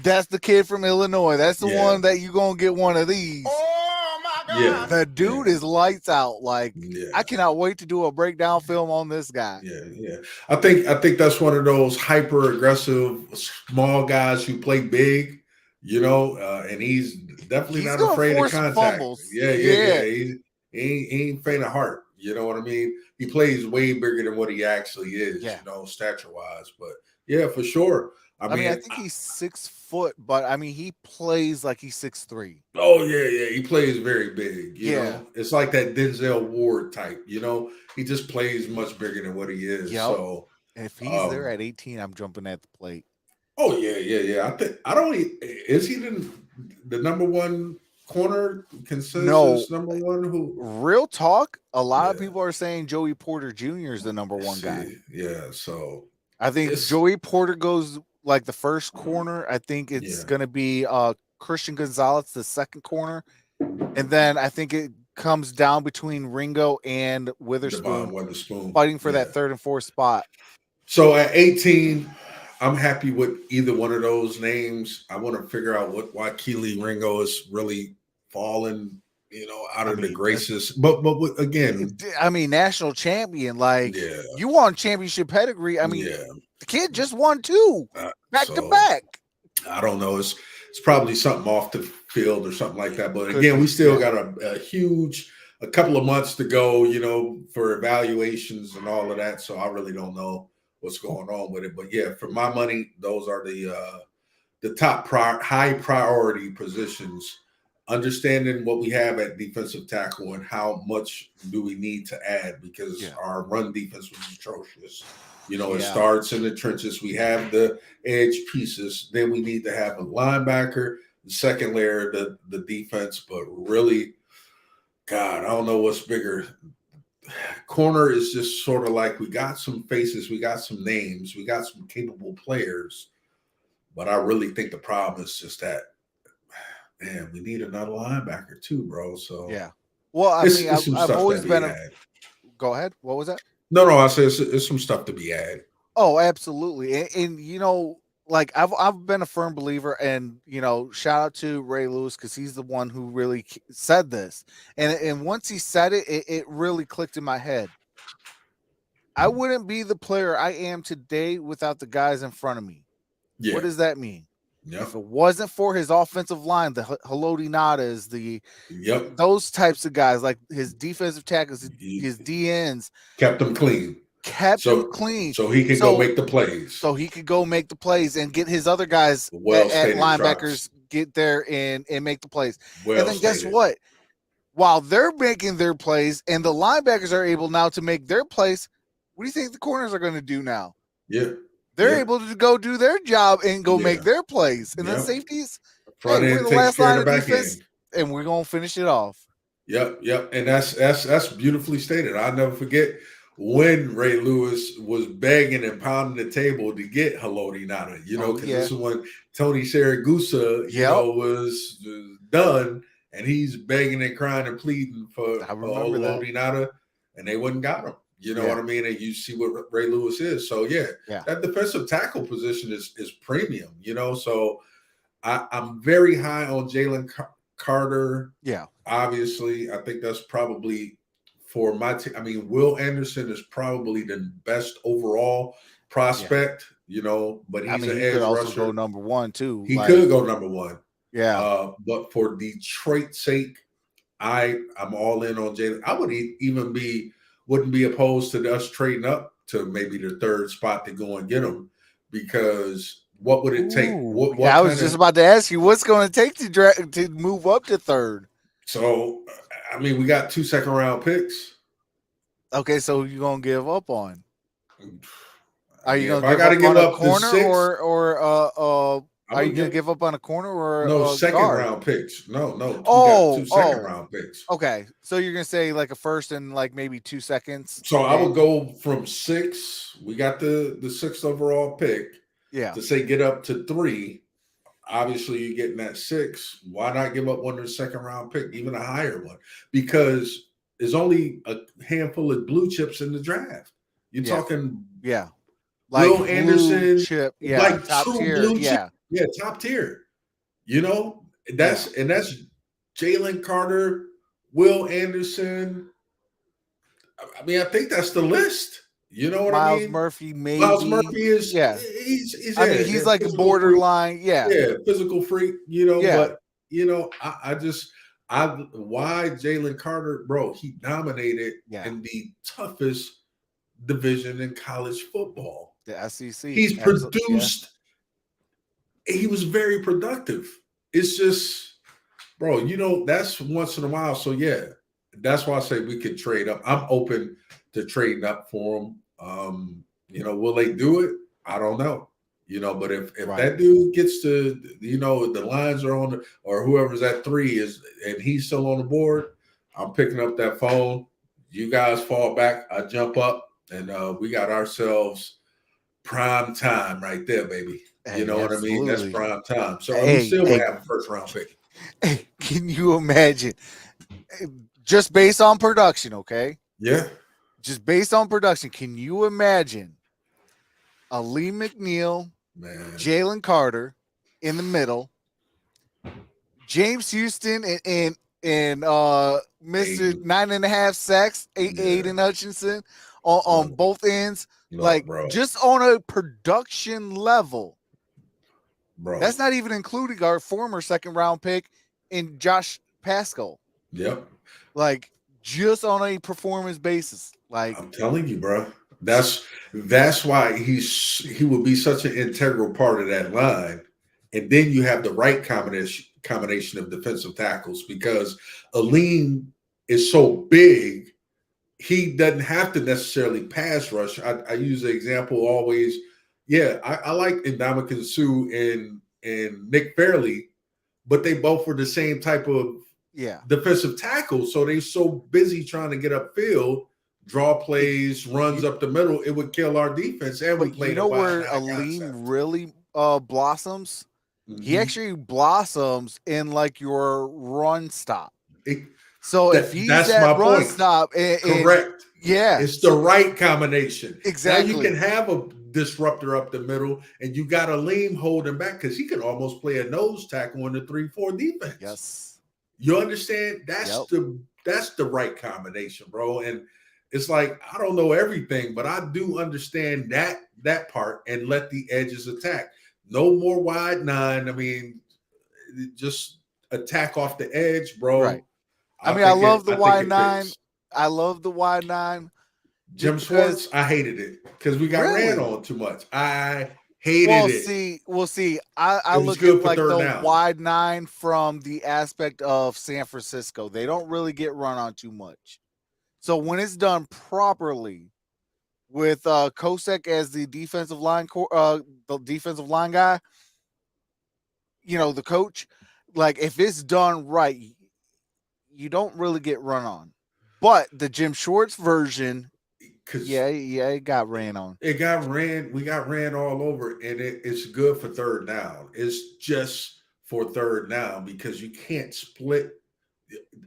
Speaker 1: That's the kid from Illinois. That's the one that you're going to get one of these.
Speaker 3: Oh my God!
Speaker 1: Yeah, the dude is lights out. Like I cannot wait to do a breakdown film on this guy.
Speaker 2: Yeah. I think that's one of those hyper aggressive small guys who play big. You know, and he's definitely not afraid of contact.
Speaker 1: Fumbles.
Speaker 2: Yeah. He ain't faint of heart. You know what I mean? He plays way bigger than what he actually is. You know, stature wise. But yeah, for sure. I mean,
Speaker 1: I think he's 6 foot, but I mean, he plays like he's 6'3".
Speaker 2: Oh yeah. He plays very big. You know, it's like that Denzel Ward type. You know, he just plays much bigger than what he is. Yep. So
Speaker 1: if he's there at 18, I'm jumping at the plate.
Speaker 2: Oh yeah. Is he the number one corner consensus number one? Who
Speaker 1: real talk? A lot of people are saying Joey Porter Jr. is the number one guy.
Speaker 2: Yeah, so
Speaker 1: I think Joey Porter goes like the first corner. I think it's going to be Christian Gonzalez, the second corner, and then I think it comes down between Ringo and Witherspoon. Fighting for that third and fourth spot.
Speaker 2: So at 18. I'm happy with either one of those names. I want to figure out why Keely Ringo is really falling, out of the graces. But again,
Speaker 1: I mean, national champion. Like you want championship pedigree. I mean, the kid just won 2 back to back.
Speaker 2: I don't know. It's probably something off the field or something like that. But again, we still got a couple of months to go, for evaluations and all of that. So I really don't know what's going on with it. But yeah, for my money, those are the top high priority positions. Understanding what we have at defensive tackle and how much do we need to add, because our run defense was atrocious. It starts in the trenches. We have the edge pieces. Then we need to have a linebacker, the second layer, the defense. But really, God, I don't know what's bigger. Corner is just sort of like, we got some faces, we got some names, we got some capable players, but I really think the problem is just that, man, we need another linebacker too, bro. So
Speaker 1: well, I've always been go ahead. What was that?
Speaker 2: No, I said it's some stuff to be had.
Speaker 1: Oh, absolutely, and like I've been a firm believer, and shout out to Ray Lewis, because he's the one who really said this, and once he said it, it really clicked in my head. I wouldn't be the player I am today without the guys in front of me. What does that mean? If it wasn't for his offensive line, the Haloti Nadas, those types of guys, like his defensive tackles, his DNs,
Speaker 2: kept them clean.
Speaker 1: Him clean,
Speaker 2: so he could go make the plays.
Speaker 1: So he could go make the plays and get his other guys at linebackers get there and make the plays. And then guess what? While they're making their plays and the linebackers are able now to make their plays, what do you think the corners are going to do now? They're able to go do their job and go make their plays. And then safeties, we're the last line of defense, and we're going to finish it off.
Speaker 2: Yep. And that's beautifully stated. I'll never forget when Ray Lewis was begging and pounding the table to get Haloti Nada, because this is when Tony Saragusa, was done, and he's begging and crying and pleading for Haloti Nada, and they wouldn't got him. You know what I mean? And you see what Ray Lewis is. So that defensive tackle position is premium, So I'm very high on Jalen Carter.
Speaker 1: Yeah.
Speaker 2: Obviously, I think that's probably for my team. I mean, Will Anderson is probably the best overall prospect, but he's an edge rusher. He could also
Speaker 1: go number one too.
Speaker 2: He could go number one.
Speaker 1: Yeah.
Speaker 2: But for Detroit's sake, I'm all in on Jalen. I would wouldn't be opposed to us trading up to maybe the third spot to go and get him, because what would it take?
Speaker 1: I was just about to ask you, what's going to take to move up to third?
Speaker 2: So, I mean, we got 2 second-round picks.
Speaker 1: Okay, so you gonna give up on?
Speaker 2: I
Speaker 1: Are you
Speaker 2: mean, if
Speaker 1: gonna
Speaker 2: I
Speaker 1: give
Speaker 2: got to
Speaker 1: up
Speaker 2: give
Speaker 1: on a
Speaker 2: up the
Speaker 1: corner
Speaker 2: 6, I'm
Speaker 1: are
Speaker 2: gonna
Speaker 1: you gonna
Speaker 2: give
Speaker 1: give up on a corner or
Speaker 2: no
Speaker 1: a
Speaker 2: second
Speaker 1: guard?
Speaker 2: round picks. No, we got
Speaker 1: Oh,
Speaker 2: two second
Speaker 1: oh,
Speaker 2: round picks.
Speaker 1: okay. So you're gonna say like a first and like maybe 2 seconds?
Speaker 2: So I would go from 6. We got the sixth overall pick
Speaker 1: Yeah,
Speaker 2: to say get up to 3. Obviously, you're getting that 6. Why not give up one of the second round pick, even a higher one? Because there's only a handful of blue chips in the draft. You're
Speaker 1: yeah,
Speaker 2: talking
Speaker 1: yeah.
Speaker 2: Will
Speaker 1: Like blue
Speaker 2: Anderson,
Speaker 1: chip, yeah,
Speaker 2: like
Speaker 1: top
Speaker 2: true
Speaker 1: tier,
Speaker 2: blue chip.
Speaker 1: yeah,
Speaker 2: Yeah, top tier. You know,
Speaker 1: yeah.
Speaker 2: that's Jalen Carter, Will Anderson. I mean, I think that's the list. You know what I
Speaker 1: Miles
Speaker 2: mean?
Speaker 1: Murphy,
Speaker 2: Miles
Speaker 1: maybe.
Speaker 2: Murphy is
Speaker 1: Yeah.
Speaker 2: he's
Speaker 1: I mean, he's like a
Speaker 2: physical freak.
Speaker 1: borderline. Yeah,
Speaker 2: Yeah, physical freak. You know,
Speaker 1: yeah,
Speaker 2: but I just why Jalen Carter, bro? He dominated
Speaker 1: yeah.
Speaker 2: in the toughest division in college football.
Speaker 1: The SEC.
Speaker 2: He's
Speaker 1: Absolutely. Yeah.
Speaker 2: produced. He was very productive. It's just, bro, that's once in a while. So yeah, that's why I say we could trade up. I'm open to trading up for him. Will they do it? I don't know. But if
Speaker 1: Right.
Speaker 2: that dude gets to, the lines are on, or whoever's at 3 is, and he's still on the board, I'm picking up that phone. You guys fall back, I jump up, and we got ourselves prime time right there, baby. You
Speaker 1: Hey,
Speaker 2: know what I mean? That's
Speaker 1: absolutely.
Speaker 2: prime time. So, and we
Speaker 1: Hey,
Speaker 2: still would
Speaker 1: hey,
Speaker 2: have a first round pick.
Speaker 1: hey, can you imagine? Just based on production, okay?
Speaker 2: Yeah,
Speaker 1: Just based on production, can you imagine a Lee McNeil,
Speaker 2: man.
Speaker 1: Jalen Carter in the middle, James Houston and Mr.
Speaker 2: Aiden.
Speaker 1: 9.5 sacks,
Speaker 2: Yeah.
Speaker 1: Aiden Hutchinson on
Speaker 2: Look,
Speaker 1: both ends,
Speaker 2: look,
Speaker 1: like
Speaker 2: bro.
Speaker 1: just on a production level.
Speaker 2: Bro.
Speaker 1: That's not even including our former second round pick in Josh Pascal.
Speaker 2: Yep.
Speaker 1: Like just on a performance basis. Like
Speaker 2: I'm telling you, bro. That's why he will be such an integral part of that line. And then you have the right combination of defensive tackles because Aleem is so big, he doesn't have to necessarily pass rush. I use the example always. Yeah, I like Ndamukong Suh and Nick Fairley, but they both were the same type of
Speaker 1: yeah.
Speaker 2: defensive tackles. So they're so busy trying to get upfield, draw plays, runs up the middle. It would kill our defense. And we
Speaker 1: But you
Speaker 2: played a
Speaker 1: know
Speaker 2: wide
Speaker 1: where
Speaker 2: nine
Speaker 1: Aleem
Speaker 2: concept.
Speaker 1: really blossoms? He
Speaker 2: Mm-hmm.
Speaker 1: actually blossoms in like your run stop. So if he's
Speaker 2: That's
Speaker 1: at
Speaker 2: my
Speaker 1: run
Speaker 2: point.
Speaker 1: stop, and
Speaker 2: Correct.
Speaker 1: yeah,
Speaker 2: It's the right combination.
Speaker 1: exactly.
Speaker 2: Now you can have a disruptor up the middle, and you got Aleem holding back because he can almost play a nose tackle in the 3-4 defense.
Speaker 1: Yes.
Speaker 2: You understand? That's the right combination, bro. And it's like I don't know everything, but I do understand that part and let the edges attack. No more wide 9. I mean, just attack off the edge, bro.
Speaker 1: Right. I mean, I love the
Speaker 2: I think it
Speaker 1: Y9.
Speaker 2: fits.
Speaker 1: I love the Y9 just
Speaker 2: Jim
Speaker 1: because
Speaker 2: Schwartz, I hated it because we got ran
Speaker 1: really.
Speaker 2: on too much. I hated it.
Speaker 1: We'll see. I
Speaker 2: It was
Speaker 1: look at
Speaker 2: good for
Speaker 1: like
Speaker 2: third
Speaker 1: the
Speaker 2: down.
Speaker 1: wide 9 from the aspect of San Francisco. They don't really get run on too much. So when it's done properly with Kosek as the defensive line guy, the coach, like if it's done right, you don't really get run on. But the Jim Schwartz version, it got ran on.
Speaker 2: We got ran all over, and it's good for third down. It's just for third down because you can't split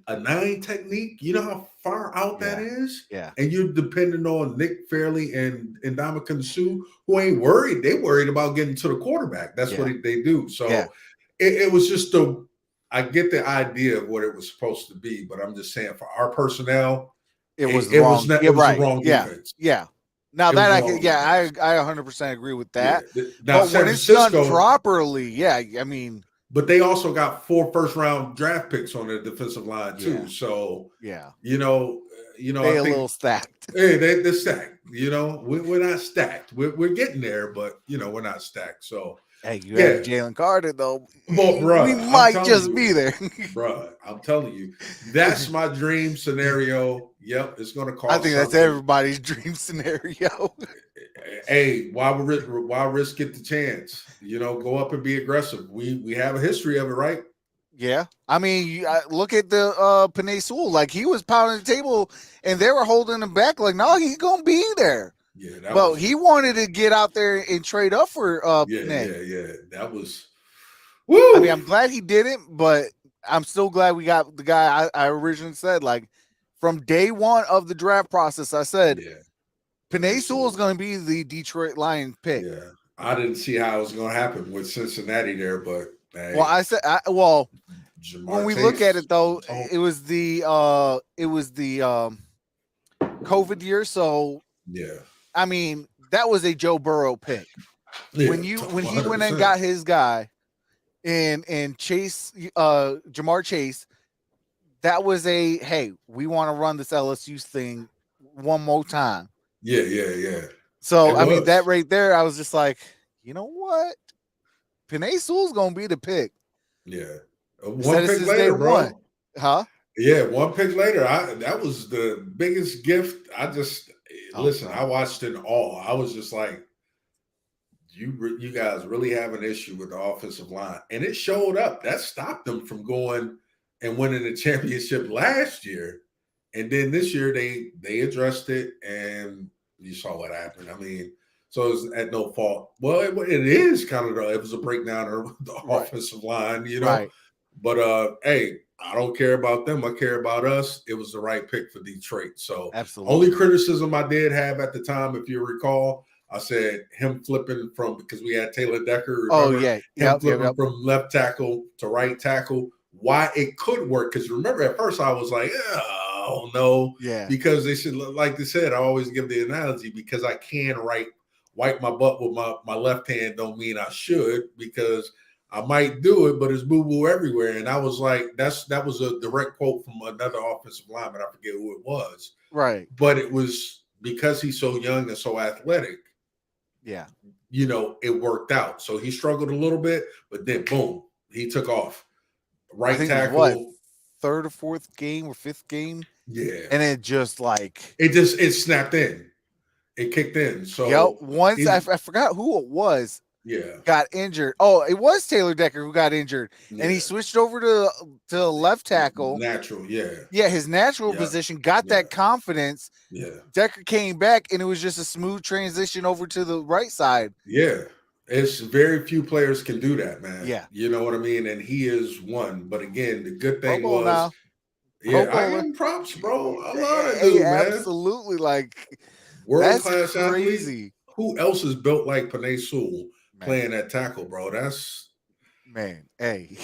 Speaker 2: a 9 technique. You know how far out that is?
Speaker 1: Yeah.
Speaker 2: And you're depending on Nick Fairley and Ndamukong Suh, who ain't worried. They worried about getting to the quarterback. That's what they do. So it was just I get the idea of what it was supposed to be, but I'm just saying for our personnel,
Speaker 1: it was
Speaker 2: the
Speaker 1: wrong.
Speaker 2: the wrong defense.
Speaker 1: Yeah. Now
Speaker 2: It
Speaker 1: that
Speaker 2: was
Speaker 1: I
Speaker 2: wrong
Speaker 1: can, I
Speaker 2: defense.
Speaker 1: 100% agree with that.
Speaker 2: Yeah. Now
Speaker 1: But
Speaker 2: San
Speaker 1: when it's done
Speaker 2: Francisco,
Speaker 1: properly, I mean,
Speaker 2: but they also got 4 first-round draft picks on their defensive line too. So
Speaker 1: they
Speaker 2: I
Speaker 1: a
Speaker 2: think
Speaker 1: little stacked.
Speaker 2: hey, they're stacked. We're not stacked. We're getting there, but we're not stacked. So
Speaker 1: Hey, you
Speaker 2: Yeah.
Speaker 1: added Jalen Carter though.
Speaker 2: Well, bruh,
Speaker 1: We
Speaker 2: I'm
Speaker 1: might
Speaker 2: telling
Speaker 1: just
Speaker 2: you,
Speaker 1: be there.
Speaker 2: bruh, I'm telling you, that's my dream scenario. Yep, it's going to
Speaker 1: I
Speaker 2: cost
Speaker 1: think that's
Speaker 2: something.
Speaker 1: everybody's dream scenario.
Speaker 2: Hey, why risk get the chance? Go up and be aggressive. We have a history of it, right?
Speaker 1: Yeah, I mean, look at the Panay Sewell. Like he was pounding the table, and they were holding him back. Like, no, he's gonna be there.
Speaker 2: Yeah, that
Speaker 1: But
Speaker 2: was.
Speaker 1: he wanted to get out there and trade up for Panay.
Speaker 2: Yeah. That was. Woo.
Speaker 1: I mean, I'm glad he didn't, but I'm still glad we got the guy I originally said. Like from day one of the draft process, I said
Speaker 2: Yeah,
Speaker 1: Panay Sewell is going to be the Detroit Lions pick.
Speaker 2: yeah. I didn't see how it was going to happen with Cincinnati there, but hey,
Speaker 1: Well, I said,
Speaker 2: Jamar
Speaker 1: when we
Speaker 2: Chase,
Speaker 1: look at it though, it was the COVID year. So
Speaker 2: yeah,
Speaker 1: I mean, that was a Joe Burrow pick. When he went and
Speaker 2: 100%.
Speaker 1: got his guy and Chase, Jamar Chase, that was a hey, we want to run this LSU thing one more time.
Speaker 2: Yeah.
Speaker 1: So
Speaker 2: It
Speaker 1: I mean,
Speaker 2: was.
Speaker 1: that right there, I was just like, you know what, Panay Sewell's gonna be the pick.
Speaker 2: Yeah,
Speaker 1: Said
Speaker 2: one
Speaker 1: it's
Speaker 2: pick
Speaker 1: his day
Speaker 2: later, bro.
Speaker 1: one, huh?
Speaker 2: Yeah, one pick later. That was the biggest gift. Listen.
Speaker 1: Bro.
Speaker 2: I watched it all. I was just like, you guys really have an issue with the offensive line, and it showed up. That stopped them from going and winning the championship last year, and then this year they addressed it, and you saw what happened. I mean, so it's at no fault. Well, it is kind of it was a breakdown of the offensive line,
Speaker 1: Right.
Speaker 2: But hey, I don't care about them. I care about us. It was the right pick for Detroit. So
Speaker 1: Absolutely.
Speaker 2: only criticism I did have at the time, if you recall, I said him flipping from because we had Taylor Decker. Remember him flipping from left tackle to right tackle. Why it could work? Because remember, at first I was like, oh no, because they should, like they said, I always give the analogy because I can wipe my butt with my left hand don't mean I should, because I might do it, but it's boo-boo everywhere. And I was like, that was a direct quote from another offensive lineman. I forget who it was.
Speaker 1: Right.
Speaker 2: But it was because he's so young and so athletic.
Speaker 1: Yeah.
Speaker 2: It worked out. So he struggled a little bit, but then boom, he took off. Right tackle.
Speaker 1: Third or fourth game or fifth game.
Speaker 2: Yeah.
Speaker 1: And it just
Speaker 2: it snapped in. It kicked in. So
Speaker 1: once I forgot who it was.
Speaker 2: Yeah.
Speaker 1: Got injured. Oh, it was Taylor Decker who got injured.
Speaker 2: Yeah.
Speaker 1: And he switched over to left tackle.
Speaker 2: Natural, yeah.
Speaker 1: Yeah, his natural position, got that confidence.
Speaker 2: Yeah.
Speaker 1: Decker came back and it was just a smooth transition over to the right side.
Speaker 2: Yeah. It's very few players can do that, man.
Speaker 1: Yeah.
Speaker 2: You know what I mean? And he is one. But again, the good thing was
Speaker 1: now.
Speaker 2: Yeah, I give him props, bro. I love that dude, man.
Speaker 1: Absolutely. Like
Speaker 2: world-class athlete. Who else is built like Panay Sewell playing that tackle, bro? That's
Speaker 1: man. Hey.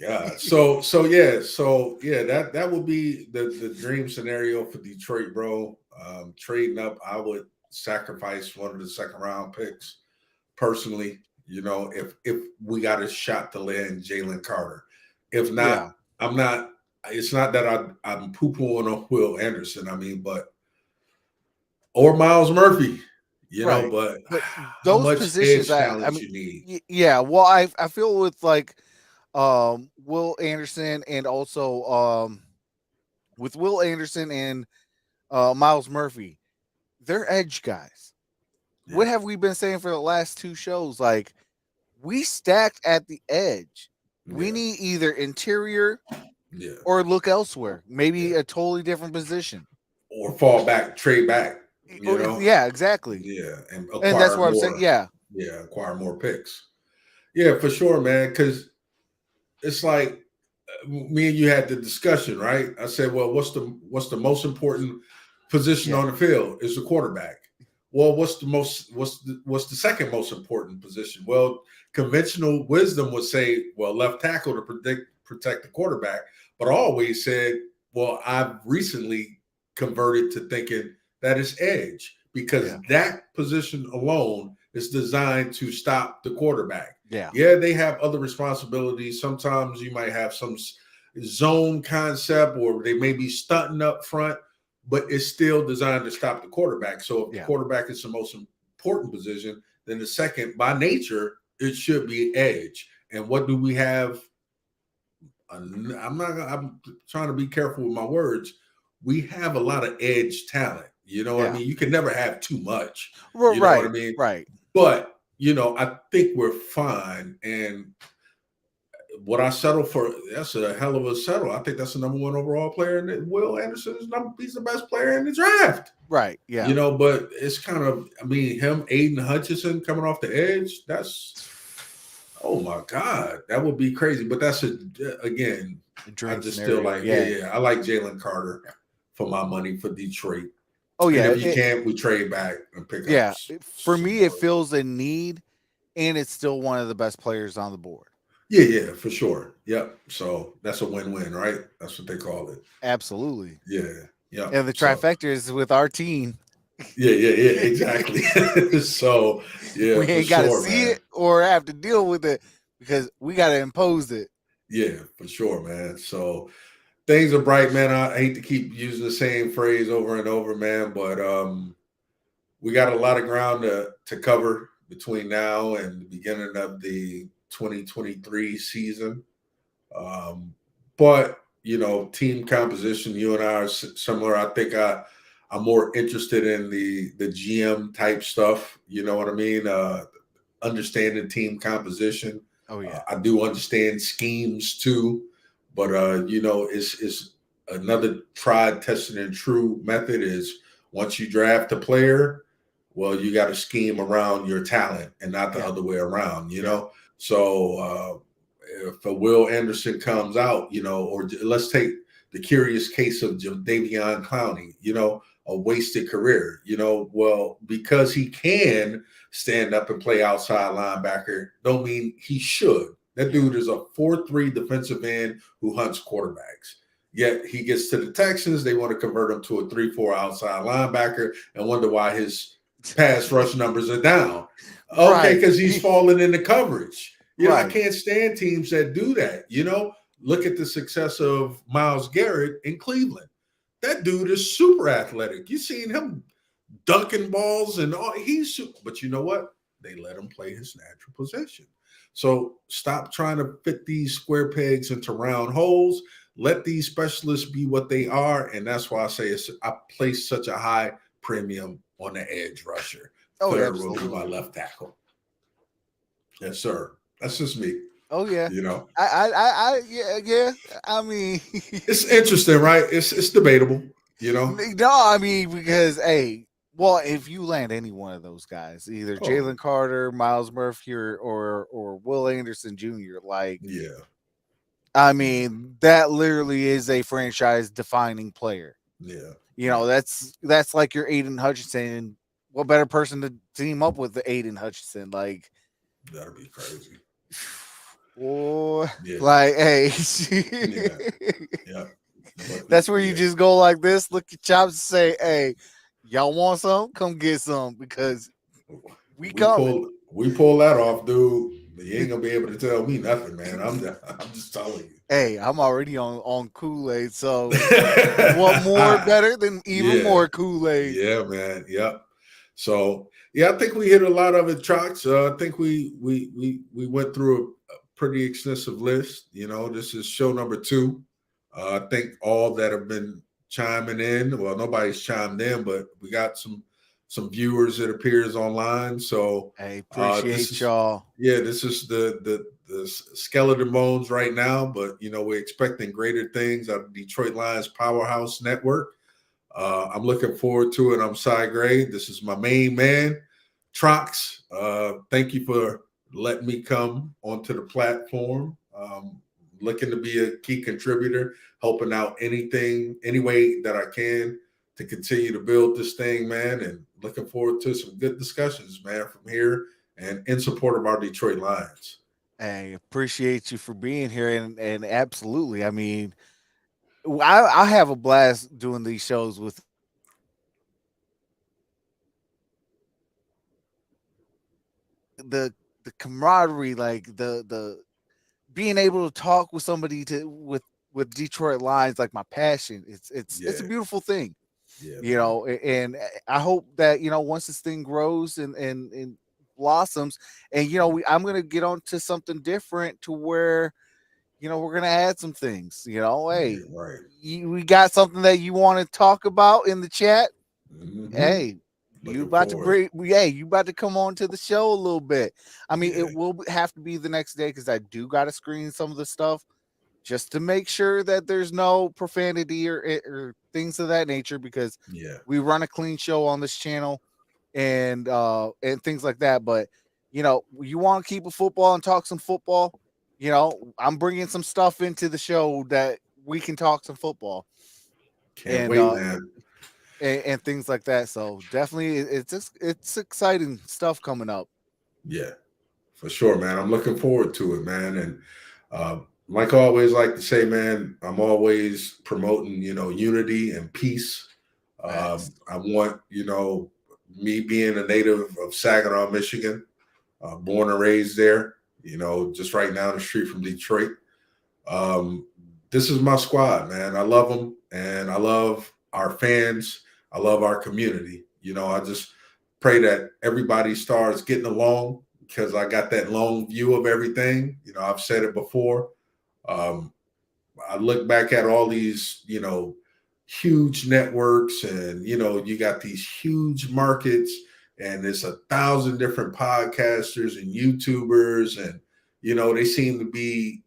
Speaker 2: Yeah. So that would be the dream scenario for Detroit, bro. Trading up, I would sacrifice one of the second round picks personally. If we got a shot to land Jalen Carter. If not, I'm not. It's not that I'm poo-pooing on Will Anderson. I mean, or Miles Murphy. But
Speaker 1: those
Speaker 2: how much
Speaker 1: positions,
Speaker 2: edge talent you need.
Speaker 1: Yeah. Well, I feel with Will Anderson and also with Will Anderson and Miles Murphy, they're edge guys. Yeah. What have we been saying for the last two shows? Like, we stacked at the edge. We need either interior or look elsewhere. Maybe a totally different position.
Speaker 2: Or fall back, trade back.
Speaker 1: Yeah, exactly.
Speaker 2: Yeah. And
Speaker 1: that's what I'm saying. Yeah.
Speaker 2: Yeah, acquire more picks. Yeah, for sure, man. Because it's like me and you had the discussion, right? I said, well, what's the most important position on the field? Is the quarterback. Well, what's the second most important position? Well, conventional wisdom would say, well, left tackle to protect the quarterback. But I always said, well, I've recently converted to thinking that it's edge, because that position alone is designed to stop the quarterback.
Speaker 1: Yeah,
Speaker 2: they have other responsibilities. Sometimes you might have some zone concept, or they may be stunting up front, but it's still designed to stop the quarterback. So if the quarterback is the most important position, then the second, by nature, it should be edge. And what do we have? I'm trying to be careful with my words. We have a lot of edge talent. You know what I
Speaker 1: Yeah.
Speaker 2: mean? You can never have too much. You know what I
Speaker 1: Right.
Speaker 2: mean?
Speaker 1: Right.
Speaker 2: But, I think we're fine. And what I settle for, that's a hell of a settle. I think that's the number one overall player. And Will Anderson he's the best player in the draft.
Speaker 1: Right. Yeah.
Speaker 2: But it's kind of, him, Aiden Hutchinson coming off the edge, oh my God, that would be crazy. But that's again,
Speaker 1: A
Speaker 2: I
Speaker 1: dream
Speaker 2: just still
Speaker 1: scenario.
Speaker 2: like,
Speaker 1: Yeah.
Speaker 2: yeah, I like Jalen Carter for my money for Detroit.
Speaker 1: Oh yeah.
Speaker 2: And if you can't, we trade back and pick
Speaker 1: Yeah.
Speaker 2: up.
Speaker 1: For me, it feels a need, and it's still one of the best players on the board.
Speaker 2: Yeah, for sure. Yep. So that's a win-win, right? That's what they call it.
Speaker 1: Absolutely.
Speaker 2: Yeah.
Speaker 1: And the trifecta is with our team.
Speaker 2: Yeah, exactly. So yeah,
Speaker 1: We
Speaker 2: for
Speaker 1: ain't got to
Speaker 2: sure,
Speaker 1: see
Speaker 2: man.
Speaker 1: it or have to deal with it because we got to impose it.
Speaker 2: Yeah, for sure, man. So things are bright, man. I hate to keep using the same phrase over and over, man, but we got a lot of ground to cover between now and the beginning of the 2023 season. But team composition, you and I are similar. I think I'm more interested in the GM type stuff. You know what I mean? Understanding team composition.
Speaker 1: Oh yeah.
Speaker 2: I do understand schemes too, but it's another tried, tested, and true method is once you draft a player, well, you got to scheme around your talent and not the other way around. So if a Will Anderson comes out, or let's take the curious case of Davion Clowney, a wasted career, well, because he can stand up and play outside linebacker, don't mean he should. That dude is a 4-3 defensive end who hunts quarterbacks. Yet he gets to the Texans, they want to convert him to a 3-4 outside linebacker and wonder why his pass rush numbers are down. Okay, because he's falling into coverage. I can't stand teams that do that. Look at the success of Myles Garrett in Cleveland. That dude is super athletic. You seen him dunking balls and all. But you know what? They let him play his natural position. So stop trying to fit these square pegs into round holes. Let these specialists be what they are, and that's why I say I place such a high premium on the edge rusher. Third will be my left tackle. Yes, sir. That's just me.
Speaker 1: Oh yeah.
Speaker 2: Yeah.
Speaker 1: I mean,
Speaker 2: it's interesting, right? It's debatable.
Speaker 1: No, I mean because well, if you land any one of those guys, either Jalen Carter, Miles Murphy, or Will Anderson Jr., I mean that literally is a franchise-defining player.
Speaker 2: Yeah.
Speaker 1: That's like your Aiden Hutchinson. What better person to team up with the Aiden Hutchinson? Like
Speaker 2: that'd be crazy.
Speaker 1: Or hey,
Speaker 2: yeah.
Speaker 1: That's where you just go like this, look your chops, and say, "Hey, y'all want some? Come get some because we coming."
Speaker 2: We pull that off, dude. You ain't gonna be able to tell me nothing, man. I'm just telling you.
Speaker 1: Hey, I'm already on Kool-Aid, so what more better than even more Kool-Aid?
Speaker 2: Yeah, man. Yep. So I think we hit a lot of it, Trox. I think we went through a pretty extensive list. This is show number 2. I think all that have been chiming in. Well, nobody's chimed in, but we got some viewers, it appears, online. So
Speaker 1: I appreciate y'all.
Speaker 2: Yeah, this is the skeleton bones right now, but we're expecting greater things out of Detroit Lions Powerhouse Network. I'm looking forward to it. I'm Cy Gray. This is my main man, Trox. Thank you for letting me come onto the platform. Looking to be a key contributor, helping out any way that I can to continue to build this thing, man. And looking forward to some good discussions, man, from here and in support of our Detroit Lions.
Speaker 1: I appreciate you for being here, and absolutely. I mean, I have a blast doing these shows with the camaraderie, like the being able to talk with somebody with Detroit Lions, like my passion. It's a beautiful thing.
Speaker 2: Yeah,
Speaker 1: and I hope that once this thing grows and blossoms. And I'm gonna get on to something different to where we're gonna add some things.
Speaker 2: Yeah,
Speaker 1: Hey,
Speaker 2: right.
Speaker 1: we got something that you want to talk about in the chat.
Speaker 2: Hmm.
Speaker 1: Hey, you
Speaker 2: Looking
Speaker 1: about to
Speaker 2: forward.
Speaker 1: bring? Hey, you about to come on to the show a little bit. I mean,
Speaker 2: Yeah,
Speaker 1: it will have to be the next day because I do got to screen some of the stuff just to make sure that there's no profanity or things of that nature because
Speaker 2: yeah,
Speaker 1: we run a clean show on this channel and things like that. But you want to keep a football and talk some football. I'm bringing some stuff into the show that we can talk some football
Speaker 2: can't
Speaker 1: and
Speaker 2: wait, man.
Speaker 1: and things like that. So definitely, it's exciting stuff coming up.
Speaker 2: Yeah, for sure, man. I'm looking forward to it, man. And uh, like I always like to say, man, I'm always promoting, unity and peace.
Speaker 1: Facts.
Speaker 2: I want, me being a native of Saginaw, Michigan, born and raised there, just right down the street from Detroit. Um, this is my squad, man. I love them, and I love our fans. I love our community. I just pray that everybody starts getting along because I got that long view of everything. I've said it before. Um, I look back at all these, huge networks, and you got these huge markets, and there's 1,000 different podcasters and YouTubers, and they seem to be,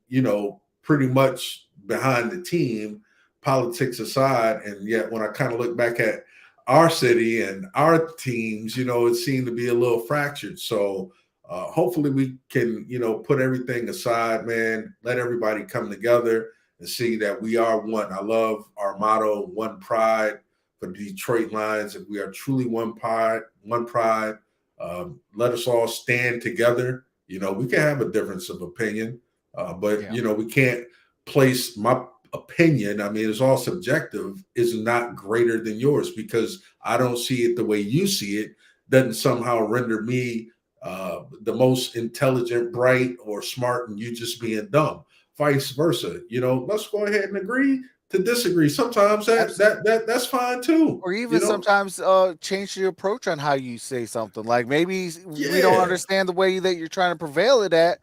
Speaker 2: pretty much behind the team, politics aside. And yet, when I kind of look back at our city and our teams, it seemed to be a little fractured. So hopefully we can, put everything aside, man, let everybody come together and see that we are one. I love our motto, one pride for the Detroit Lions. If we are truly one pride, let us all stand together. We can have a difference of opinion, but
Speaker 1: Yeah,
Speaker 2: we can't place my opinion. I mean, it's all subjective. Is not greater than yours because I don't see it the way you see it. Doesn't somehow render me the most intelligent, bright, or smart, and you just being dumb. Vice versa. Let's go ahead and agree to disagree. Sometimes that's fine too.
Speaker 1: or even sometimes change your approach on how you say something. Like maybe we don't
Speaker 2: Yeah,
Speaker 1: understand the way that you're trying to prevail it at.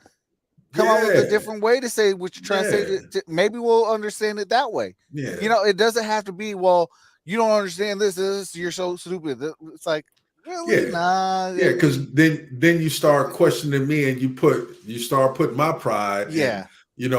Speaker 1: Come up with a
Speaker 2: yeah,
Speaker 1: different way to say what you're trying to say.
Speaker 2: yeah,
Speaker 1: Maybe we'll understand it that way.
Speaker 2: yeah.
Speaker 1: It doesn't have to be, well, you don't understand this, you're so stupid. It's like, really?
Speaker 2: Yeah,
Speaker 1: Nah.
Speaker 2: yeah, because then you start questioning me, and you start putting my pride and
Speaker 1: Yeah,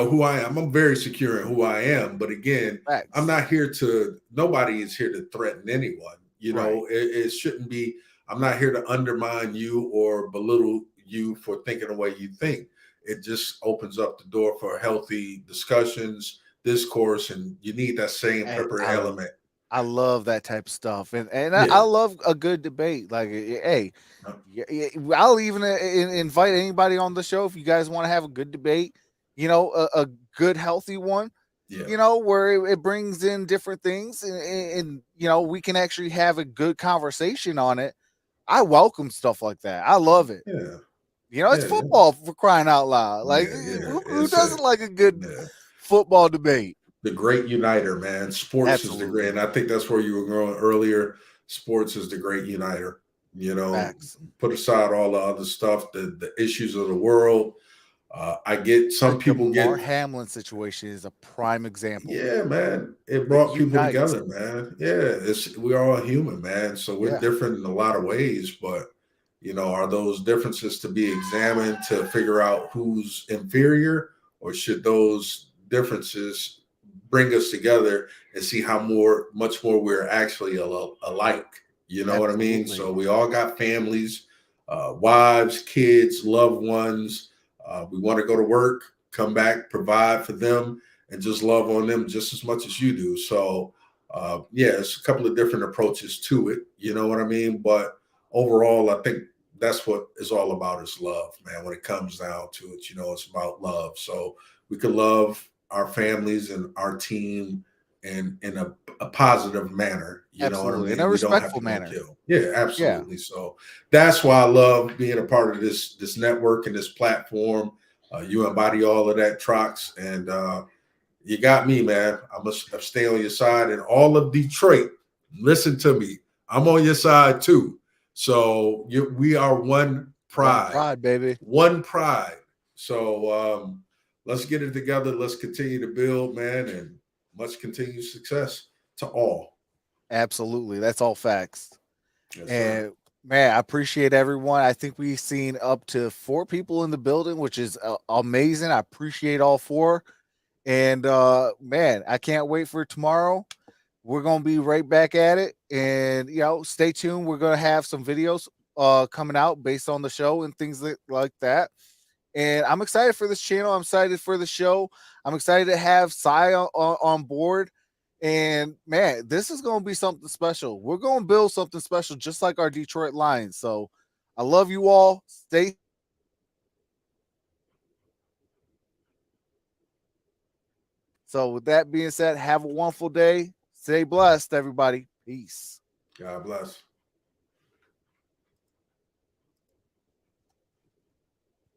Speaker 2: who I am. I'm very secure in who I am, but again, I'm
Speaker 1: facts.
Speaker 2: not here to. Nobody is here to threaten anyone.
Speaker 1: Right.
Speaker 2: It shouldn't be. I'm not here to undermine you or belittle you for thinking the way you think. It just opens up the door for healthy discussions, discourse, and you need that same
Speaker 1: Hey,
Speaker 2: pepper element.
Speaker 1: I love that type of stuff, and I
Speaker 2: Yeah.
Speaker 1: love a good debate. Like, hey, I'll even invite anybody on the show if you guys want to have a good debate. A good healthy one.
Speaker 2: Yeah.
Speaker 1: Where it brings in different things, and we can actually have a good conversation on it. I welcome stuff like that. I love it.
Speaker 2: Yeah.
Speaker 1: It's
Speaker 2: Yeah.
Speaker 1: football for crying out loud. Like,
Speaker 2: Yeah, yeah.
Speaker 1: who
Speaker 2: It's
Speaker 1: doesn't like a good
Speaker 2: yeah,
Speaker 1: football debate?
Speaker 2: the great uniter, man. Sports is the great,
Speaker 1: Absolutely.
Speaker 2: and I think that's where you were going earlier. Sports is the great uniter.
Speaker 1: Facts.
Speaker 2: Put aside all the other stuff, the issues of the world. I get
Speaker 1: The
Speaker 2: some people
Speaker 1: Damar
Speaker 2: get,
Speaker 1: Hamlin situation is a prime example.
Speaker 2: yeah, man. It
Speaker 1: It
Speaker 2: brought people
Speaker 1: unites.
Speaker 2: together, man. Yeah, we're all human, man. So we're
Speaker 1: Yeah,
Speaker 2: different in a lot of ways, but are those differences to be examined to figure out who's inferior, or should those differences bring us together and see how much more we're actually alike? You know what I mean?
Speaker 1: absolutely.
Speaker 2: So we all got families, wives, kids, loved ones. We want to go to work, come back, provide for them, and just love on them just as much as you do. So, yeah, it's a couple of different approaches to it. You know what I mean? But overall, I think that's what it's all about is love, man. When it comes down to it, it's about love. So we can love our families and our team in a positive manner. You know what I
Speaker 1: Absolutely. In
Speaker 2: mean?
Speaker 1: a
Speaker 2: We don't have
Speaker 1: respectful
Speaker 2: to go
Speaker 1: manner.
Speaker 2: kill. Yeah,
Speaker 1: Yeah.
Speaker 2: absolutely. So that's why I love being a part of this network and this platform. You embody all of that, Trox, and you got me, man. I must stay on your side. And all of Detroit, listen to me. I'm on your side too. So we are one Pride.
Speaker 1: Pride, baby.
Speaker 2: One pride. So let's get it together. Let's continue to build, man, and much continued success to all.
Speaker 1: Absolutely. That's all facts.
Speaker 2: Yes,
Speaker 1: And
Speaker 2: sir.
Speaker 1: man, I appreciate everyone. I think we've seen up to 4 people in the building, which is amazing. I appreciate all 4. And man, I can't wait for tomorrow. We're going to be right back at it, and stay tuned. We're going to have some videos coming out based on the show and things like that. And I'm excited for this channel. I'm excited for the show. I'm excited to have Cy on board. And man, this is going to be something special. We're going to build something special, just like our Detroit Lions. So I love you all. Stay. So with that being said, have a wonderful day. Stay blessed, everybody. Peace.
Speaker 2: God bless.